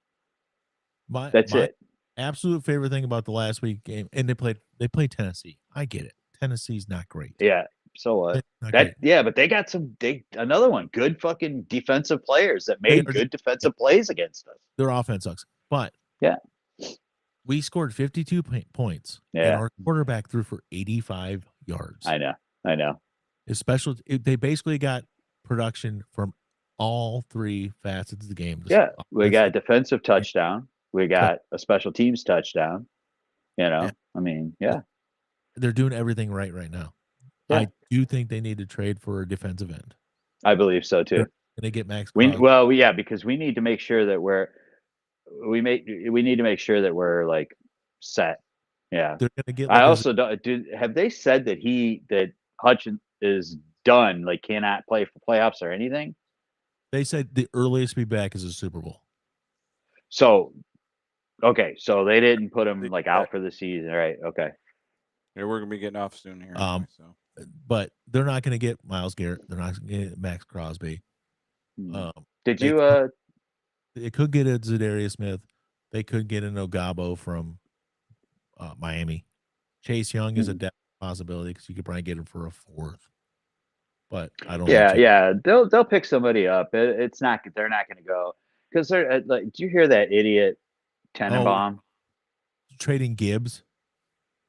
That's it. Absolute favorite thing about the last week game, and they played Tennessee. I get it. Tennessee's not great. Yeah. So what? But they got another one. Good fucking defensive players that made good defensive plays against us. Their offense sucks. But we scored 52 points. Yeah. And our quarterback threw for 85 yards. I know. They basically got production from all three facets of the game. Yeah, we got a defensive touchdown. We got a special teams touchdown. You know, I mean, yeah. They're doing everything right now. Yeah. I do think they need to trade for a defensive end. I believe so too. Can they get Max Crosby? Because we need to make sure that we need to make sure that we're like set. Yeah. They're gonna get. I also have they said that Hutchins is done, like cannot play for playoffs or anything? They said the earliest to be back is a Super Bowl. So, okay, so they didn't put him like out for the season, right? Okay. Yeah, we're gonna be getting off soon here. But they're not going to get Myles Garrett. They're not going to get Max Crosby. They could get a Zadarius Smith. They could get an Ogabo from Miami. Chase Young is a depth possibility because you could probably get him for a fourth. But I don't. Yeah. They'll pick somebody up. It's not. They're not going to go because they're like. Did you hear that idiot Tenenbaum trading Gibbs?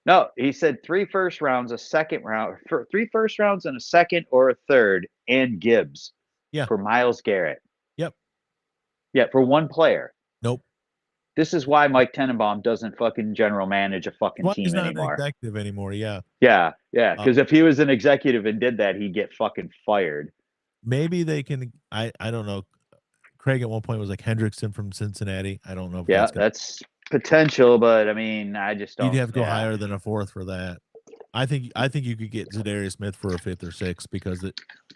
No, he said 3 first rounds, a second round, for 3 first rounds and a second or a third, and Gibbs. Yeah. For Myles Garrett. Yep. Yeah, for one player. Nope. This is why Mike Tenenbaum doesn't fucking general manage a fucking team he's not anymore. an executive anymore. Yeah. Yeah. Because if he was an executive and did that, he'd get fucking fired. Maybe they can. I don't know. Craig at one point was like Hendrickson from Cincinnati. I don't know. If that's potential, but I mean, I just don't. You'd have to go higher than a fourth for that. I think you could get Zadarius Smith for a fifth or sixth because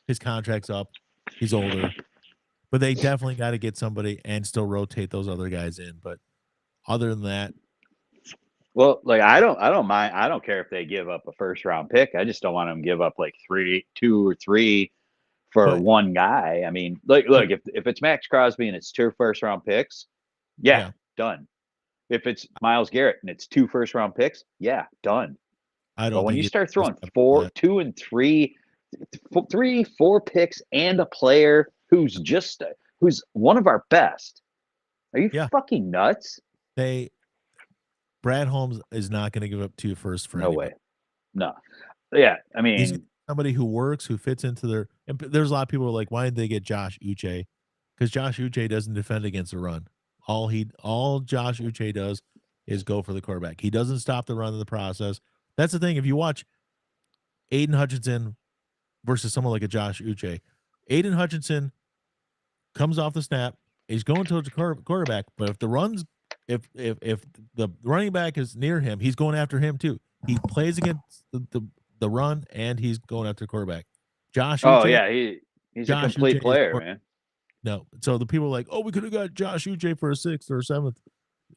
his contract's up. He's older, but they definitely got to get somebody and still rotate those other guys in. But other than that, well, like I don't mind. I don't care if they give up a first round pick. I just don't want them to give up like 2 or 3 for one guy. I mean, look, if it's Max Crosby and it's 2 first round picks, done. If it's Myles Garrett and it's 2 first round picks, done. But when you start throwing 2 and 3, 4 picks and a player who's one of our best, are you fucking nuts? Brad Holmes is not going to give up 2 firsts for anybody. Way. No. Yeah, I mean, he's somebody who works, who fits into their. And there's a lot of people who are like, why did they get Josh Uche? Because Josh Uche doesn't defend against the run. All Josh Uche does is go for the quarterback. He doesn't stop the run in the process. That's the thing. If you watch Aiden Hutchinson versus someone like a Josh Uche, Aiden Hutchinson comes off the snap. He's going towards the quarterback, but if the running back is near him, he's going after him too. He plays against the run, and he's going after the quarterback. Josh Uche, he's a complete player, man. No, so the people are like, we could have got Josh Uche for a 6th or 7th.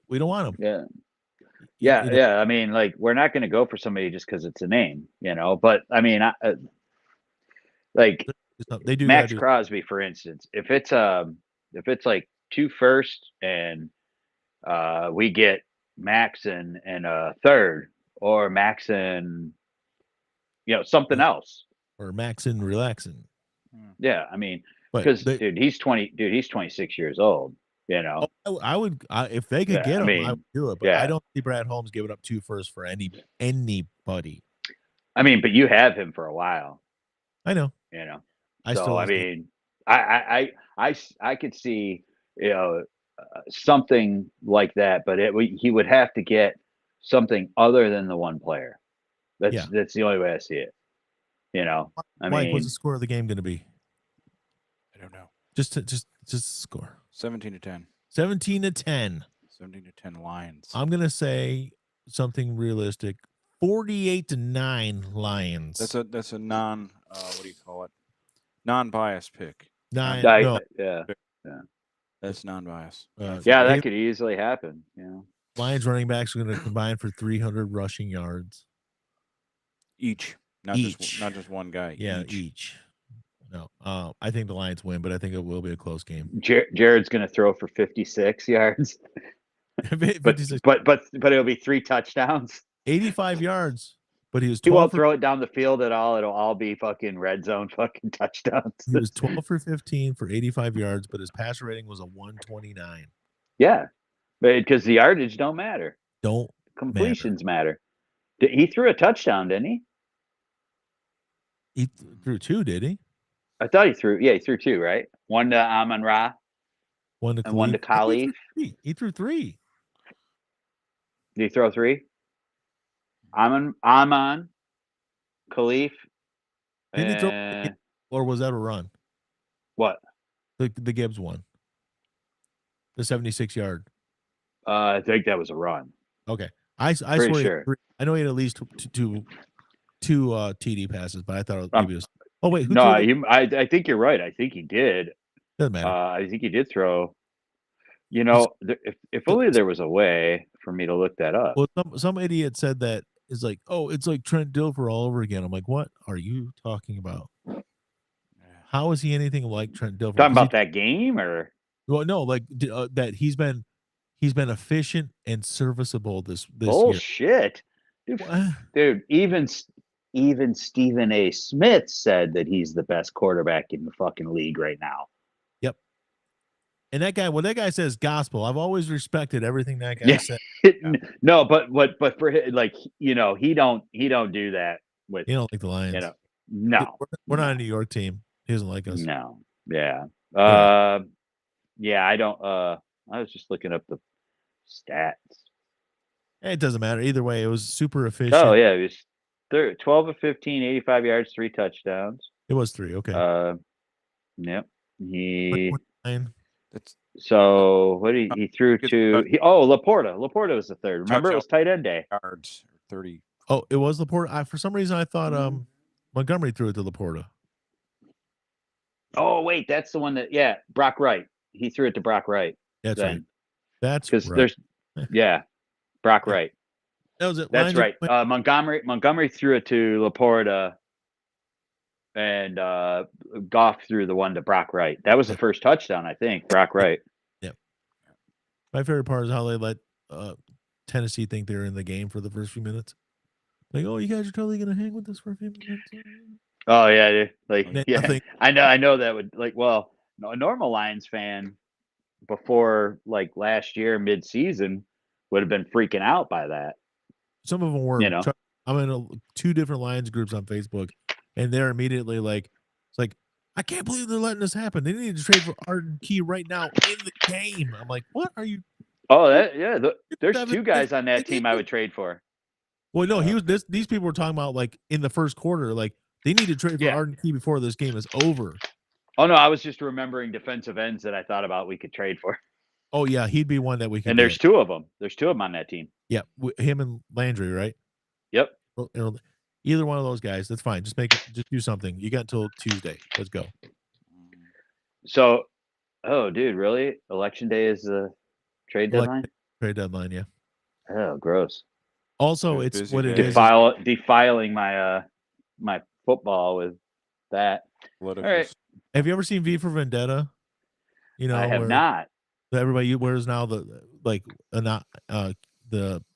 We don't want him. Yeah. I mean, like, we're not going to go for somebody just because it's a name, you know. But I mean, they do Max Crosby, for instance. If it's like 2 first and we get Max and a third, or Max and something else, or Max and relaxing. Yeah, I mean. Because he's 26 years old. You know, I would if they could get him, I would do it. But I don't see Brad Holmes giving up 2 firsts for anybody. I mean, but you have him for a while. I know. You know, I could see something like that, but he would have to get something other than the one player. That's the only way I see it. You know, Mike, what's the score of the game going to be? I don't know. Just score. 17-10. 17-10. 17-10 Lions. I'm gonna say something realistic. 48-9 Lions. That's a non what do you call it? Non-biased pick. Yeah. That's non-biased. That could easily happen. Yeah. Lions running backs are going to combine for 300 rushing yards each. Not just one guy. Yeah, each. No, I think the Lions win, but I think it will be a close game. Jared's going to throw for 56 yards, 56. but it'll be 3 touchdowns, 85 yards. But he won't throw it down the field at all. It'll all be fucking red zone fucking touchdowns. He was 12 for 15 for 85 yards, but his passer rating was a 129. Yeah, because the yardage don't matter. Completions matter. He threw a touchdown, didn't he? He threw 2, did he? I thought he threw. Yeah, he threw 2, right? One to Amon Ra. One to and one to Khalif. He threw 3. Did he throw 3? Amon, Khalif, Didn't he throw, or was that a run? What? The Gibbs one. The 76-yard. I think that was a run. Okay. I Pretty swear. sure. I know he had at least two TD passes, but I thought maybe it was. Oh wait, who no, I think you're right. I think he did. Doesn't matter. I think he did throw. If only there was a way for me to look that up. Well, some idiot said that is like, oh, it's like Trent Dilfer all over again. I'm like, what are you talking about? How is he anything like Trent Dilfer? Talking about that game, or well, no, like that he's been efficient and serviceable this year. Bullshit, dude. Even Stephen A. Smith said that he's the best quarterback in the fucking league right now. Yep. And that guy says gospel. I've always respected everything that guy said. No, but for him, like, he don't do that with. He don't like the Lions. No, we're not a New York team. He doesn't like us. No. Yeah. Yeah. I don't. I was just looking up the stats. It doesn't matter either way. It was super efficient. Oh yeah, it was 12 of 15, 85 yards, 3 touchdowns. It was 3. Okay. Yep. So what he threw to? Laporta. Laporta was the third. Remember, it was tight end day. Yards 30. Oh, it was Laporta. For some reason, I thought Montgomery threw it to Laporta. Oh wait, that's the one that Brock Wright. He threw it to Brock Wright. That's right. That's because right. there's Brock Wright. That was it. That's right. Montgomery threw it to Laporta, and Goff threw the one to Brock Wright. That was the first touchdown, I think. Brock Wright. Yep. My favorite part is how they let Tennessee think they're in the game for the first few minutes. Like, oh, you guys are totally gonna hang with us for a few minutes. Oh yeah, dude. Like Nothing. I know that would a normal Lions fan before like last year mid-season would have been freaking out by that. Some of them were. I'm in 2 different Lions groups on Facebook, and they're immediately like, it's like, I can't believe they're letting this happen. They need to trade for Arden Key right now in the game. I'm like, what are you? Oh, there's 2 guys on that team I would trade for. Well, no, these people were talking about like in the first quarter, like they need to trade for Arden Key before this game is over. Oh no, I was just remembering defensive ends that I thought about we could trade for. Oh yeah, he'd be one that we could. And there's 2 of them. There's 2 of them on that team. Yeah, him and Landry, right? Yep. Either one of those guys, that's fine. Just do something. You got until Tuesday. Let's go. So, dude, really? Election day is the trade deadline? Trade deadline, yeah. Oh, gross. Also, it's what it is. Defiling my my football with that. All right. Have you ever seen V for Vendetta? I have not. Everybody wears now the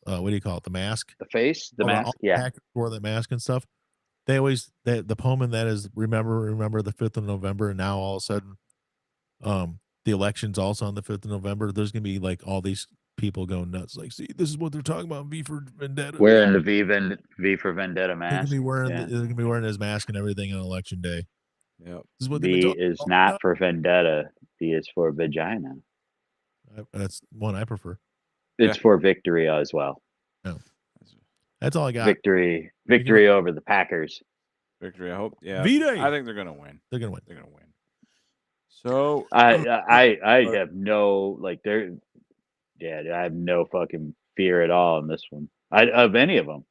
what do you call it? The mask. The face, the mask. Yeah. Wore the mask and stuff. They always the poem in that is remember the 5th of November, and now all of a sudden, the election's also on the 5th of November. There's gonna be like all these people going nuts. Like, see, this is what they're talking about. V for Vendetta. Wearing the V for Vendetta mask. They're gonna be wearing his mask and everything on election day. Yep. V is not for vendetta. V is for vagina. That's one I prefer. It's for victory as well. No. That's all I got. Victory over the Packers. Victory, I hope. Yeah. V-Day. I think they're gonna win. They're gonna win. So I have no I have no fucking fear at all in this one. Of any of them.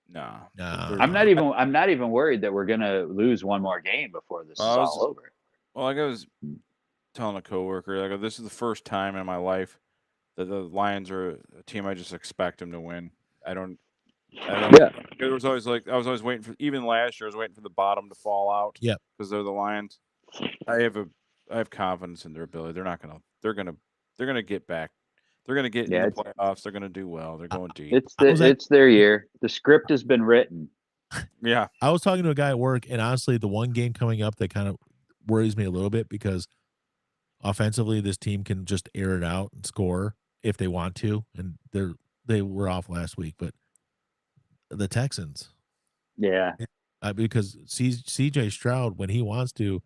No. I'm not even worried that we're gonna lose one more game before this is all over. Well, like I was telling a coworker, like, this is the first time in my life that the Lions are a team I just expect them to win. I don't. Yeah. It was always like I was always waiting for. Even last year, I was waiting for the bottom to fall out. Yeah. Because they're the Lions. I have confidence in their ability. They're gonna get back. They're gonna get in the playoffs. They're gonna do well. They're going deep. It's their year. The script has been written. Yeah. I was talking to a guy at work, and honestly, the one game coming up that kind of worries me a little bit because offensively, this team can just air it out and score if they want to, and they were off last week, but the Texans. Yeah. because CJ Stroud, when he wants to,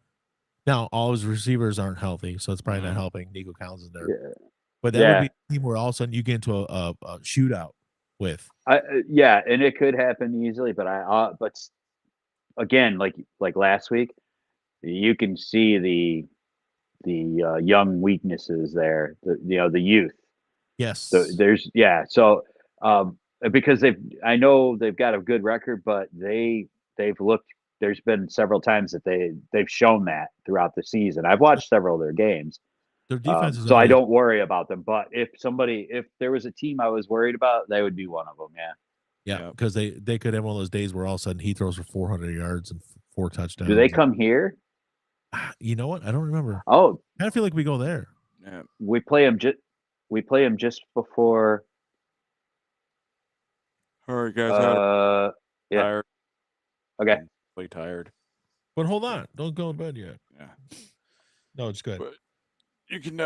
now all his receivers aren't healthy, so it's probably not helping. Nico Collins is there, but that would be a team where all of a sudden you get into a shootout with. And it could happen easily, but but again, like last week, you can see the young weaknesses there. The youth. Yes. So So because I know they've got a good record, but they've looked. There's been several times that they've shown that throughout the season. I've watched several of their games. Their defense is so I don't worry about them. But if there was a team I was worried about, they would be one of them. Yeah, because they could have one of those days where all of a sudden he throws for 400 yards and 4 touchdowns. Do they come here? You know what? I don't remember. Oh, I kind of feel like we go there. Yeah. We play them just before. All right, guys. Yeah. Tired. Okay. Play tired. But hold on, don't go to bed yet. Yeah. No, it's good. But you can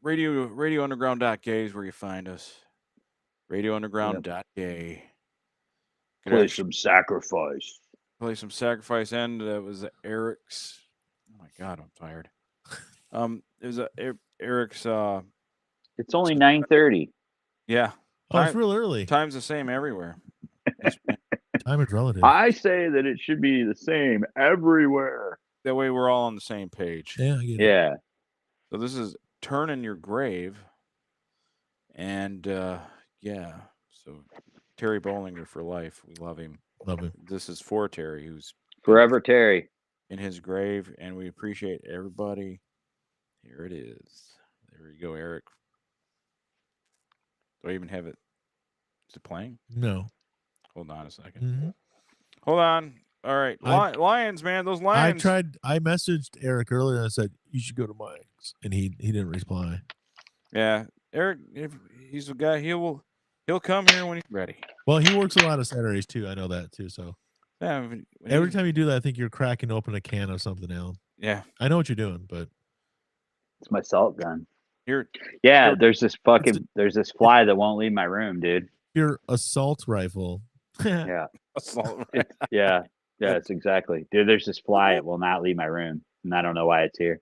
radiounderground.gay is where you find us. Radiounderground.gay. Play some Sacrifice. Play some Sacrifice, and that was Eric's. Oh my God, I'm tired. It was Eric's. It's only 9:30. Yeah. Oh, it's real early. Time's the same everywhere. Time is relative. I say that it should be the same everywhere. That way we're all on the same page. Yeah. I get it. Yeah. So this is Turn in Your Grave. And so Terry Bollinger for life. We love him. Love him. This is for Terry, who's Forever Terry in his grave, and we appreciate everybody. Here it is. There you go, Eric. Do I even have it? Is it playing? No. Hold on a second. Mm-hmm. Hold on. All right. Lions, man. Those Lions. I messaged Eric earlier and I said, you should go to Mike's. And he didn't reply. Yeah. Eric, if he's the guy, he'll come here when he's ready. Well, he works a lot of Saturdays too. I know that too. So yeah, every time you do that, I think you're cracking open a can of something else. Yeah. I know what you're doing, but it's my salt gun. There's this fly that won't leave my room, dude. Your assault rifle. Yeah. Assault rifle. Yeah, it's exactly. Dude, there's this fly that will not leave my room, and I don't know why it's here.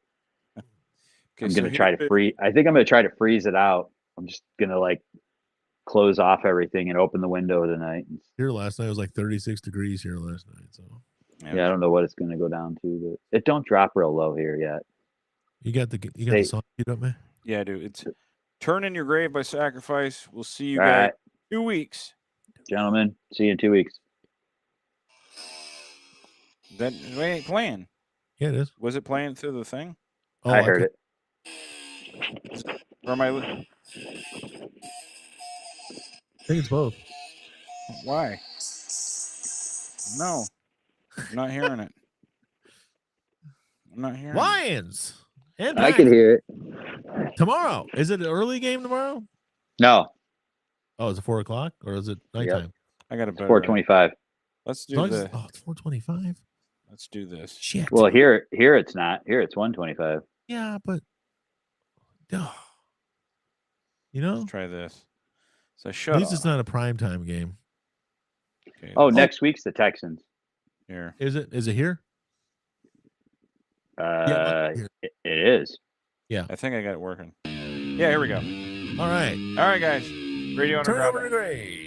Okay, I'm gonna try to freeze. I think I'm gonna try to freeze it out. I'm just gonna close off everything and open the window tonight. Here last night it was like 36 degrees here last night. So yeah, I don't know what it's gonna go down to, but it don't drop real low here yet. You got the song queued up, man? Yeah, dude. It's Turn in Your Grave by Sacrifice. We'll see you guys in 2 weeks. Gentlemen, see you in 2 weeks. That we ain't playing. Yeah, it is. Was it playing through the thing? Oh, I heard it. Or am I? I think it's both. Why? No, I'm not hearing it. I'm not hearing Lions. And I can hear it. Tomorrow. Is it an early game tomorrow? No. Oh, is it 4 o'clock or is it nighttime? Yep. I got a better. 4:25. Let's do this. Oh, it's 4:25. Let's do this. Shit. Well, here it's not. Here it's 1:25. Yeah, but you know, let's try this. So shut. At least it's not a primetime game. Okay. Oh, next week's the Texans. Here. Is it? Is it here? It is. Yeah. I think I got it working. Yeah, here we go. All right. All right, guys. Radio Turn Underground. over the grave.